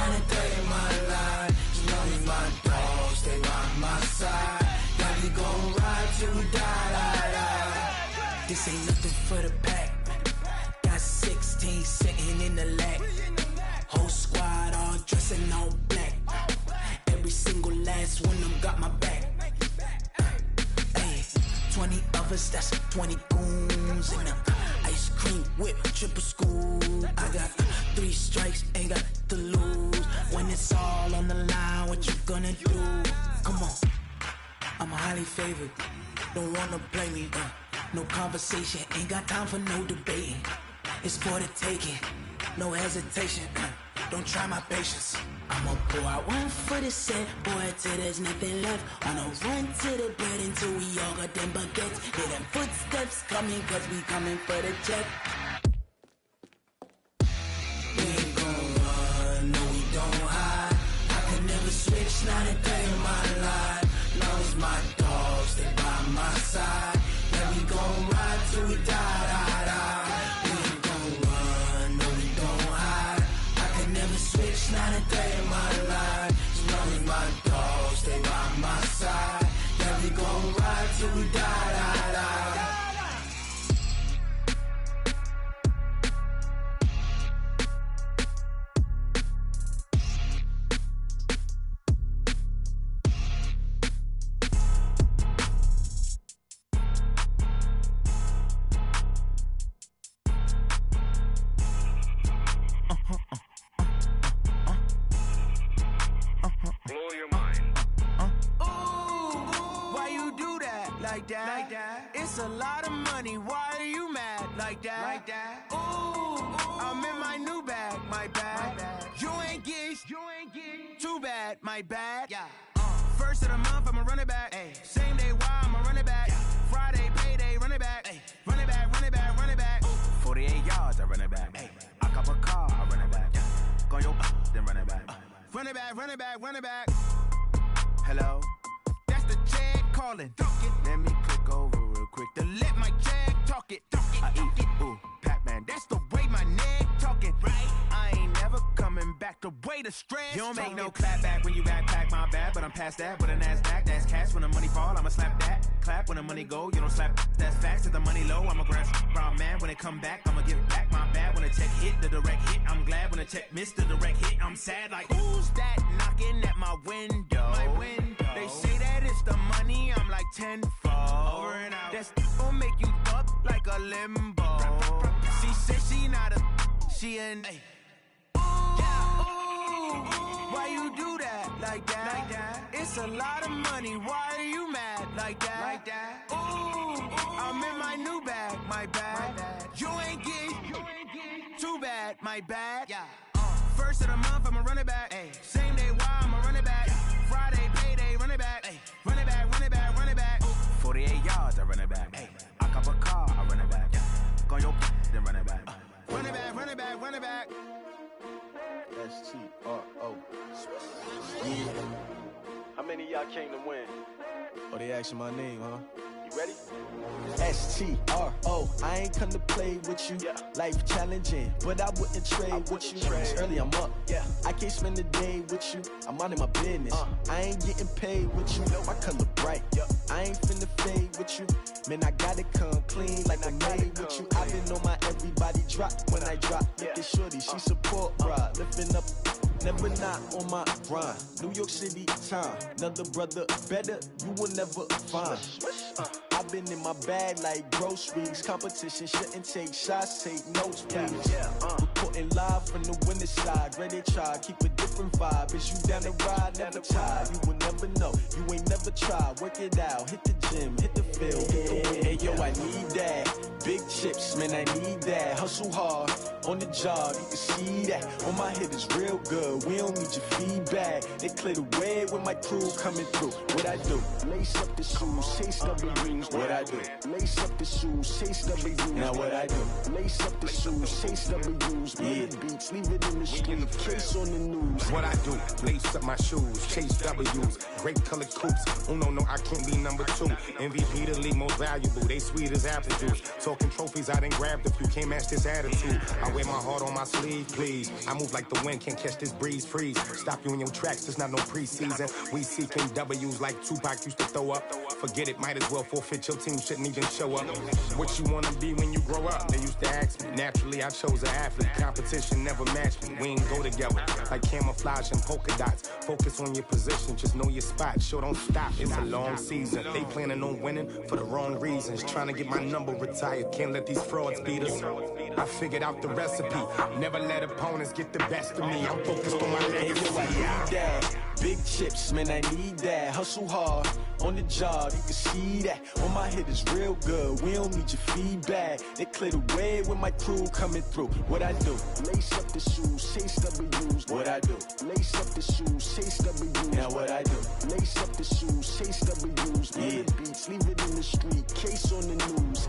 not a day in my life. As long as my dogs stay by my side. Yeah, we gon' ride till we die.
This ain't nothing for the pack. Got 16 sitting in the lag. Whole squad all dressing all black. Every single last one of them got my back. 20 of us, that's 20 goons in the ice cream whip, triple school. I got 3 strikes, ain't got to lose. When it's all on the line, what you gonna do? Come on, I'm highly favored. Don't wanna play me, no conversation, ain't got time for no debating. It's for the taking, no hesitation. Don't try my patience. I'ma pour out one for the set, boy, till there's nothing left. Wanna run to the bed until we all got them baguettes. Hear them footsteps coming, cause we coming for the check. We ain't gon' run, no we don't hide. I can never switch, not a day in my life. Long as my dogs stay by my side. Yeah, we gon' ride till we die. We ain't gon' run, no we don't hide. I can never switch, not a day in my life. As long as my dogs stay by my side. Yeah, we gon' ride till we die.
Blow your mind.
Why you do that? Like that? It's a lot of money. Why are you mad? Like that? Ooh, I'm in my new bag. My bad. You ain't get. Too bad. My bad. Yeah. First of the month, I'ma run it back. Ay. Same day, why I'ma run it back. Friday, payday, run it back. Ay. Run it back, run it back, run it back. 48 yards, I run it back. Ay. I cop a car, I run it back. Go yo, then run it back. Run it back, run it back, run it back. Hello? That's the Jag calling. Let me click over real quick to let my Jag talk it. I eat it, ooh, Pac-Man. That's the way my neck talking. Right? I ain't never coming back the way the stress. You don't make no clap back when you backpack, my bad. But I'm past that with a NASDAQ. That's cash when the money fall. I'ma slap that. Clap when the money go. You don't slap. That's facts. If the money low, I'ma grab brown man. When it come back, I'ma give it back. My bad when the check hit the direct hit. I'm glad when the check missed the direct hit. I'm sad like who's that knocking at my window? My window. They say that it's the money. I'm like tenfold. Over and out. That's gon' make you up like a limbo. She said she not a. She an. Why you do that? Like that? It's a lot of money. Why are you mad? Like that? Ooh, I'm in my new bag. My bad. You ain't get. Too bad. My bad. Yeah. First of the month, I'ma run it back. Ay. Same day, why I'ma run it back. Friday, payday, run it back. Ay. Run it back, run it back, run it back. 48 yards, I run it back. Ay. I cop a car, I run it back. Go yo, then run it back. Run it back, run it back, run it back.
STRO. Yeah. How many of y'all came to win? Oh, they asking my name, huh? You ready? STRO. I ain't come to play with you. Yeah. Life challenging, but I wouldn't trade with you. It's early, I'm up. Yeah. I can't spend the day with you. I'm minding my business. I ain't getting paid with you. My color bright. Yep. I ain't finna fade with you. Man, I gotta come clean like I'm made with you. I've been on my everybody drop when I drop. Look at shorty, she support ride. Lifting up, never not on my grind. New York City time, another brother better, you will never find. I've been in my bag like groceries. Competition shouldn't take shots, take notes, please. Reporting live from the winter side. Ready to try, keep a different vibe. Is you down the ride, never tired. You will never know, you ain't never tried. Work it out, hit the gym, hit the field. Hey yo, I need that. Big chips, man, I need that. Hustle hard, on the job, you can see that. On my head is real good, we don't need your feedback. They clear the way with my crew coming through. What I do? Lace up the shoes, chase W's. What I do? Lace up the shoes, chase W's. Now what I do? Lace up the shoes, chase W's. Play the beats, leave it in the street, case on the news.
What I do? Lace up my shoes, chase W's. Great colored coops. Oh no, I can't be number 2. MVP the league most valuable. They sweet as apple juice. Talking trophies, I done grabbed a few. Can't match this this attitude. I wear my heart on my sleeve, please. I move like the wind, can't catch this breeze, freeze. Stop you in your tracks, there's not no preseason. We seeking W's like Tupac used to throw up. Forget it, might as well forfeit, your team shouldn't even show up. What you wanna be when you grow up? They used to ask me. Naturally, I chose an athlete. Competition never matched me. We ain't go together like camouflage and polka dots. Focus on your position, just know your spot. Sure, don't stop, it's a long season. They planning on winning for the wrong reasons. Trying to get my number retired, can't let these frauds beat us. I figured out the recipe. Never let opponents get the best of me. I'm focused on my legacy.
I need that. Big chips, man, I need that. Hustle hard on the job, you can see that. On my head is real good, we don't need your feedback. They clear the way with my crew coming through. What I do? Lace up the shoes, chase W's. What I do? Lace up the shoes, chase W's. Now what I do? Lace up the shoes, chase W's. Yeah. The beats, leave it in the street, case on the news.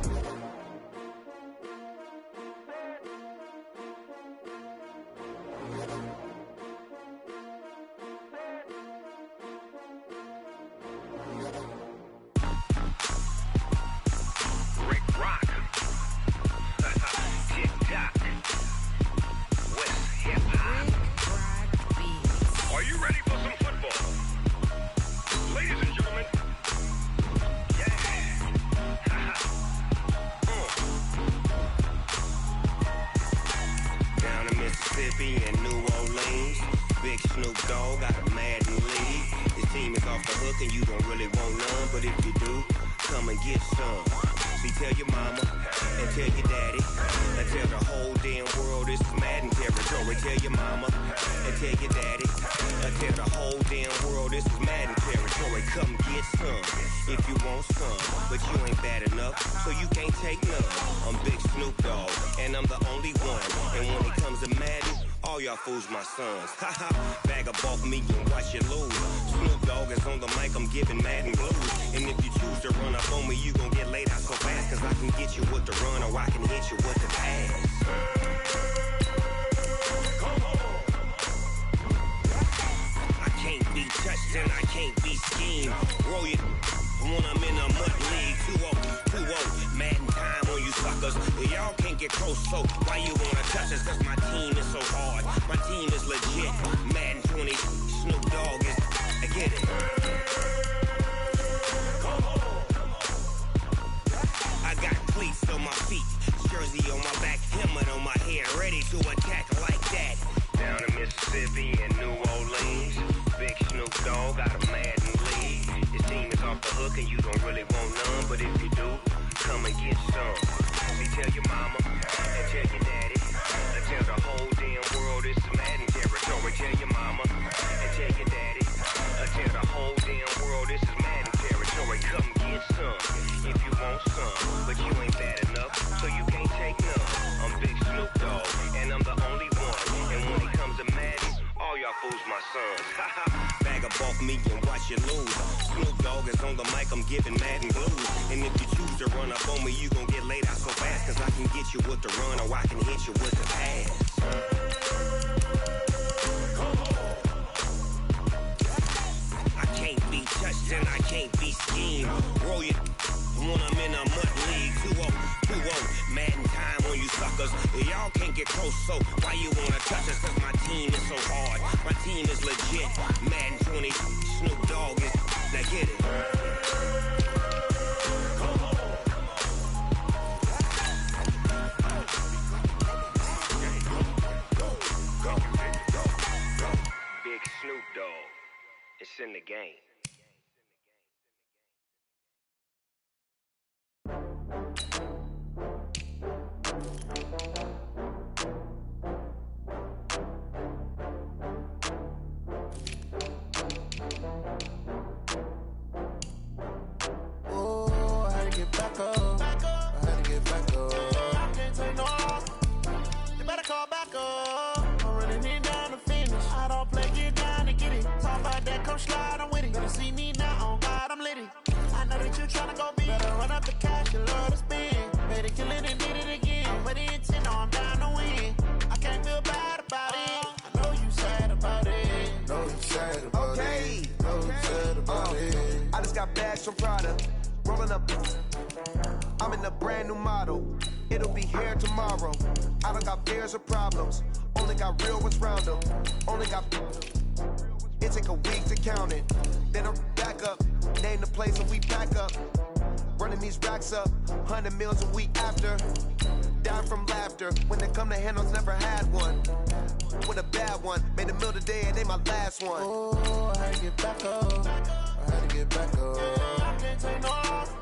Fools my sons. Haha, bag up off me and watch you lose. Snoop Dogg is on the mic, I'm giving Madden blues. And if you choose to run up on me, you gon' get laid out so fast. Cause I can get you with the run or I can hit you with the pass. I can't be touched and I can't be schemed. Roll it when I'm in a mud league. 2-0, Madden time on you suckers. Y'all can't get close, so why you wanna touch us? Cause my team is so hard. My team is legit. Madden 20, Snoop Dogg is. I get it. I got cleats on my feet, jersey on my back, helmet on my head, ready to attack like that. Down in Mississippi and New Orleans, big Snoop Dogg got a Madden lead. Your team is off the hook and you don't really want none, but if you do, come and get some. See, tell your mama and tell your daddy. Tell the whole damn world it's Madden territory. Tell your mama and tell your daddy. Tell the whole damn world this is Madden territory. Come get some if you want some, but you ain't bad enough, so you can't take none. I'm Big Snoop Dogg, and I'm the only one. And when it comes to Madden, all y'all fools my sons. Bag up off me and watch you lose. Snoop Dogg is on the mic, I'm giving Madden blues. And if you choose to run up on me, you gon' get laid out so fast. Cause I can get you with the run or I can hit you with the pass. I can't be touched and I can't be schemed. Roll it when I'm in a mud league. 2-0, Madden time on you suckers. Y'all can't get close, so why you wanna touch us? Cause my team is so hard. My team is legit. Madden 20, Snoop Dogg is. Now get it. Big Snoop Dogg. It's in the game.
Slide, I'm with it. Better see me now, on God, I'm litty. I know that you tryna go big. Better run up the cash, you love to spend. Better kill it and did it again. I'm with it, 10, no, I'm down to win. I can't feel bad about it. I know you sad about it.
Know you sad about it. Know you sad about it. I just got bags from Prada. Rolling up. I'm in a brand new model. it'll be here tomorrow. I don't got fears or problems, only got real ones round them. Only got. It take a week to count it. Then I'm back up, name the place and we pack up. Running these racks up, 100 meals a week after. Down from laughter, when they come to handles, never had one. With a bad one, made a meal today and they my last one.
Oh, I had to get back up. I had to get back up. I can't take no off.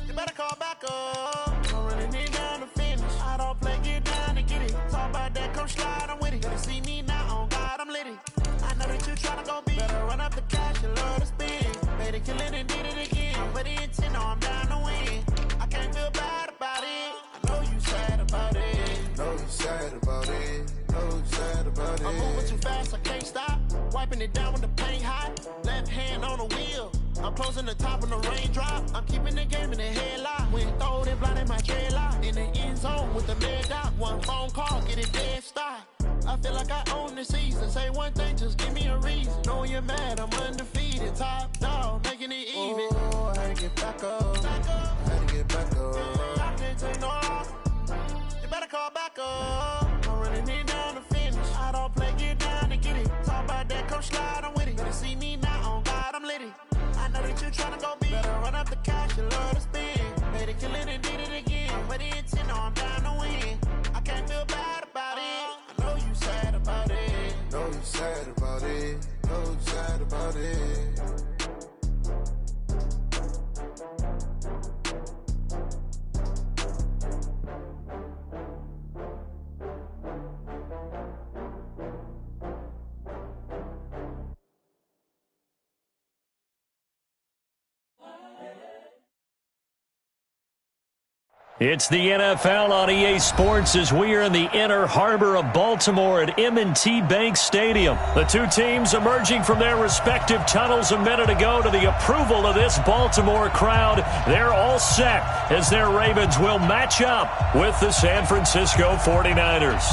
You better call back up. Don't really need down to finish. I don't play, get down to get it. Talk about that, come slide, I'm with it. Better see me now, on God, I'm litty. I know that you tryna go big. Better run up the cash and love to spend. Made a killing and did it again. But the intent, no, I'm down to win. I can't feel bad about it. I know you sad about it.
Know you sad about it. Know you sad about it.
I'm moving too fast, I can't stop. Wiping it down with the paint hot. Left hand on the wheel. I'm closing the top of the raindrop. I'm keeping the game in the headlock. When throwed it, blinded my dreadlock. In the end zone with the mad dot. One phone call, get it dead stop. I feel like I own the season. Say one thing, just give me a reason. Know you're mad, I'm undefeated. Top dog, making it even.
Oh, I had to get back up. I had to get back up.
I can't take no off. You better call back up. I'm running it down to finish. I don't play, get down to get it. Talk about that, come slide, I'm with it. Better see me now, on God, I'm litty. I know that you tryna go big. Better run up the cash, you love to spend. Made a killing and did it again. But the intent, no, I'm down to win. I can't feel bad about it. I know you sad about it.
Know you sad about it. Know you sad about it.
It's the NFL on EA Sports as we are in the inner harbor of Baltimore at M&T Bank Stadium. The two teams emerging from their respective tunnels a minute ago to the approval of this Baltimore crowd. They're all set as their Ravens will match up with the San Francisco 49ers.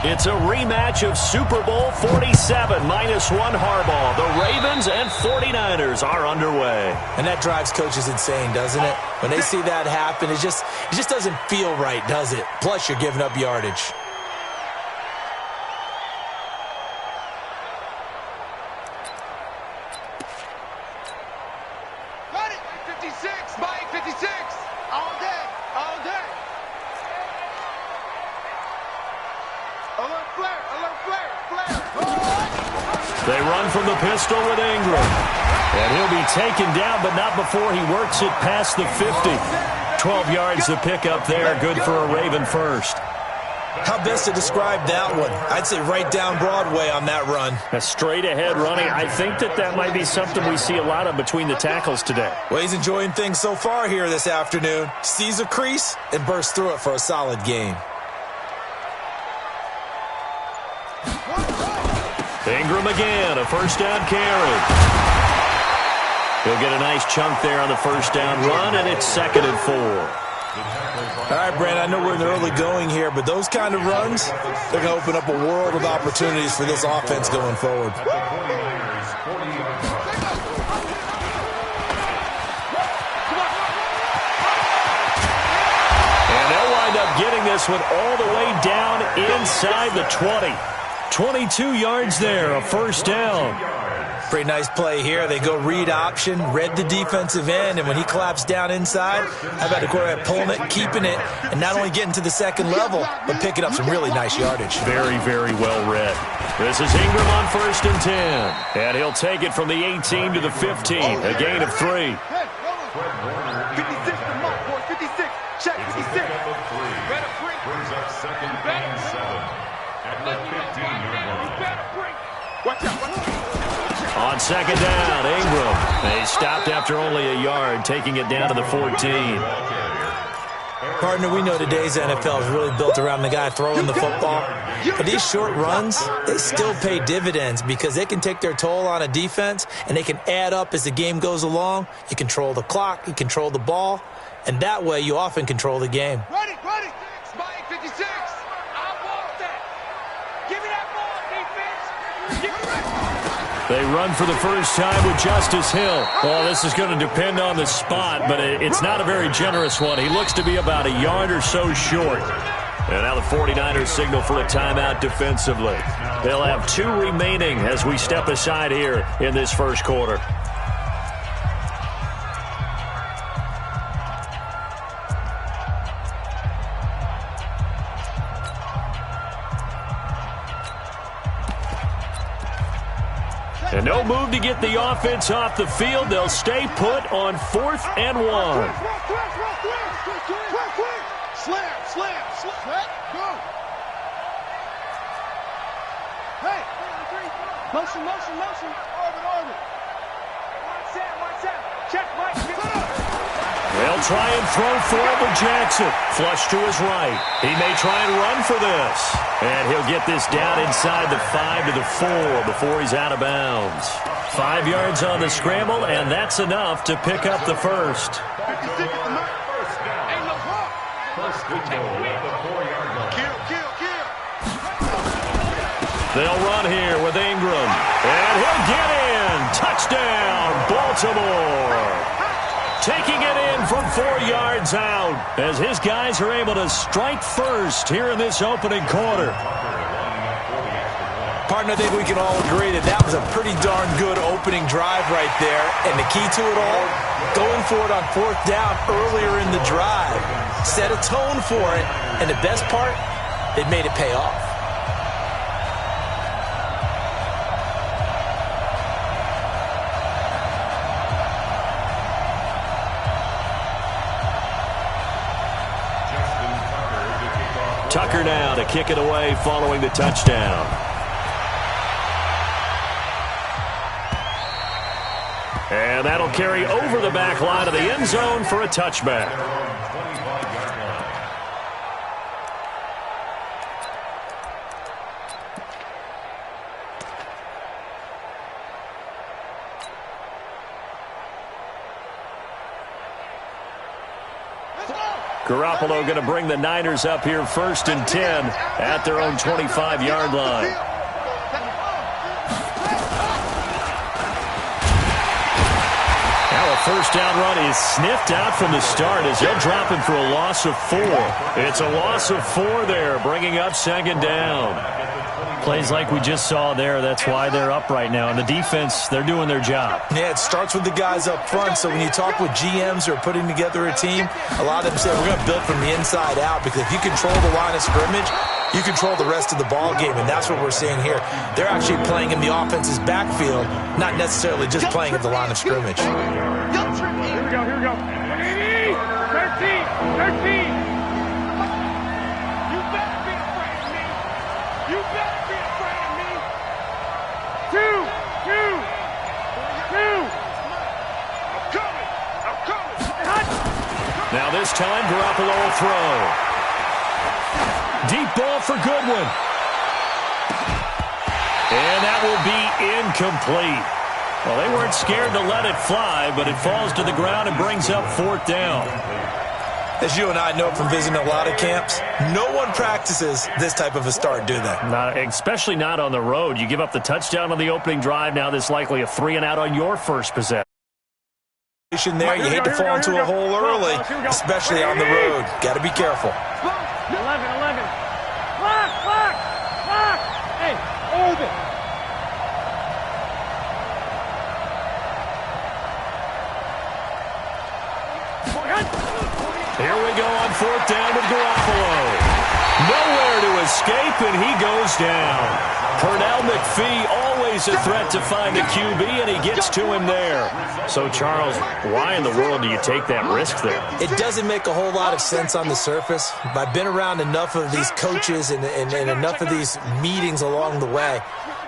It's a rematch of Super Bowl 47, -1 Harbaugh. The Ravens and 49ers are underway.
And that drives coaches insane, doesn't it? When they see that happen, it just doesn't feel right, does it? Plus, you're giving up yardage.
Got it! 56! Mike, 56! All day! All day! Alert flare! Alert flare! Flare!
They run from the pistol with Ingram. And he'll be taken down, but not before he works it past the 50. 12 yards to pick up there. Good for a Raven first.
How best to describe that one? I'd say right down Broadway on that run.
A straight-ahead running. I think that might be something we see a lot of between the tackles today.
Well, he's enjoying things so far here this afternoon. Sees a crease and bursts through it for a solid gain.
Ingram again, a first down carry. He'll get a nice chunk there on the first down run, and it's 2nd and 4.
All right, Brand, I know we're in the early going here, but those kind of runs, they're going to open up a world of opportunities for this offense going forward.
And they'll wind up getting this one all the way down inside the 20. 22 yards there, a first down.
Pretty nice play here. They go read option, read the defensive end, and when he claps down inside, how about the quarterback pulling it, keeping it, and not only getting to the second level, but picking up some really nice yardage.
Very, very well read. This is Ingram on 1st and 10. And he'll take it from the 18 to the 15, a gain of 3.
56 to mark, boy. 56. Check, 56. Better break. Brings up 2nd and 7. At the 15-yard line. Watch out, watch out.
On 2nd down, Ingram. They stopped after only a yard, taking it down to the 14.
Partner, we know today's NFL is really built around the guy throwing the football. But these short runs, they still pay dividends because they can take their toll on a defense, and they can add up as the game goes along. You control the clock, you control the ball, and that way you often control the game.
Ready. Spike 56. I want that. Give me that ball, defense. Give me that.
They run for the first time with Justice Hill. Well, this is going to depend on the spot, but it's not a very generous one. He looks to be about a yard or so short. And now the 49ers signal for a timeout defensively. They'll have 2 remaining as we step aside here in this first quarter. And no move to get the offense off the field. They'll stay put on 4th and 1.
Slam. Go. Hey. Motion. Orbit. Watch out. Check, Mike.
They'll try and throw for it with Jackson. Flush to his right. He may try and run for this. And he'll get this down inside the 5 to the 4 before he's out of bounds. 5 yards on the scramble, and that's enough to pick up the first. They'll run here with Ingram. And he'll get in. Touchdown, Baltimore. Taking it in from 4 yards out as his guys are able to strike first here in this opening quarter.
Partner, I think we can all agree that was a pretty darn good opening drive right there. And the key to it all, going for it on 4th down earlier in the drive. Set a tone for it. And the best part, it made it pay off.
Tucker now to kick it away following the touchdown. And that'll carry over the back line of the end zone for a touchback. Garoppolo going to bring the Niners up here 1st and 10 at their own 25-yard line. Now a first down run is sniffed out from the start as they'll drop him for a loss of 4. It's a loss of 4 there, bringing up 2nd down. Plays like we just saw there, that's why they're up right now. And the defense, they're doing their job.
Yeah, it starts with the guys up front. So when you talk with GMs who are putting together a team, a lot of them say we're going to build from the inside out, because if you control the line of scrimmage, you control the rest of the ball game, and that's what we're seeing here. They're actually playing in the offense's backfield, not necessarily just playing at the line of scrimmage.
Here we go. 13.
Now this time, Garoppolo will throw. Deep ball for Goodwin. And that will be incomplete. Well, they weren't scared to let it fly, but it falls to the ground and brings up 4th down.
As you and I know from visiting a lot of camps, no one practices this type of a start, do they?
Not, especially not on the road. You give up the touchdown on the opening drive. Now there's likely a 3-and-out on your first possession.
There, you hate to fall into a hole early, especially on the road. Got to be careful.
11. Clock. Hey, orbit.
Here we go on 4th down with Garoppolo. Nowhere to escape, and he goes down. Pernell McPhee, always a threat to find the QB, and he gets to him there. So, Charles, why in the world do you take that risk there?
It doesn't make a whole lot of sense on the surface. I've been around enough of these coaches and enough of these meetings along the way.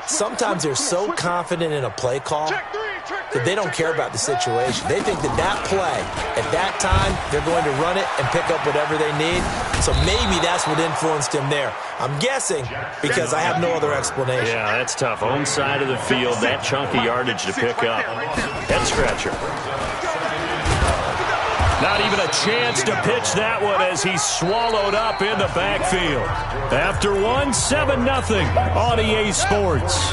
Sometimes they're so confident in a play call that they don't care about the situation. They think that play, at that time, they're going to run it and pick up whatever they need. So maybe that's what influenced him there. I'm guessing because I have no other explanation.
Yeah, that's tough. Own side of the field, that chunk of yardage to pick up. Head scratcher. Not even a chance to pitch that one as he's swallowed up in the backfield. After one, 7-0 on EA Sports.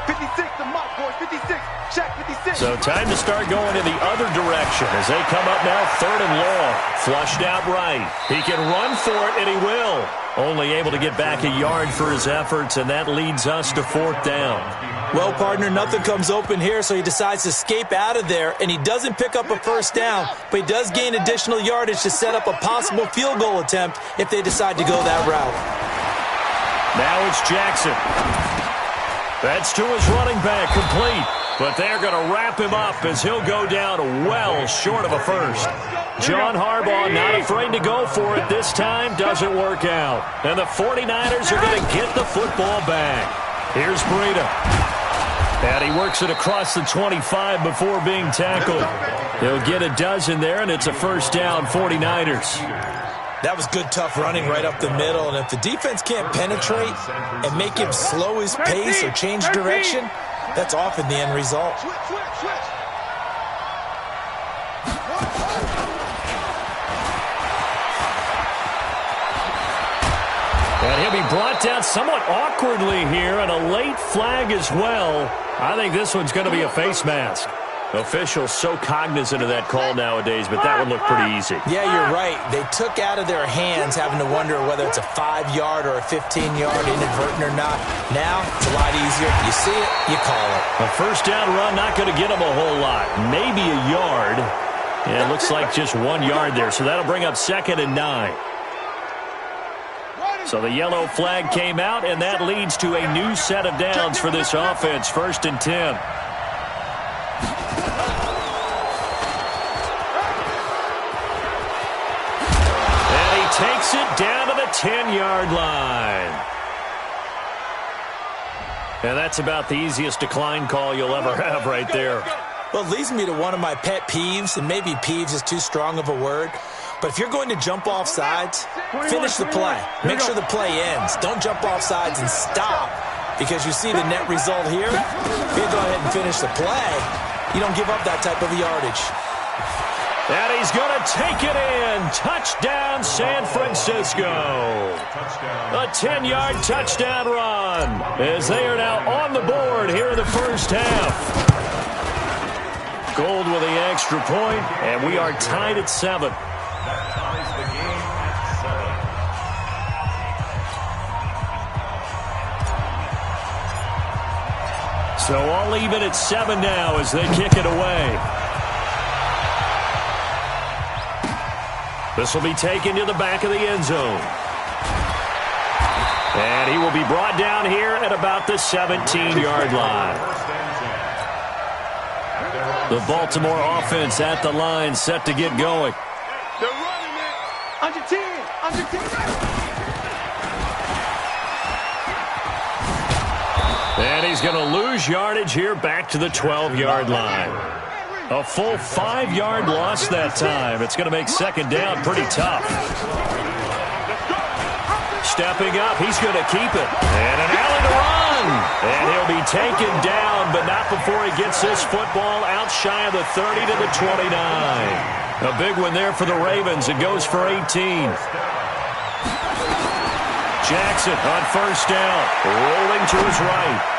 56, the mark, boys. 56. Check 56.
So time to start going in the other direction as they come up now 3rd and long. Flushed out right. He can run for it, and he will. Only able to get back a yard for his efforts, and that leads us to 4th down.
Well, partner, nothing comes open here, so he decides to escape out of there, and he doesn't pick up a first down, but he does gain additional yardage to set up a possible field goal attempt if they decide to go that route.
Now it's Jackson. That's to his running back, complete. But they're going to wrap him up as he'll go down well short of a first. John Harbaugh not afraid to go for it this time. Doesn't work out. And the 49ers are going to get the football back. Here's Breida. And he works it across the 25 before being tackled. He'll get a dozen there, and it's a first down, 49ers.
That was good, tough running right up the middle. And if the defense can't penetrate and make him slow his pace or change direction, that's often the end result.
And he'll be brought down somewhat awkwardly here, and a late flag as well. I think this one's going to be a face mask. Officials so cognizant of that call nowadays, but that would look pretty easy.
Yeah, you're right. They took out of their hands having to wonder whether it's a 5-yard or a 15-yard, inadvertent or not. Now, it's a lot easier. You see it, you call it.
A first down run, not going to get them a whole lot. Maybe a yard. Yeah, it looks like just 1 yard there, so that'll bring up 2nd and 9. So the yellow flag came out, and that leads to a new set of downs for this offense. 1st and 10. Takes it down to the 10-yard line. And that's about the easiest decline call you'll ever have right there.
Well, it leads me to one of my pet peeves, and maybe peeves is too strong of a word. But if you're going to jump off sides, finish the play. Make sure the play ends. Don't jump off sides and stop, because you see the net result here. If you go ahead and finish the play, you don't give up that type of yardage.
And he's going to take it in. Touchdown, San Francisco. A 10-yard touchdown run as they are now on the board here in the first half. Gold with the extra point, and we are tied at 7. So all even at 7 now as they kick it away. This will be taken to the back of the end zone. And he will be brought down here at about the 17-yard line. The Baltimore offense at the line, set to get going.
They're running it. Under 10. Under 10.
And he's going to lose yardage here back to the 12-yard line. A full 5-yard loss that time. It's going to make 2nd down pretty tough. Stepping up, he's going to keep it. And an alley to run. And he'll be taken down, but not before he gets this football out shy of the 30 to the 29. A big one there for the Ravens. It goes for 18. Jackson on first down. Rolling to his right.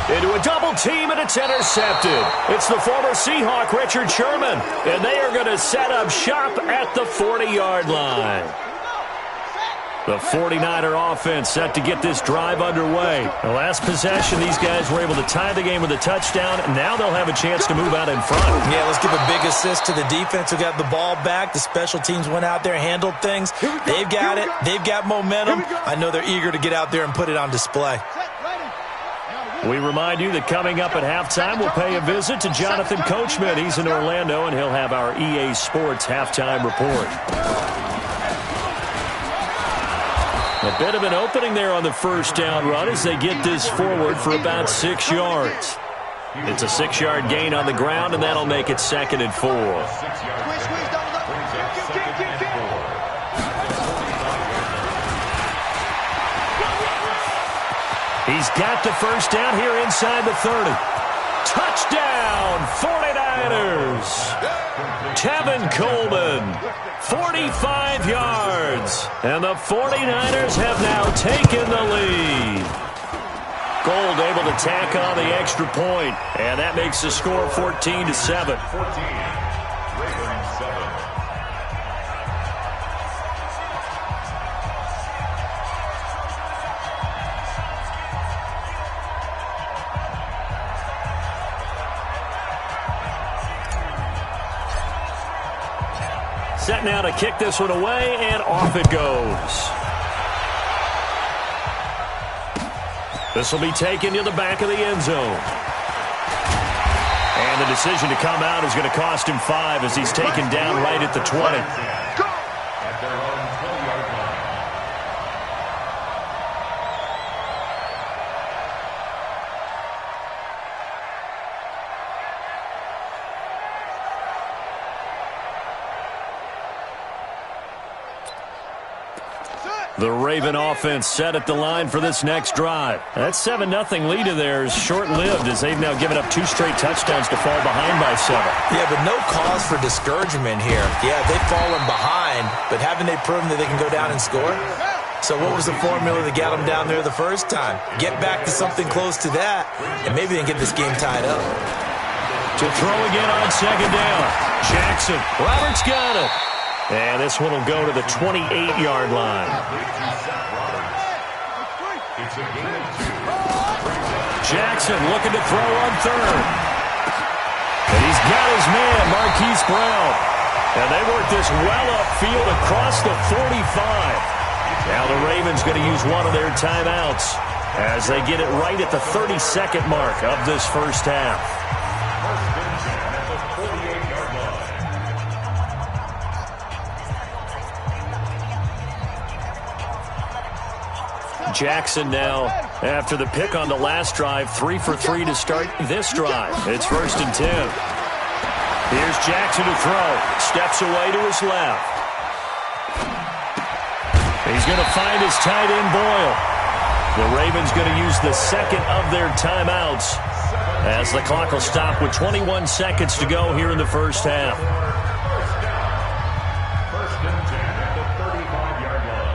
Into a double team, and it's intercepted. It's the former Seahawk, Richard Sherman. And they are going to set up shop at the 40-yard line. The 49er offense set to get this drive underway. The last possession, these guys were able to tie the game with a touchdown, and now they'll have a chance to move out in front.
Yeah, let's give a big assist to the defense who got the ball back. The special teams went out there, handled things. They've got it. They've got momentum. I know they're eager to get out there and put it on display.
We remind you that coming up at halftime, we'll pay a visit to Jonathan Coachman. He's in Orlando, and he'll have our EA Sports halftime report. A bit of an opening there on the first down run as they get this forward for about 6 yards. It's a 6-yard gain on the ground, and that'll make it 2nd and 4. He's got the first down here inside the 30. Touchdown, 49ers. Tevin Coleman, 45 yards. And the 49ers have now taken the lead. Gold able to tack on the extra point, and that makes the score 14-7. Set now to kick this one away, and off it goes. This will be taken to the back of the end zone. And the decision to come out is going to cost him 5 as he's taken down right at the 20.
At their own 20-yard line.
The Raven offense set at the line for this next drive. That 7-0 lead of theirs short-lived as they've now given up 2 straight touchdowns to fall behind by 7.
Yeah, but no cause for discouragement here. Yeah, they've fallen behind, but haven't they proven that they can go down and score? So what was the formula that got them down there the first time? Get back to something close to that, and maybe they can get this game tied up.
To throw again on second down. Jackson. Roberts got it. And this one will go to the 28-yard line. Jackson looking to throw on third. And he's got his man, Marquise Brown. And they work this well upfield across the 45. Now the Ravens going to use one of their timeouts as they get it right at the 32nd mark of this first half. Jackson now, after the pick on the last drive, 3 for 3 to start this drive. It's 1st and 10. Here's Jackson to throw. Steps away to his left. He's going to find his tight end, Boyle. The Ravens going to use the second of their timeouts as the clock will stop with 21 seconds to go here in the first half.
First and 10 at the 35-yard line.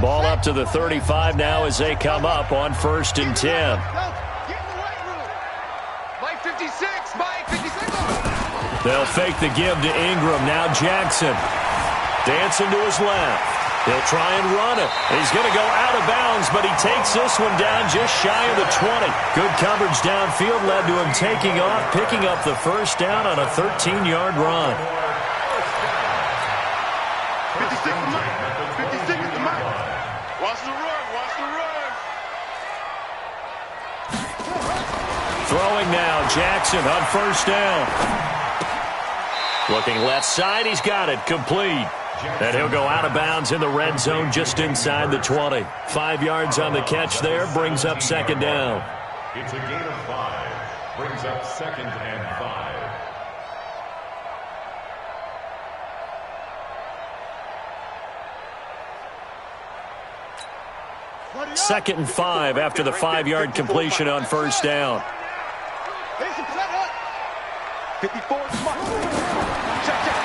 Ball up to the 35 now as they come up on 1st and 10.
Mike 56, Mike 56.
They'll fake the give to Ingram. Now Jackson dancing to his left. He'll try and run it. He's going to go out of bounds, but he takes this one down just shy of the 20. Good coverage downfield led to him taking off, picking up the first down on a 13-yard run.
56 to Mike. 56 to Mike. Watch the run. Watch the run.
Throwing now, Jackson on first down. Looking left side, he's got it, complete. And he'll go out of bounds in the red zone just inside the 20. 5 yards on the catch there, brings up second down.
It's a gain of 5. Brings up 2nd and 5.
2nd and 5 after the 5-yard completion on first down.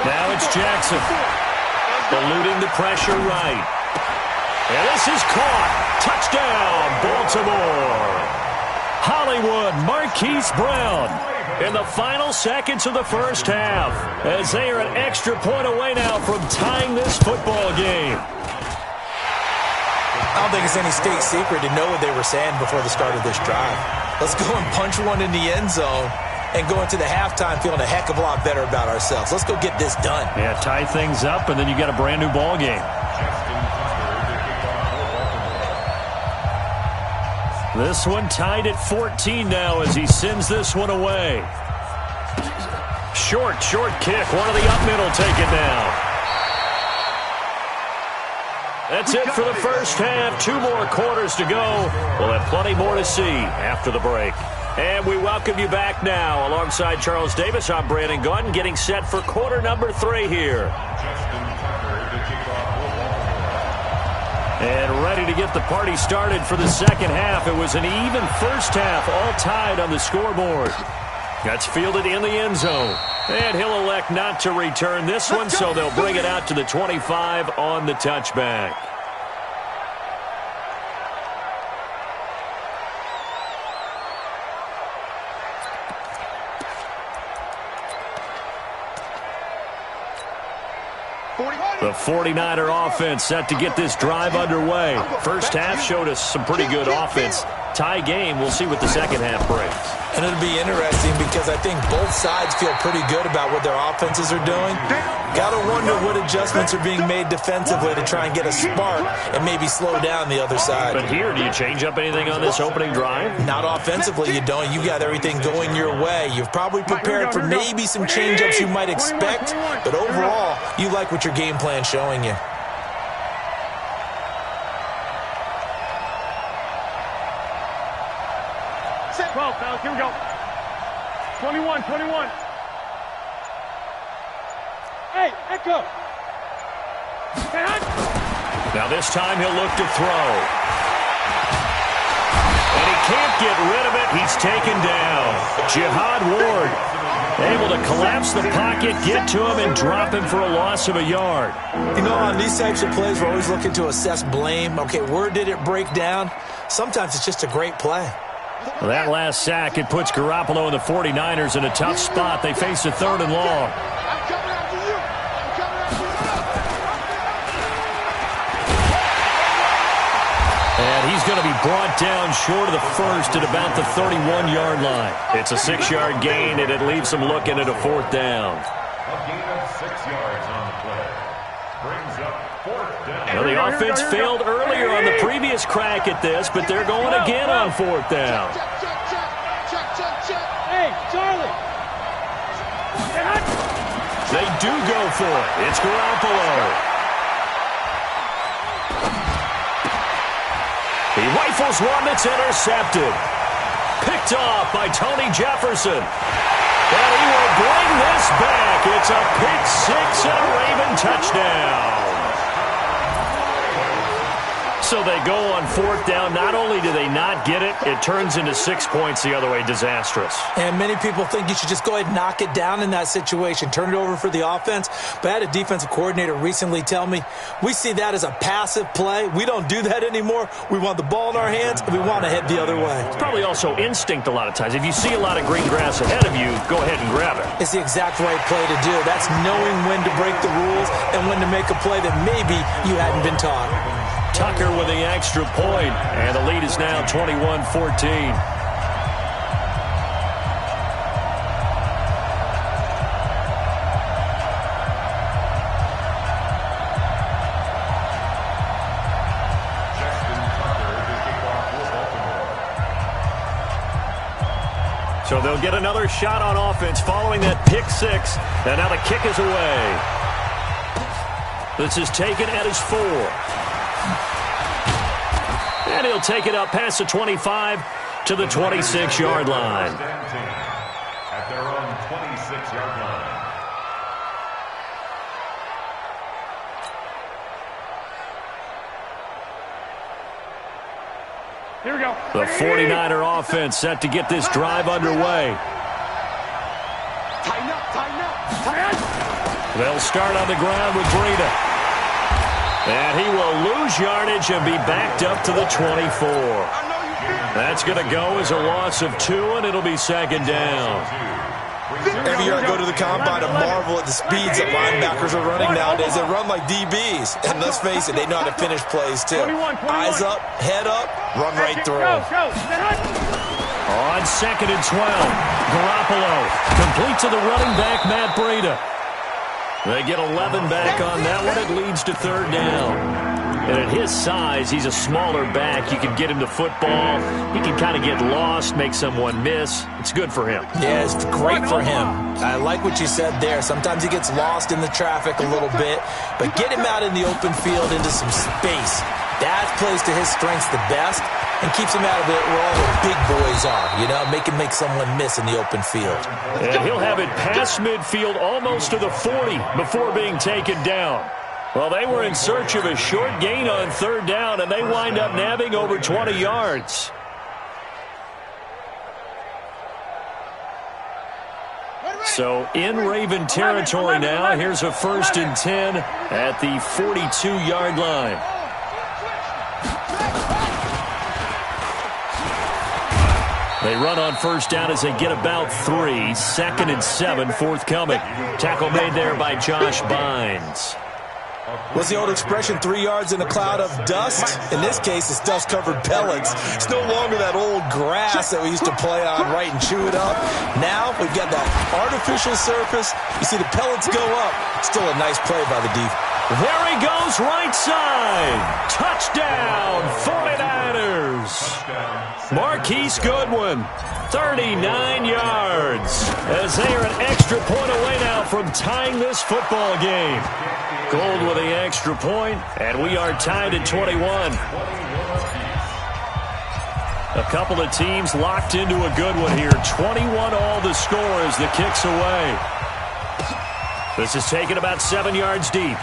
Now it's Jackson. Eluding the pressure right. And this is caught. Touchdown, Baltimore. Hollywood, Marquise Brown in the final seconds of the first half as they are an extra point away now from tying this football game.
I don't think it's any state secret to know what they were saying before the start of this drive. Let's go and punch one in the end zone and go into the halftime feeling a heck of a lot better about ourselves. Let's go get this done.
Yeah, tie things up, and then you got a brand new ball game. This one tied at 14 now as he sends this one away. Short kick. One of the up middle take it now. That's it for the first half. 2 more quarters to go. We'll have plenty more to see after the break. And we welcome you back now. Alongside Charles Davis, I'm Brandon Gordon, getting set for quarter number 3 here. And ready to get the party started for the second half. It was an even first half, all tied on the scoreboard. That's fielded in the end zone. And he'll elect not to return this one, so they'll bring it out to the 25 on the touchback. The 49er offense set to get this drive underway. First half showed us some pretty good offense. Tie game. We'll see what the second half brings.
And it'll be interesting because I think both sides feel pretty good about what their offenses are doing. Got to wonder what adjustments are being made defensively to try and get a spark and maybe slow down the other side.
But here, do you change up anything on this opening drive?
Not offensively, you don't. You got everything going your way. You've probably prepared for maybe some change-ups you might expect, but overall, you like what your game plan's showing you.
Here we go. 21. Hey, Echo.
Now this time he'll look to throw. And he can't get rid of it. He's taken down. Jihad Ward able to collapse the pocket, get to him, and drop him for a loss of a yard.
You know, on these types of plays, we're always looking to assess blame. Okay, where did it break down? Sometimes it's just a great play.
Well, that last sack, it puts Garoppolo and the 49ers in a tough spot. They face a 3rd and long. And he's going to be brought down short of the first at about the 31-yard line. It's a 6-yard gain, and it leaves them looking at a 4th down.
A gain of 6 yards on the play. Brings up 4th down.
Now, the offense failed earlier on the previous crack at this, but they're going again on 4th down.
Hey, Charlie.
They do go for it. It's Garoppolo. He rifles one that's intercepted. Picked off by Tony Jefferson. And he will bring this back. It's a pick six and a Raven touchdown. So they go on 4th down. Not only do they not get it, it turns into 6 points the other way. Disastrous.
And many people think you should just go ahead and knock it down in that situation. Turn it over for the offense. But I had a defensive coordinator recently tell me, we see that as a passive play. We don't do that anymore. We want the ball in our hands, and we want to head the other way.
It's probably also instinct a lot of times. If you see a lot of green grass ahead of you, go ahead and grab it.
It's the exact right play to do. That's knowing when to break the rules and when to make a play that maybe you hadn't been taught.
Tucker with the extra point, and the lead is now 21-14. So they'll get another shot on offense following that pick six, and now the kick is away. This is taken at his 4. And he'll take it up past the 25 to the 26-yard line.
At their own 26-yard line. Here we go.
The 49er offense set to get this drive underway.
Tighten up.
They'll start on the ground with Breida. And he will lose yardage and be backed up to the 24. That's going to go as a loss of 2, and it'll be 2nd down.
Every year I go to the combine and marvel at the speeds that linebackers are running nowadays. They run like DBs. And let's face it, they know how to finish plays too. Eyes up, head up, run right through.
On 2nd and 12, Garoppolo complete to the running back, Matt Breida. They get 11 back on that one. It leads to 3rd down. And at his size, he's a smaller back. You can get him to football. He can kind of get lost, make someone miss. It's good for him.
Yeah, it's great for him. I like what you said there. Sometimes he gets lost in the traffic a little bit. But get him out in the open field into some space. That plays to his strengths the best and keeps him out of it where all the big boys are, you know, make someone miss in the open field.
And he'll have it past midfield almost to the 40 before being taken down. Well, they were in search of a short gain on third down, and they wind up nabbing over 20 yards. So in Raven territory now. Here's a 1st and 10 at the 42-yard line. They run on first down as they get about 3. 2nd and 7 forthcoming. Tackle made there by Josh Bynes.
What's the old expression, 3 yards in a cloud of dust? In this case, it's dust-covered pellets. It's no longer that old grass that we used to play on, right, and chew it up. Now we've got that artificial surface. You see the pellets go up. Still a nice play by the defense.
There he goes, right side. Touchdown, 49ers. Marquise Goodwin, 39 yards. As they are an extra point away now from tying this football game. Gold with the extra point, and we are tied at 21. A couple of teams locked into a good one here. 21 all the score as the kick's away. This is taken about 7 yards deep.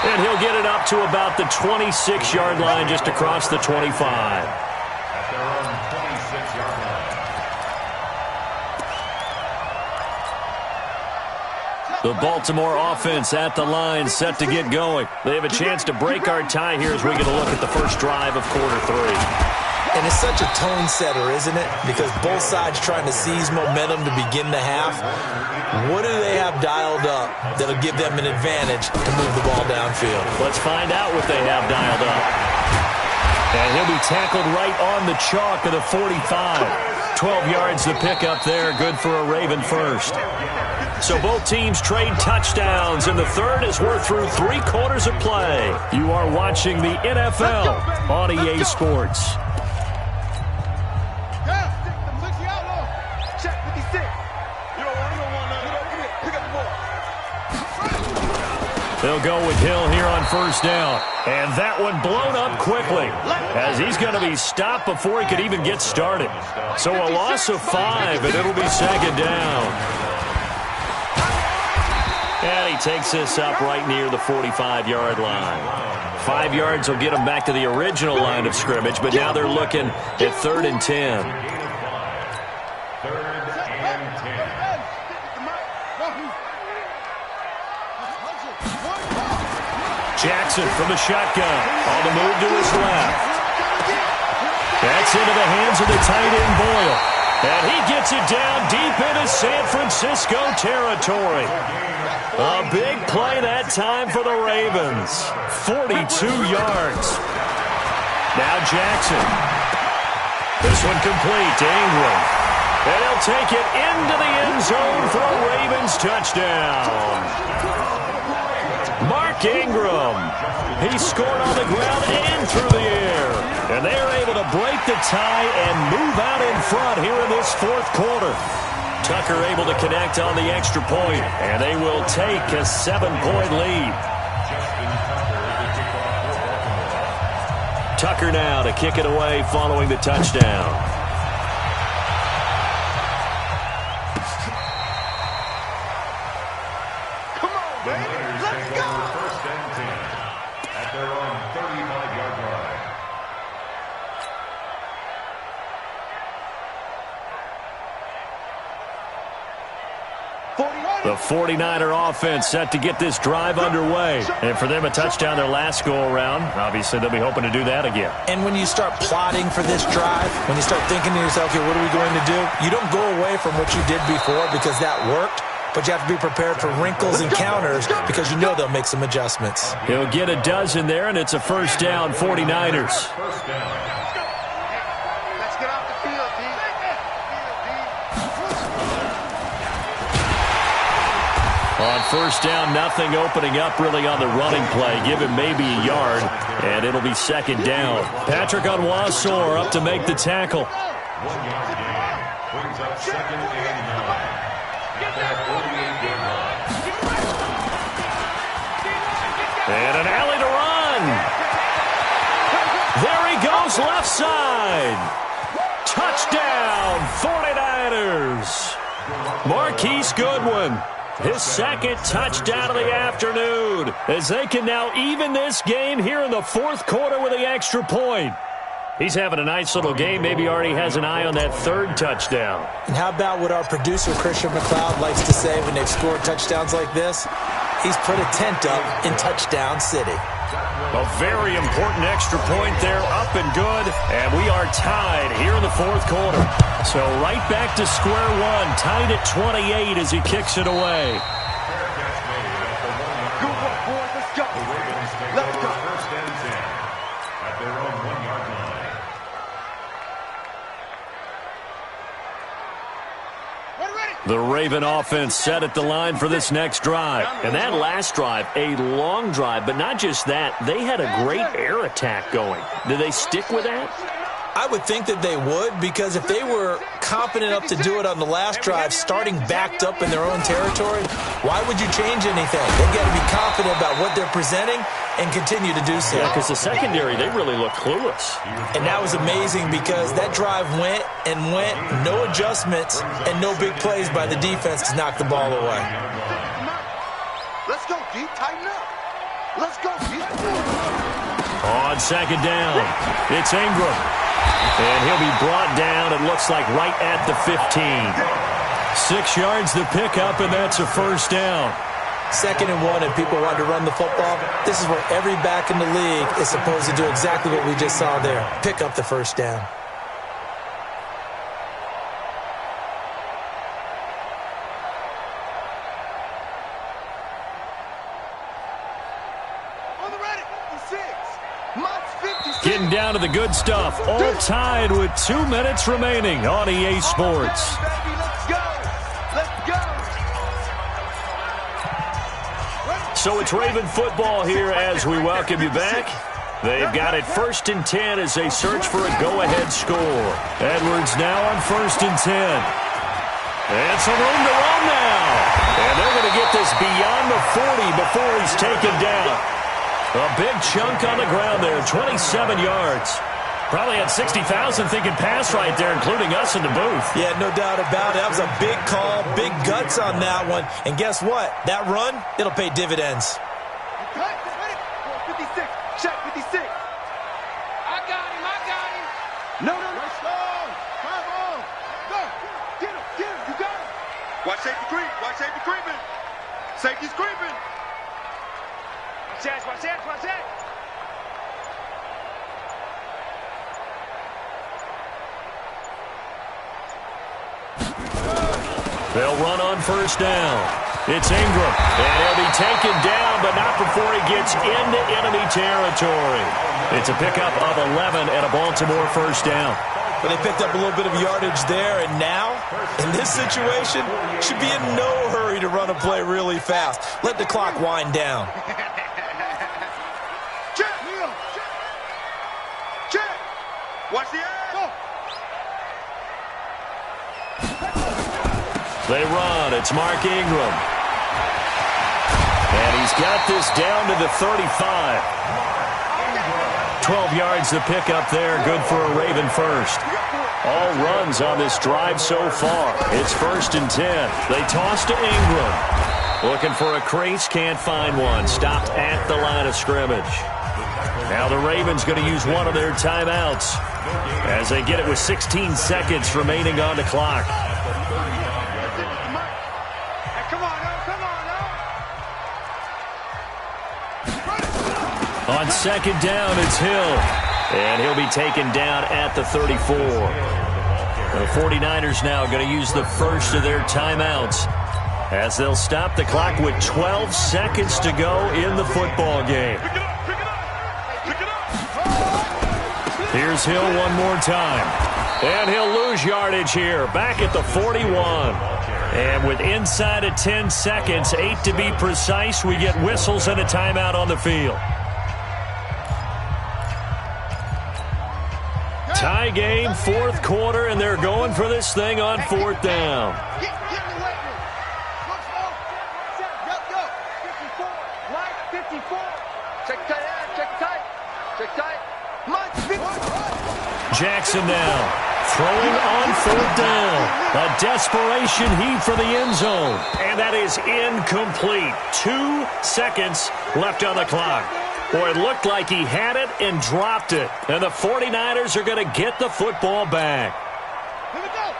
And he'll get it up to about the 26-yard line, just across the 25.
At their own 26-yard line.
The Baltimore offense at the line, set to get going. They have a chance to break our tie here as we get a look at the first drive of quarter 3.
And it's such a tone setter, isn't it? Because both sides trying to seize momentum to begin the half. What do they have dialed up that'll give them an advantage to move the ball downfield?
Let's find out what they have dialed up. And he'll be tackled right on the chalk of the 45. 12 yards the pickup there, good for a Raven first. So both teams trade touchdowns, and the third as we're through 3 quarters of play. You are watching the NFL on EA Sports. They'll go with Hill here on first down. And that one blown up quickly as he's going to be stopped before he could even get started. So a loss of 5, and it'll be 2nd down. And he takes this up right near the 45-yard line. 5 yards will get him back to the original line of scrimmage, but now they're looking at 3rd and 10. Jackson from the shotgun. On the move to his left. That's into the hands of the tight end Boyle. And he gets it down deep into San Francisco territory. A big play that time for the Ravens. 42 yards. Now Jackson. This one complete to Ingram. And he'll take it into the end zone for a Ravens touchdown. Mark Ingram. He scored on the ground and through the air. And they are able to break the tie and move out in front here in this 4th quarter. Tucker able to connect on the extra point, and they will take a 7-point lead. Tucker now to kick it away following the touchdown. The 49er offense set to get this drive underway. And for them, a touchdown their last go-around. Obviously, they'll be hoping to do that again.
And when you start plotting for this drive, when you start thinking to yourself, okay, what are we going to do? You don't go away from what you did before because that worked. But you have to be prepared for wrinkles and counters because you know they'll make some adjustments.
He'll get a dozen there, and it's a first down, 49ers. On first down, nothing opening up really on the running play. Give him maybe a yard, and it'll be 2nd down. Patrick Onwuasor up to make the tackle.
1 yard gain brings up 2nd and 9.
And an alley to run. There he goes, left side. Touchdown, 49ers. Marquise Goodwin. His second touchdown of the afternoon, as they can now even this game here in the fourth quarter with the extra point. He's having a nice little game. Maybe already has an eye on that third touchdown.
And how about what our producer, Christian McLeod, likes to say when they've scored touchdowns like this? He's put a tent up in Touchdown City.
A very important extra point there, up and good. And we are tied here in the fourth quarter. So right back to square one, tied at 28 as he kicks it away.
Good work, boys. Let's go. Let's go. First and 10 at their own 1-yard line.
The Raven offense set at the line for this next drive. And that last drive, a long drive, but not just that. They had a great air attack going. Did they stick with that?
I would think that they would, because if they were competent enough to do it on the last drive, starting backed up in their own territory, why would you change anything? They've got to be confident about what they're presenting and continue to do so.
Yeah, because the secondary, they really look clueless.
And that was amazing because that drive went and went, no adjustments and no big plays by the defense to knock the ball away.
Let's go, D. Tighten up. Let's go, D.
On second down, it's Ingram. And he'll be brought down, it looks like, right at the 15. 6 yards to pick up, and that's a first down.
2nd and 1, and people want to run the football. This is where every back in the league is supposed to do exactly what we just saw there. Pick up the first down.
Getting down to the good stuff. All tied with 2 minutes remaining on EA Sports. So it's Raven football here as we welcome you back. They've got it 1st and 10 as they search for a go-ahead score. Edwards now on 1st and 10. And some room to run now. And they're going to get this beyond the 40 before he's taken down. A big chunk on the ground there, 27 yards. Probably had 60,000 thinking pass right there, including us in the booth.
Yeah, no doubt about it. That was a big call, big guts on that one. And guess what? That run, it'll pay dividends.
56. Check 56. I got him. No. Let's go. Come on. Go. Get him. You got him. Watch safety creep. Safety's creeping. Watch that.
They'll run on 1st down. It's Ingram, and he'll be taken down, but not before he gets into enemy territory. It's a pickup of 11 and a Baltimore 1st down.
But they picked up a little bit of yardage there, and now, in this situation, should be in no hurry to run a play really fast. Let the clock wind down.
Check. Watch the air. Go.
They run. It's Mark Ingram. And he's got this down to the 35. 12 yards to pick up there. Good for a Raven first. All runs on this drive so far. It's 1st and 10. They toss to Ingram. Looking for a crease. Can't find one. Stopped at the line of scrimmage. Now the Ravens going to use one of their timeouts as they get it with 16 seconds remaining on the clock. On 2nd down, it's Hill. And he'll be taken down at the 34. The 49ers now going to use the first of their timeouts as they'll stop the clock with 12 seconds to go in the football game. Here's Hill one more time. And he'll lose yardage here, back at the 41. And with inside of 10 seconds, 8 to be precise, we get whistles and a timeout on the field. Tie game, 4th quarter, and they're going for this thing on 4th down.
Get in the weight room. Look slow. Go. 54. Mike, 54. Check tight. Check tight. Mike, 54.
Jackson now. Throwing on 4th down. A desperation heave for the end zone. And that is incomplete. 2 seconds left on the clock. Boy, it looked like he had it and dropped it. And the 49ers are going to get the football back.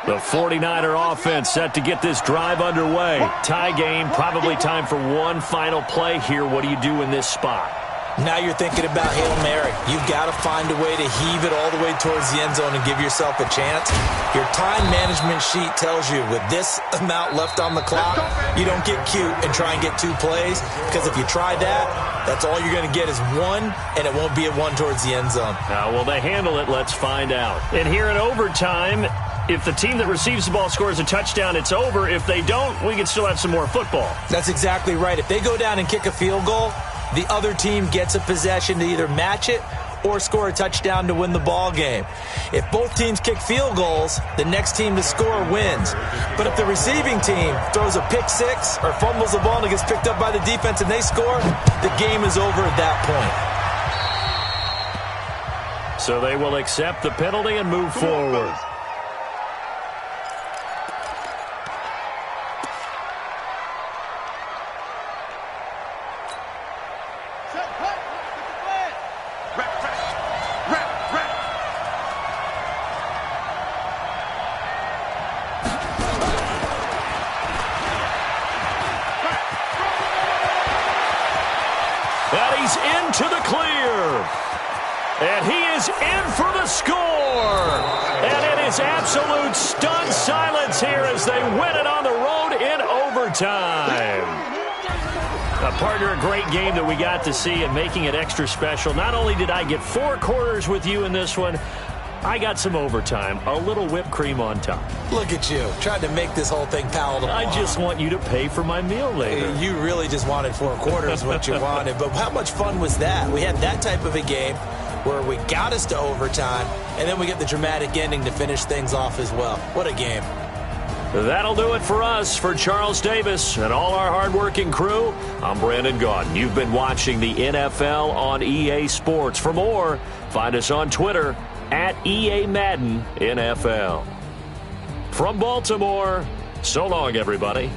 The 49er offense set to get this drive underway. Tie game, probably time for one final play here. What do you do in this spot?
Now you're thinking about Hail Mary. You've got to find a way to heave it all the way towards the end zone and give yourself a chance. Your time management sheet tells you with this amount left on the clock, you don't get cute and try and get 2 plays, because if you try that, that's all you're going to get is 1, and it won't be a 1 towards the end zone.
How will they handle it? Let's find out. And here in overtime, if the team that receives the ball scores a touchdown, it's over. If they don't, we can still have some more football.
That's exactly right. If they go down and kick a field goal, the other team gets a possession to either match it or score a touchdown to win the ball game. If both teams kick field goals, the next team to score wins. But if the receiving team throws a pick 6 or fumbles the ball and it gets picked up by the defense and they score, the game is over at that point.
So they will accept the penalty and move forward. And he's into the clear. And he is in for the score. And it is absolute stunned silence here as they win it on the road in overtime. Partner, a great game that we got to see and making it extra special. Not only did I get 4 quarters with you in this one, I got some overtime, a little whipped cream on top.
Look at you, trying to make this whole thing palatable.
I just want you to pay for my meal later.
You really just wanted 4 quarters, what you wanted. But how much fun was that? We had that type of a game where we got us to overtime, and then we get the dramatic ending to finish things off as well. What a game.
That'll do it for us. For Charles Davis and all our hardworking crew, I'm Brandon Gaudin. You've been watching the NFL on EA Sports. For more, find us on Twitter at EA Madden NFL. From Baltimore, so long, everybody.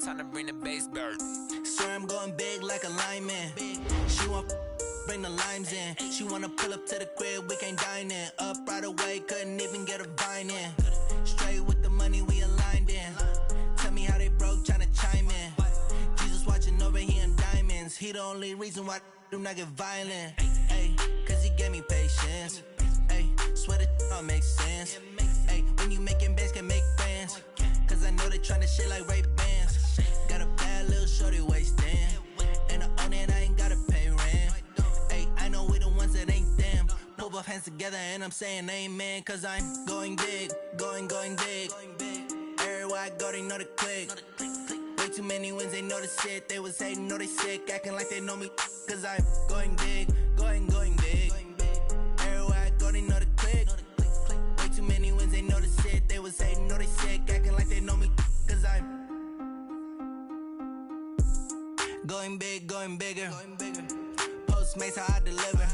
Time to bring the bass bird. Swear I'm going big like a lineman. She want bring the limes in. She wanna pull up to the crib, we can't dine in. Up right away, couldn't even get a vine in. Straight with the money we aligned in. Tell me how they broke, tryna chime in. Jesus watching over here in diamonds. He the only reason why do not get violent. Ay, cause he gave me patience. Ay, swear that don't make sense. Ay, when you making bands can make friends. Cause I know they tryna shit like Ray Bans. Got a both hands together and I'm saying amen, cause I'm going big, going big. Everywhere I go, they know the click. Way too many wins, they know the shit. They was hating, know they sick, acting like they know me, cause I'm going big, going big. Everywhere I go, they know the click. Way too many wins, they know the shit. They was hating, know they sick, acting like they know me, cause I'm going big, going bigger. Postmates how I deliver.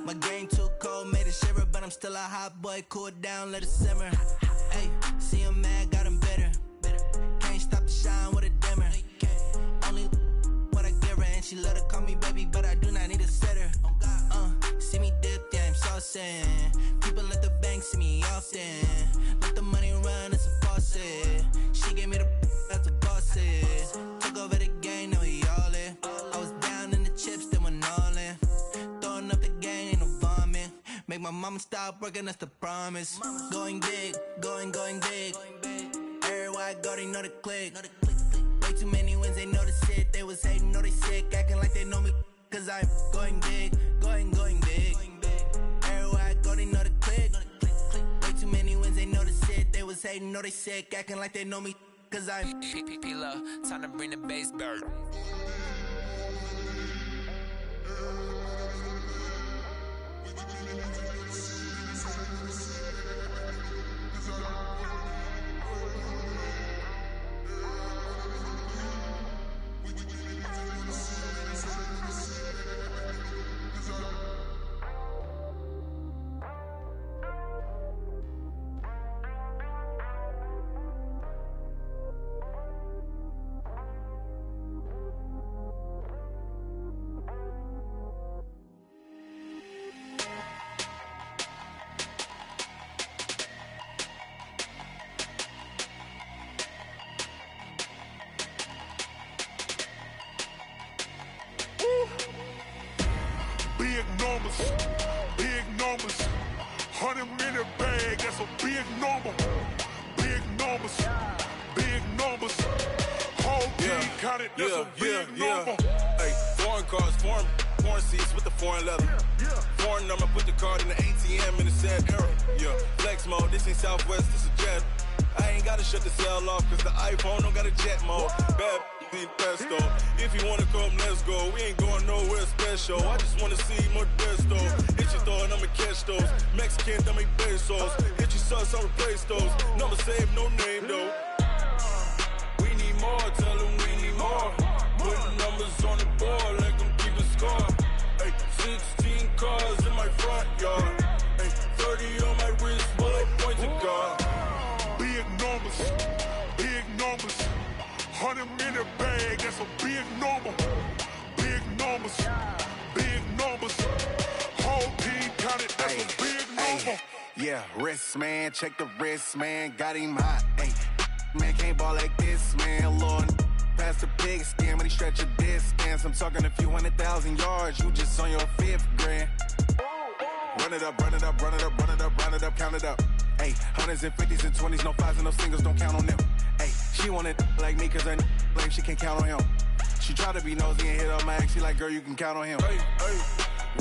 My game too cold, made it shiver, but I'm still a hot boy. Cool it down, let it simmer. Hey, see him mad, got him bitter. Can't stop the shine with a dimmer. Only what I give her, and she love to call me baby, but I do not need a sitter. See me dip, yeah, I'm saucing. People at the bank see me often. Let the money run, it's a faucet. She gave me the that's a boss it. Took over the game, now we all in. I was down in the chips, then went all in. Throwing up the game, ain't no vomit. Make my mama stop working, that's the promise. Going big, going big. Everywhere I go, they know the click. Way too many wins, they know the shit. They was hating, know they sick, acting like they know me, cause I'm going big, going big. Everywhere I go, they know the click. Way too many wins, they know the shit. They was hating, know they sick, acting like they know me, cause I'm P-P-P-Love, time to bring the bass back.
Big numbers, 100-minute bag, that's a big number. Big numbers, whole team counted, that's a big number.
Hey, foreign cars, foreign seats with the foreign leather. Foreign number, put the card in the ATM in the sad era. Yeah, flex mode, this ain't Southwest, this is Jet. I ain't gotta shut the cell off, cause the iPhone don't got a jet mode. Bad need pesto. If you wanna come, let's go. We ain't going nowhere special. I just wanna see Modesto. Hit your thought, I'ma catch those. Mexican, I make pesos. Hit your sus, I'll replace those. Number saved, no name though. We need more, tell them we need more. Putting numbers on the board, like them keep a score. Hey, 16 cars in my front yard. Hey, 30 on my wrist, bullet point to God.
Big numbers, 100-minute bag, that's a big number. Big numbers, whole team counted, that's a big number.
Yeah, wrist man, check the wrist man, got him hot. Ay, man can't ball like this, man. Lord, past the pig skin when he stretch a distance. I'm talking a few 100,000 yards, you just on your 5th grand. Run it up, count it up. Ay, hundreds and 50s and 20s, no 5s and no singles, don't count on them. Ay, she want it like me, cause her blame, she can't count on him. She try to be nosy and hit up my ex, she like, girl, you can count on him.
Hey,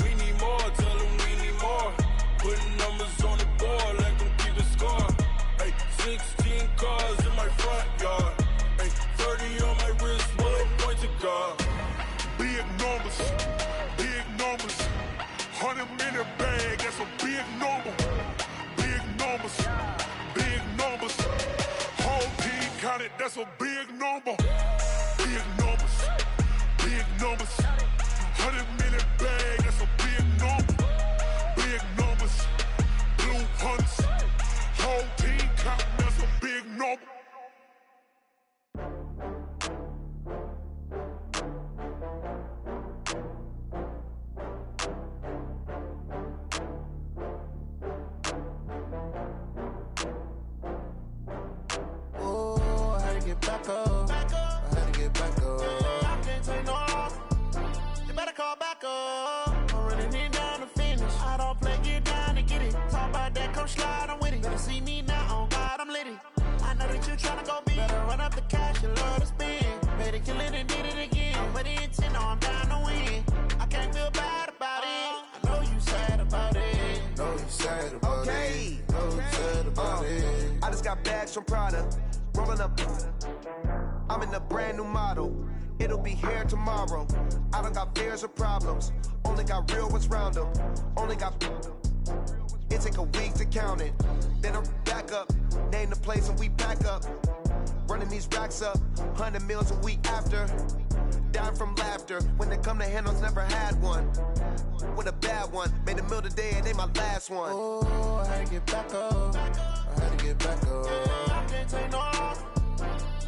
we need more, tell them we need more. Putting numbers on the board, like them keep a score. Hey, 16 cars in my front yard. Hey, 30 on my wrist, bullet point to God.
Big numbers, 100-minute bag, that's a big number. Big numbers, whole team counted, that's a big number. Big numbers, 100-minute bag, that's a big number. Big numbers, blue hunts, whole team counting, that's a big number.
Back up. I had to get back up. I can't take no loss. You better call back up. I'm running it down to finish. I don't play, get down to get it. Talk about that, come slide, I'm with it. Better see me now, on God, I'm litty. I know that you tryna go big. Better run up the cash, you love to spend. Better kill it and did it again. I'm with the intent, no, I'm down to win. I can't feel bad about it. I know you sad about it.
from Prada, rolling up. I'm in a brand new model. It'll be here tomorrow. I don't got fears or problems. Only got real ones round them. Only got. It take a week to count it. Then I'm back up. Name the place and we pack up. Running these racks up. 100 meals a week after. Dying from laughter. When they come to handles, never had one. With a bad one. Made a meal today and they my last one.
Oh, I had to get back up. I had to get back up. I can't take no loss.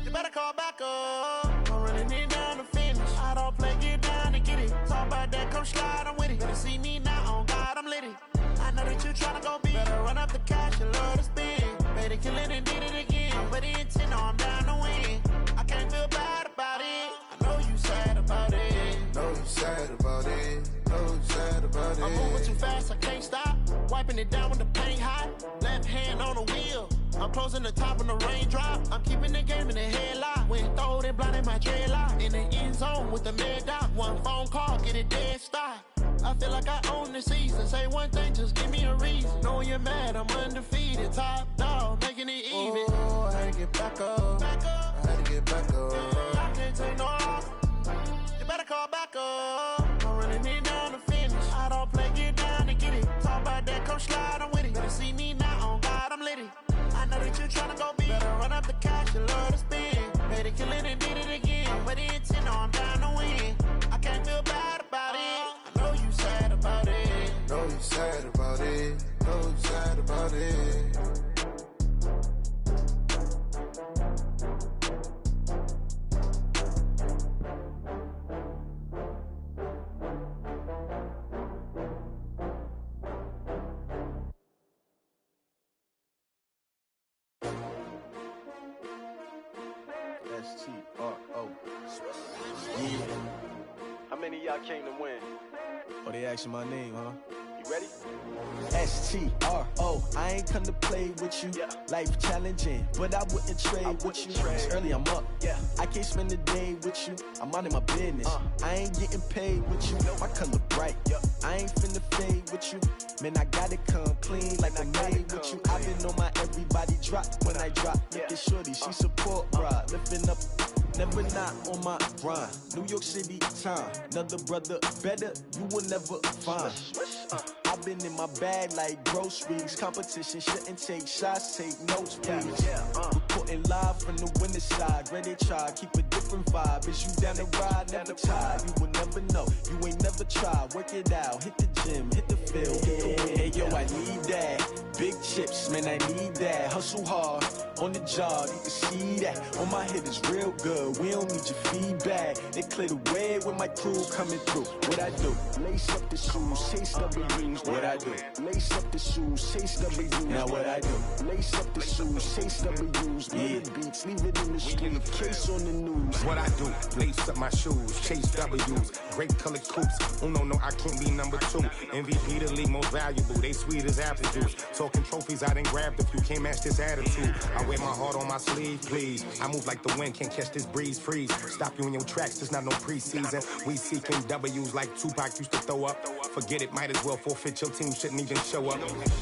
You better call back up. I'm running it down to finish. I don't play, get down to get it. Talk about that, come slide, I'm with it. Better see me now, on God, I'm lit it. I know that you tryna go big. Better run up the cash and love to spend. Made it, kill it, and did it again. But the intent, no, I'm down to win. I can't feel bad about it. I know you sad about it.
Know you sad about it. Know you sad about it.
I'm moving too fast, I can't stop. Wiping it down when the paint hot. Left hand on the wheel. I'm closing the top when the raindrop. I'm keeping the game in the headlock. When throwed and blinded my dreadlock. In the end zone with the mad dot. One phone call, get it dead stop. I feel like I own the season. Say one thing, just give me a reason. Knowing you're mad, I'm undefeated. Top dog, making it even.
Oh, I had to get back up. I had to get back up.
I can't take no loss. You better call back up. I'm running it down to finish. I don't play, get down to get it. Talk about that, come slide, I'm with it. Better see me now, on God, I'm lit it. I know that you tryna go big. Better run up the cash and love to spend. Made it, kill it, and did it again. But the intent, no, I'm down to win. I can't feel bad about it. I know you sad about it.
Know you sad about it. Know you sad about it.
S-T-R-O. Yeah. How many of y'all came to win? Oh, they asking my name, huh? You ready? S-T-R-O. I ain't come to play with you. Life challenging, but I wouldn't trade with you. It's early, I'm up. I can't spend the day with you. I'm minding my business. I ain't getting paid with you. My color bright. I ain't finna fade with you. Man, I gotta come clean like I made with you. I've been on my everybody drop when I drop. Look at shorty, she support ride. Lifting up, never not on my grind. New York City time. Another brother better, you will never find. I've been in my bag like groceries. Competition shouldn't take shots, take notes, please. Reporting live from the winter side. Ready to try, keep a different vibe. Is you down the ride, never tired. You will never know, you ain't never tried. Work it out, hit the gym, hit the field, hit the win. Hey yo, I need that. Big chips, man, I need that. Hustle hard, on the job, you can see that. On my head is real good, we don't need your feedback. They clear the way with my crew coming through. What I do? Lace up the shoes, chase W's. What I do? Lace up the shoes, chase W's. Now what I do? Lace up the shoes, chase W's. Yeah, beats, leave it in the street, case on the news.
What I do? Lace up my shoes, chase W's. Great colored coops. Oh no, I can't be number 2. MVP the league most valuable. They sweet as apple juice. Talking trophies, I done grabbed a few. Can't match this attitude. I wear my heart on my sleeve, please. I move like the wind, can't catch this breeze. Freeze. Stop you in your tracks. There's not no preseason. We seeking W's like Tupac used to throw up. Forget it, might as well forfeit. Your team shouldn't even show up.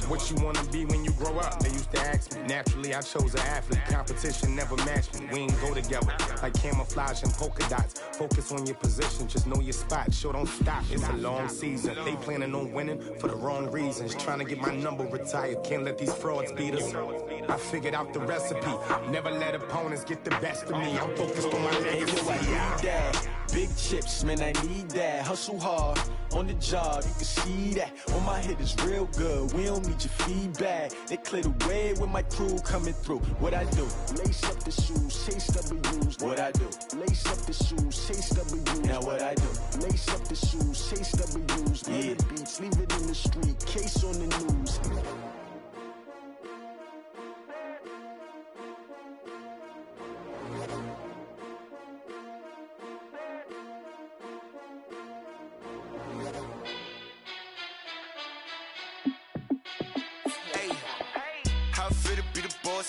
What you wanna be when you grow up? They used to ask me. Naturally, I chose an athlete. Competition never matched me. We ain't go together like camouflage and polka dots. Focus on your position, just know your spot. Sure, don't stop. It's a long season. They planning on winning for the wrong reasons. Trying to get my number retired. Can't let these frauds beat us. I figured out the recipe. Never let opponents get the best of me. I'm focused on my legacy.
I need that. Big chips, man, I need that. Hustle hard, on the job, you can see that. On my head is real good, we don't need your feedback. They clear the way with my crew coming through. What I do? Lace up the shoes, chase W's. What I do? Lace up the shoes, chase W's. Now what I do? Lace up the shoes, chase W's. Yeah, beats, leave it in the street, case on the news.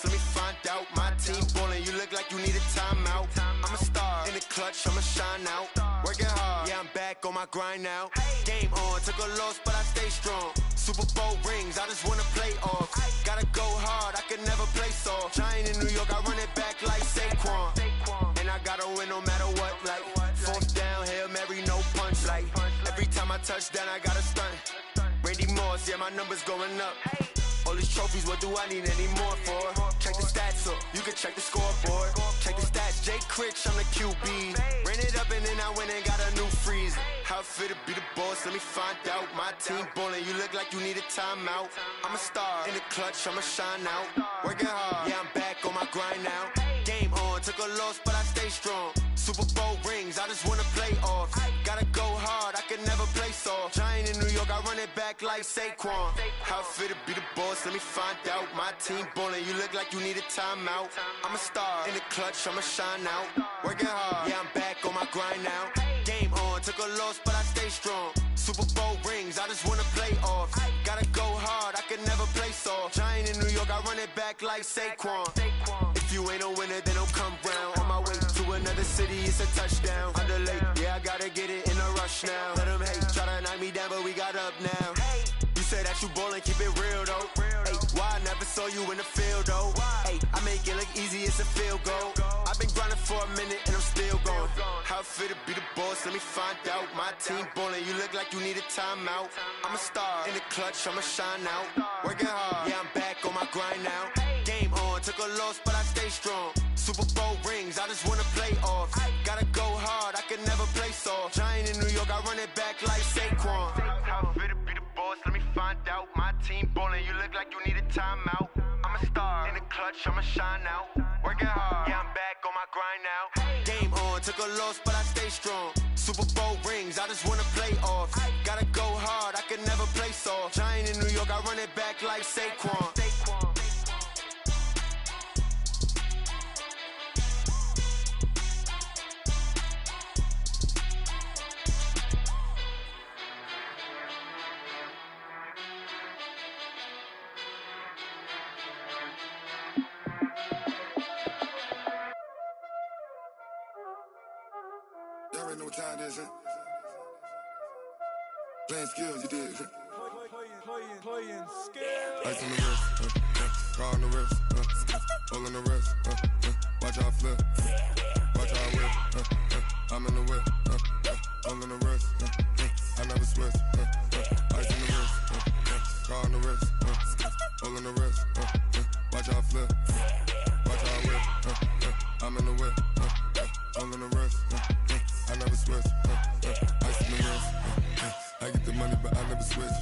Let me find out. My team ballin', you look like you need a timeout. I'm a star in the clutch, I'ma shine out. Working hard, yeah, I'm back on my grind now. Game on, took a loss, but I stay strong. Super Bowl rings, I just wanna play off. Gotta go hard, I can never play soft. Giant in New York, I run it back like Saquon. And I gotta win no matter what, like fourth down, Hail Mary, no punch. Like every time I touch down, I gotta stunt. Randy Moss, yeah, my numbers going up. All these trophies, what do I need any more for? Check the stats up, you can check the scoreboard. Check the stats, Jay Critch, I'm the QB. Ran it up and then I went and got a new freeze. How it feel to be the boss, let me find out. My team ballin', you look like you need a timeout. I'm a star, in the clutch, I'ma shine out. Working hard, yeah, I'm back on my grind now. Game on, took a loss, but I stay strong. Super Bowl rings, I just wanna play off. Gotta go hard, I can never play soft. Giant in New York, I run it back like Saquon. How it feel to be the boss, let me find out. My team ballin', you look like you need a timeout. I'm a star, in the clutch, I'ma shine out. Working hard, yeah, I'm back on my grind now. Game on, took a loss, but I stay strong. Super Bowl rings, I just wanna play off. Gotta go hard, I can never play soft. Giant in New York, I run it back like Saquon. If you ain't a winner, then don't come round. On my way to another city, it's a touchdown. Underlay, yeah, I gotta get it in a rush now. Let them hate, try to knock me down, but we got up now. You say that you ballin', keep it real though. Hey, why I never saw you in the field though? Hey, I make it look easy, it's a field goal. I've been grinding for a minute and I'm still going. How it feel to be the boss, let me find out. My team ballin', you look like you need a timeout. I'm a star, in the clutch, I'ma shine out. Working hard, yeah, I'm back on my grind now. Game on, took a loss, but I stay strong. Super Bowl rings, I just wanna play off. Gotta go hard, I can never play soft. Giant in New York, I run it back like Saquon. How it feel to be the boss, let me find out. My team ballin', you look like you need a timeout. I'm a star, in the clutch, I'ma shine out. Working hard, yeah, I'm back on my grind now. Game on, took a loss, but I stay strong. Super Bowl rings, I just wanna play off. Gotta go hard, I can never play soft. Giant in New York, I run it back like Saquon.
Y'all already know what time it is, huh? Playing skills, you did.
Playing skills.
Ice on the wrist, car on the wrist, all on the wrist, watch how I flip, watch how I whip, I'm in the whip, all on the wrist, I never switch, ice on the wrist, car on the wrist, all on the wrist, watch how I flip, watch how I whip, I'm in the whip, all on the wrist, I never switch, ice on the wrist, I get the money but I never switch.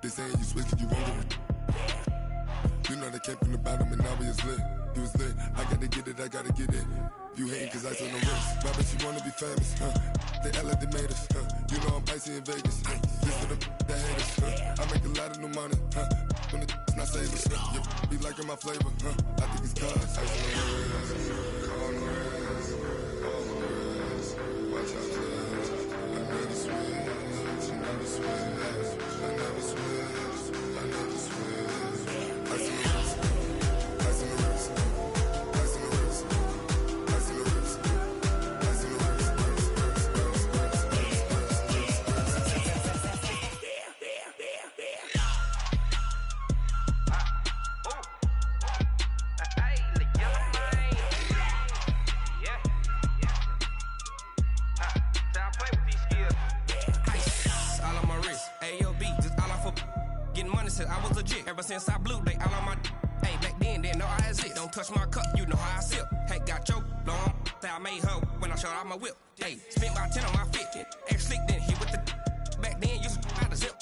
They saying you switch, you won't get it. You know they came from the bottom and now we is lit. You was lit, I gotta get it, I gotta get it. You hating cause ice on the wrist. Rappers, you wanna be famous, They act like they made us, You know I'm icy in Vegas, This for the that haters, I make a lot of new money, When it's not savers, You be liking my flavor, I think it's cause ice on the wrist, on the wrist, on the wrist. Watch out, I never switch, I never switch. I never switch, I never switch. Ice in the wrist, ice in the wrist, ice in the wrist, ice in the wrist, ice in the wrist,
I was legit ever since I blew they all on my hey back then didn't know I exist. Don't touch my cup, you know how I sip. Hey, got choked, long I made her when I showed out my whip. Hey, spent about 10 on my fit. Ex slick then hit with the back then used to out the zip.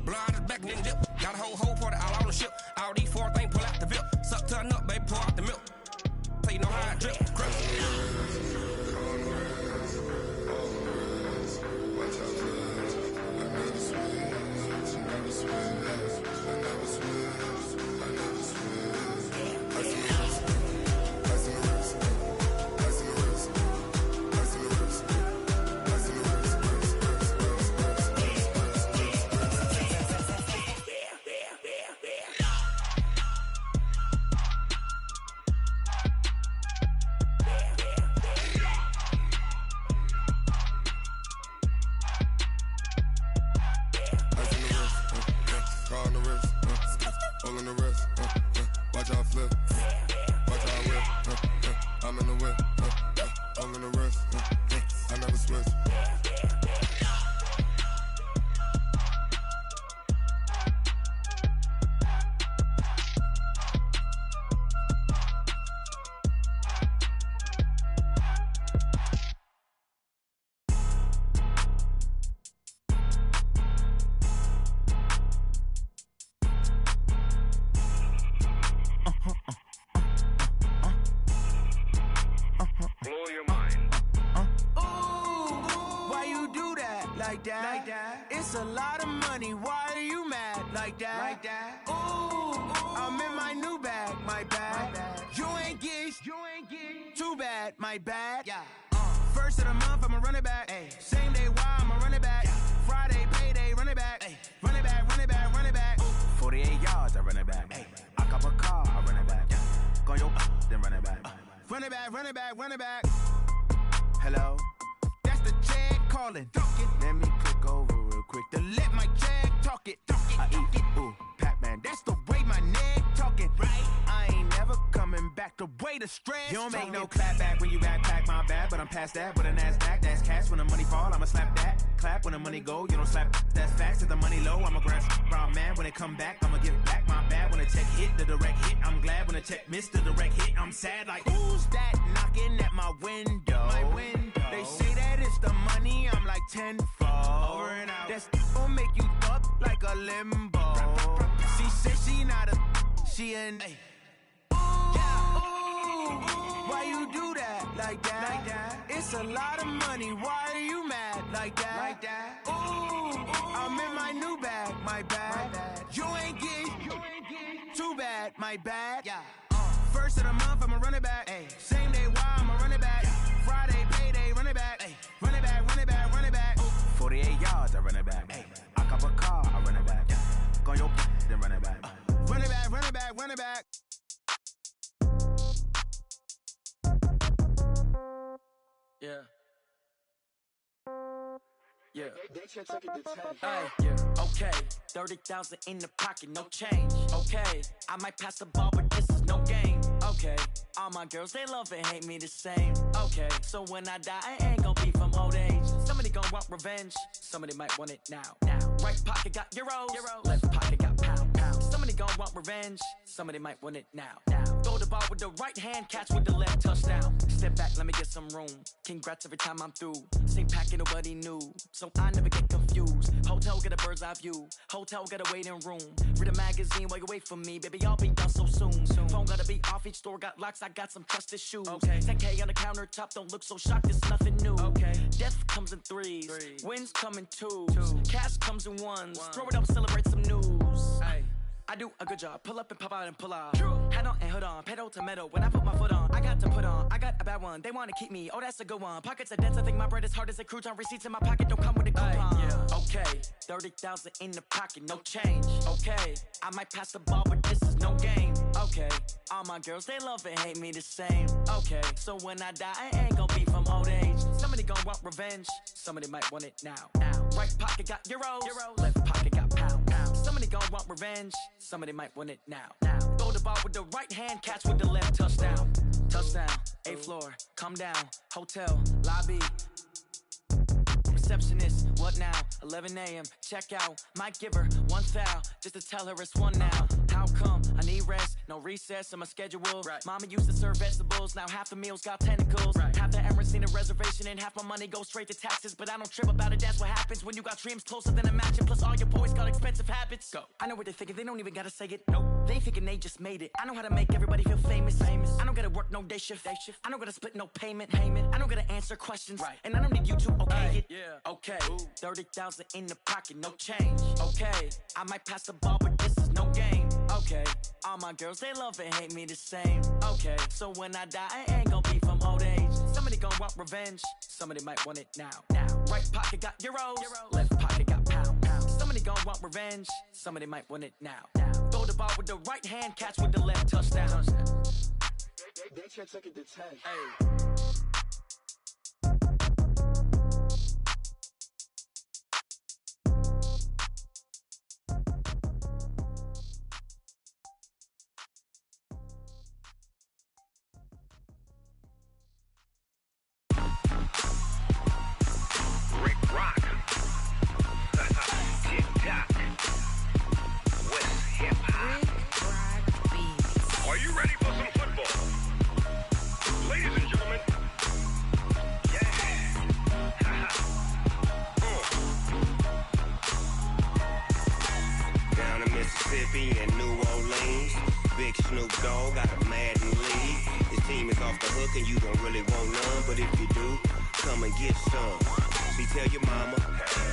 Blow out his back then dip. Got a whole party all on the ship. All these four things pull out the VIP. Suck to a nut, baby, pour out the milk. So you know how I drip.
like that. It's a lot of money, why are you mad like that? Ooh, I'm in my new bag, my bad. You ain't get too bad, my bad. First of the month, I'ma run it back. Same day, why I'ma run it back. Friday, payday, run it back. Run it back, run it back, run it back. 48 yards, I run it back. I cop a car, I run it back. Go your then run it back. Run it back, run it back, run it back. Hello, that's the check calling. Let me click over real quick to let my check talk it. I eat it, ooh, Pac-Man. That's the way my neck talking. Right, I ain't never coming back. The way the stress. You don't make no clap back when you backpack, my bad. But I'm past that with a NASDAQ. That's cash when the money fall. I'ma slap that. Clap when the money go. You don't slap. That's facts. If the money low, I'ma grab brown man. When it come back, I'ma give back my bad. When the check hit, the direct hit. I'm glad when the check missed the direct hit. I'm sad like who's that knocking at my window? My window. They say that it's the money. I'm like tenfold. Over and out. That's gon' make you up like a limbo. She said she not a. She an. Why you do that like that? It's a lot of money. Why are you mad like that? Ooh, I'm in my new bag, my bad. You ain't get too bad, my bad. First of the month, I'ma run it back. Same day, why I'ma run it back. Friday, payday, run it back. Run it back, run it back, run it back. 48 yards, I run it back. I cop a car, I run it back. Go your then run it back. Run it back, run it back, run it back.
Yeah. Yeah. Hey, yeah. Okay, 30,000 in the pocket, no change. Okay, I might pass the ball, but this is no game. Okay, all my girls, they love and hate me the same. Okay, so when I die, I ain't gon' be from old age. Somebody gon' want revenge, somebody might want it now. Right pocket got euros, left pocket got pound. Somebody gon' want revenge, somebody might want it now. Throw the ball with the right hand, catch with the left, touchdown. Step back, let me get some room. Congrats every time I'm through. Same packet, nobody knew, so I never get confused. Hotel get a bird's eye view, hotel got a waiting room. Read a magazine while you wait for me, baby, I'll be done so soon. Phone gotta be off, each store got locks, I got some trusted shoes. 10K on the countertop, don't look so shocked, it's nothing new. Death comes in threes, wins come in twos, cash comes in ones. Throw it up, celebrate some news. I do a good job, pull up and pop out and pull out. Hat on and hood on, pedal to metal. When I put my foot on, I got to put on. I got a bad one, they wanna keep me. Oh, that's a good one. Pockets are dense, I think my bread is hard as a crouton. Receipts in my pocket don't come with a coupon. Okay, 30,000 in the pocket, no change. Okay, I might pass the ball, but this is no game. Okay, all my girls, they love and hate me the same. Okay, so when I die, I ain't gon' be from old age. Somebody gon' want revenge, somebody might want it now. Right pocket got euros, left pocket got pound. Somebody gon' want revenge, somebody might want it now. Throw the ball with the right hand, catch with the left, touchdown. Touchdown, 8th floor, come down, hotel, lobby. Receptionist, what now? 11 a.m., check out. Might give her one foul, just to tell her it's one now. How come? I need rest, no recess in my schedule. Mama used to serve vegetables, now half the meals got tentacles. Half the errands need a reservation and half my money goes straight to taxes. But I don't trip about it, that's what happens when you got dreams closer than a mansion. Plus all your boys got expensive habits. Go. I know what they're thinking, they don't even gotta say it. Nope. They thinking they just made it. I know how to make everybody feel famous. I don't gotta work no day shift. I don't gotta split no payment. I don't gotta answer questions. And I don't need you to okay it. Okay, 30,000 in the pocket, no change. Okay, I might pass the ball, but this is no game. Okay, all my girls, they love and hate me the same. Okay, so when I die, I ain't gon' be from old age. Somebody gon' want revenge, somebody might want it now. Right pocket got euros, left pocket got pound. Somebody gon' want revenge, somebody might want it now. Throw the ball with the right hand, catch with the left, touchdown.
They can't take it to 10.
Are you ready for some football? Ladies and gentlemen, down in Mississippi and New Orleans, Big Snoop Dogg got a Madden league. His team is off the hook and you don't really want none, but if you do, come and get some. See, tell your mama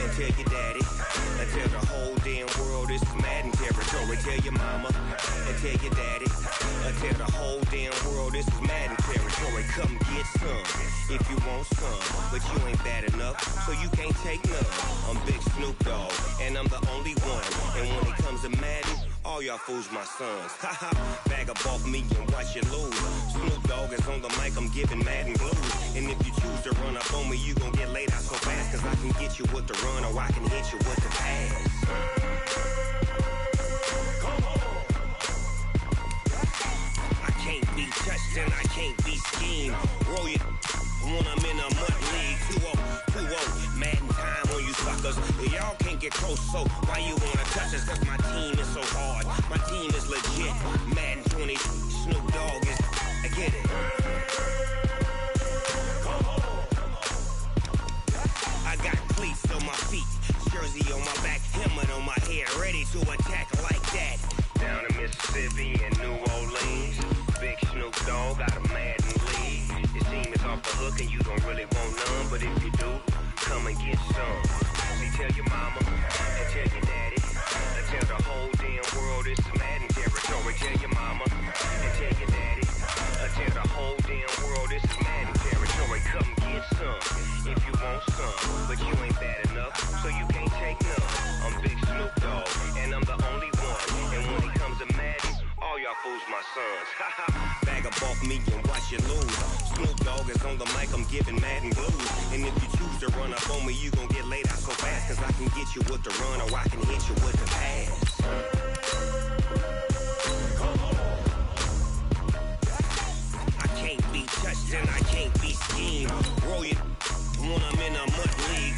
and tell your daddy and tell the whole damn world this is Madden territory. Tell your mama and tell your daddy and tell the whole damn world this is Madden territory. Come get some if you want some, but you ain't bad enough, so you can't take none. I'm Big Snoop Dogg, and I'm the only one. And when it comes to Madden, all y'all fools my sons. Haha, bag up off me and watch you lose. Snoop Dogg is on the mic, I'm giving Madden blues. And if you choose to run up on me, you gon' get laid out so fast, cause I can get you with the run or I can hit you with the pass. I can't be touched and I can't be schemed. Roll you when I'm in a mud league. 2-0, Madden time on you suckers. Y'all can't get close, so why you wanna touch us? Cause my team is so hard, my team is legit. Madden 20, Snoop Dogg is, I get it. I got cleats on my feet, jersey on my back, helmet on my head, ready to attack like that. Down in Mississippi and New Orleans, Big Snoop Dogg got a Madden league. Your team is off the hook and you don't really want none, but if you do, come and get some. See, tell your mama and tell your daddy and tell the whole damn world this is Madden territory. Tell your mama and tell your daddy and tell the whole damn world this is Madden territory. Come get some if you want some, but you ain't bad enough, so you can't take none. I'm Big Snoop Dogg, and I'm the only one. And when it comes to Madden, all y'all fools my sons. Bag up off me and watch you lose. Snoop Dogg is on the mic, I'm giving Madden blues. And if you choose to run up on me, you gon' get laid out so fast, cause I can get you with the run or I can hit you with the pass. I can't be touched and I can't be schemed. Roll you when I'm in a mud league.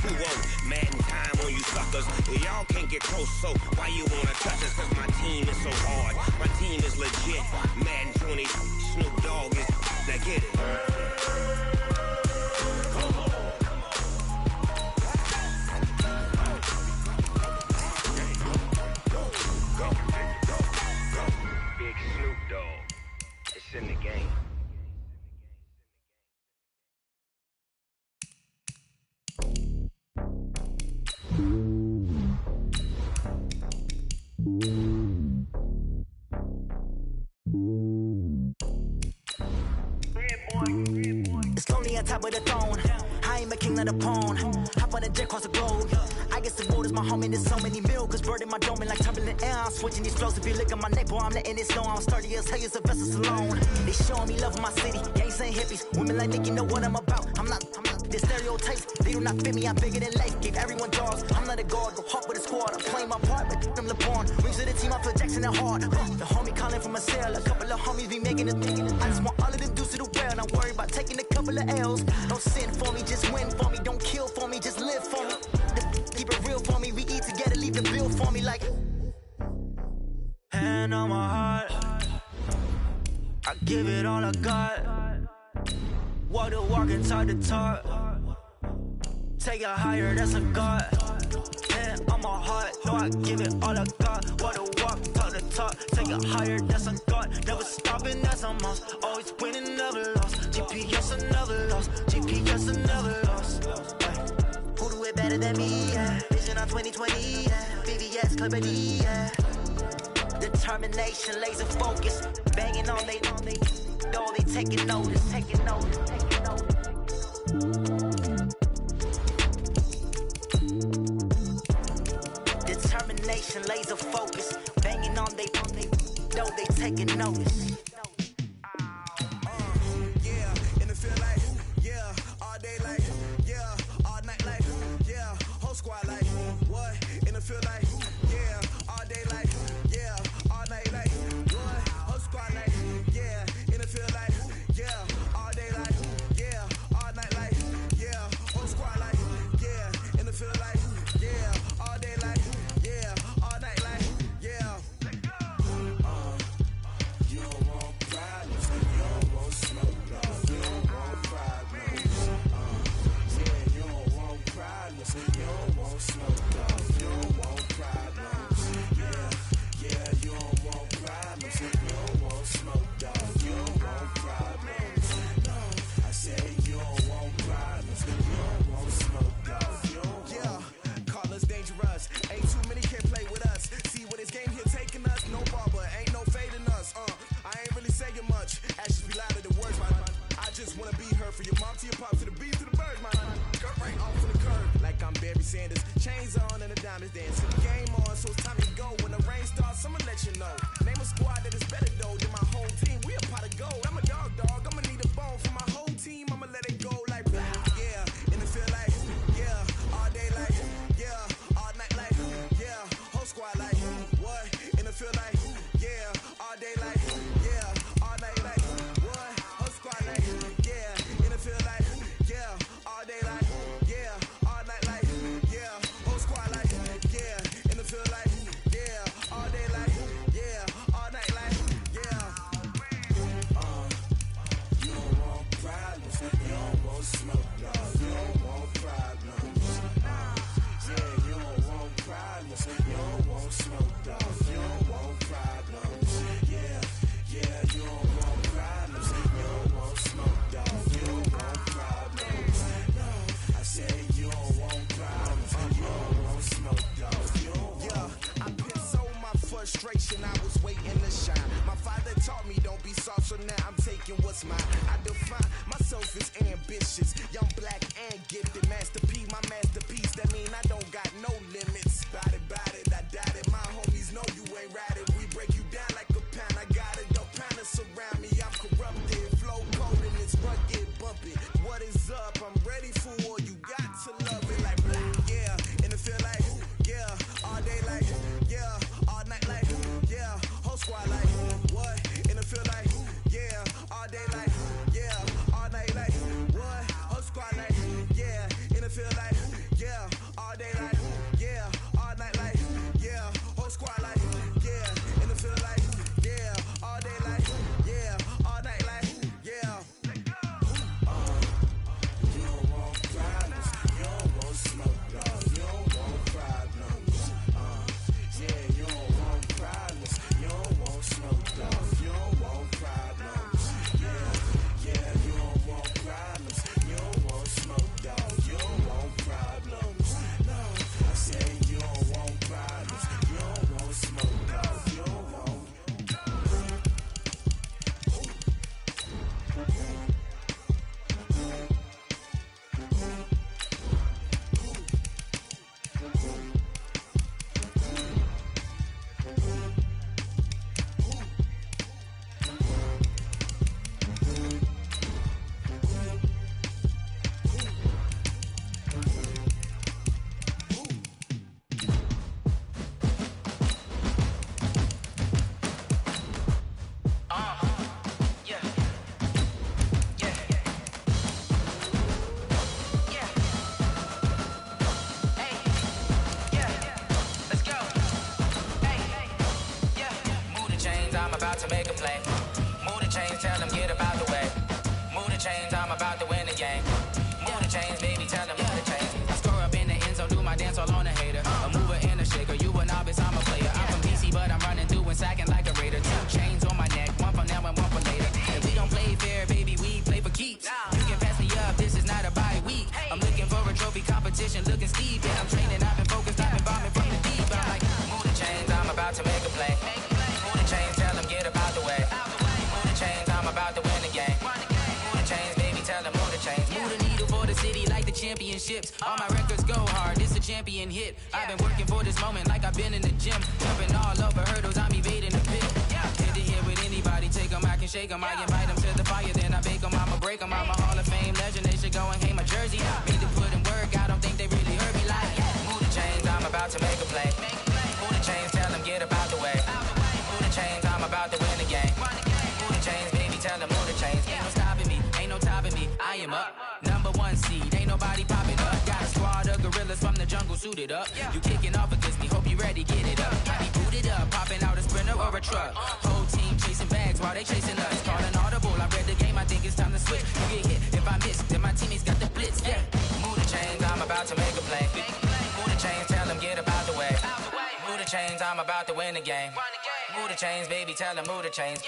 2-0, Madden time on you suckers. Y'all can't get close, so why you wanna touch us? Cause my team is so hard, my team is legit. Madden 20, Snoop Dogg is, now get it. Big Snoop Dogg, it's in the game.
It's lonely on top of the throne. I ain't a king of the pawn. Hop on a jet across the globe. I guess the world is my home and there's so many mil. Cause bird in my dome and like turbulent air. I'm switching these flows. If you look at my neck, boy, I'm letting it snow. I'm sturdy as hell as a vessel alone. They showing me love in my city. Gangs ain't hippies. Women like Nicki know what I'm about. I'm not the stereotypes. They do not fit me. I'm bigger than life. Gave everyone dogs. I'm not a guard. Go hawk with a squad. I'm playing my part, but them LeBron. Rings to the team. I feel Jackson and hard. The homie calling from a cell. A couple of homies be making a thing. I just want all of them dudes to the well. Not worry about taking a couple of L's. Don't sin for me, just win for me. Don't kill for me, just live for me. Keep it real for me. We eat together, leave the bill for me like. Hand on my heart, I give it all I got. Walk the walk and talk the talk. Take it higher, that's a God. Hand on my heart, no, I give it all I got. Walk the walk, talk the talk. Take it higher, that's a God. Never stopping, that's a must. Always winning, never lost. GPS, I never lost. GPS, I never lost. Who do it better than me? Yeah. Vision on 2020. Yeah. VVS, Clarity. Yeah. Determination, laser focus. Banging on they door, they taking notice. Taking notice. Taking notice. Determination, laser focus. Banging on they door, they taking notice.
Yeah, in the field like, yeah, all day like, yeah, all night like, yeah, whole squad like, what? In the field like, yeah, all day like, yeah, all night like, what? Whole squad like, yeah, in the field like, yeah, all day like, yeah, all night like, yeah, whole squad like, yeah, in the field like, yeah, all day like, yeah, all night like, yeah. You don't want frustration, I was waiting to shine. My father taught me don't be soft, so now I'm taking what's mine. I define myself as ambitious, young, black, and gifted. Master P, my masterpiece, that mean I don't got no limits. Bout it, I doubt it. My homies know you ain't ratted. We break you down like a pound. I got it, don't pound us around me. I'm corrupted, flow cold and it's rugged, bumpy. What is up? I'm ready for war. You got to love it like yeah, and it feel like yeah, all day like yeah, all night like yeah, whole squad like what? And it feel like yeah, all day like yeah, all night like what? Whole squad like yeah, and it feel like yeah, all day like yeah, all night like yeah, whole squad like yeah, and it feel like yeah, all day like yeah, all night like yeah. You don't want problems, you don't want smoke, dog. You don't want problems. Yeah, you don't want problems, you don't want smoke, dog. You don't want problems. Yeah, you don't want problems, you don't want smoke, dog. You don't want problems. No, I said you don't want problems, you don't want smoke, dog. You don't want.
To make a play. Move the chains, tell them get about the way. Move the chains, I'm about to win the game. Move the chains, baby, tell them move the chains. I score up in the end zone, do my dance all on a hater. A mover and a shaker, you a novice, I'm a player. I'm from DC, but I'm running through and sacking like a raider. 2 chains on my neck, one for now and one for later. If we don't play fair, baby, we play for keeps. You can pass me up, this is not a bye week. I'm looking for a trophy competition, looking steep. And I'm training, I've been focused, I've been bombing from the deep. I'm like, move the chains, I'm about to make a play. Move the chains, tell them get about the way. Move the chains, I'm about to win the game. Move the chains, baby, tell them move the chains. Move the needle for the city like the championships. All my records go hard, this a champion hit. I've been working for this moment like I've been in the gym. Jumping all over hurdles, I'm evading the pit. Hit to hit with anybody, take them, I can shake them. I invite them to the fire, then I bake them, I'ma break them. I'm a Hall of Fame legend, they should go and hang my jersey. Made to put in work, I don't think they really heard me like move the chains, I'm about to make a play. Move the chains, tell them get about the way. Move the chains, I'm about to win the game. Move the chains, baby, tell them move the chains. Ain't no stopping me, ain't no topping me. I am up, #1 seed, ain't nobody popping up. Got a squad of gorillas from the jungle suited up. You kicking off against me, hope you ready, get it up. I be booted up, popping out a Sprinter or a truck. Whole team chasing bags while they chasing us. Calling audible, I read the game, I think it's time to switch. You get hit, if I miss, then my teammates got the blitz, yeah. Move the chains, I'm about to make a play. Move the chains, tell them get about the way. Move the chains, I'm about to win the game. Move the chains, baby, tell them move the chains.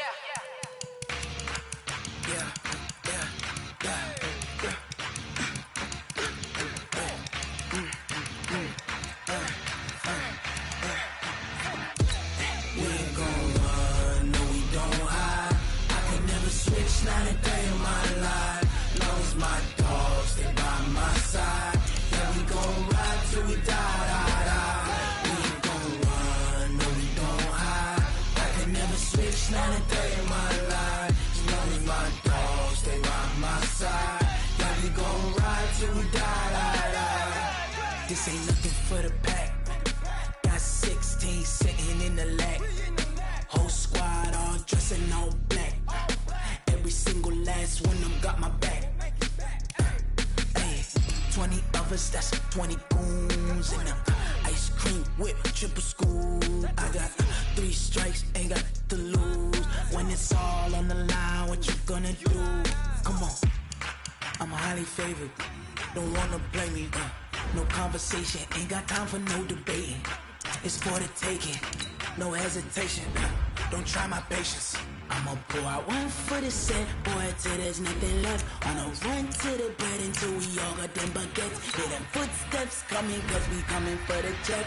We ain't gon' run, no we don't hide. I can never switch, not a day in my life. Long as my dogs stay by my side. Yeah, we gon' ride till we die. We ain't gon' run, no we don't hide. I can never switch, not a day in my life. As long as my dogs stay by my side. Yeah, we gon' ride till we die. This ain't nothing for the pack. Got 16 sitting in the lag. Whole squad all dressing all black. Every single last one of them got my back. Hey, 20 of us, that's 20 goons in them. Ice cream whip, triple scoop. I got 3 strikes, ain't got to lose. When it's all on the line, what you gonna do? Come on, I'm highly favored. Don't wanna blame me. No conversation, ain't got time for no debating. It's for the taking, no hesitation. Don't try my patience. I'ma pour out one for the set, boy, till there's nothing left. Wanna run to the bed until we all got them baguettes. Hear them footsteps coming, cause we coming for the check.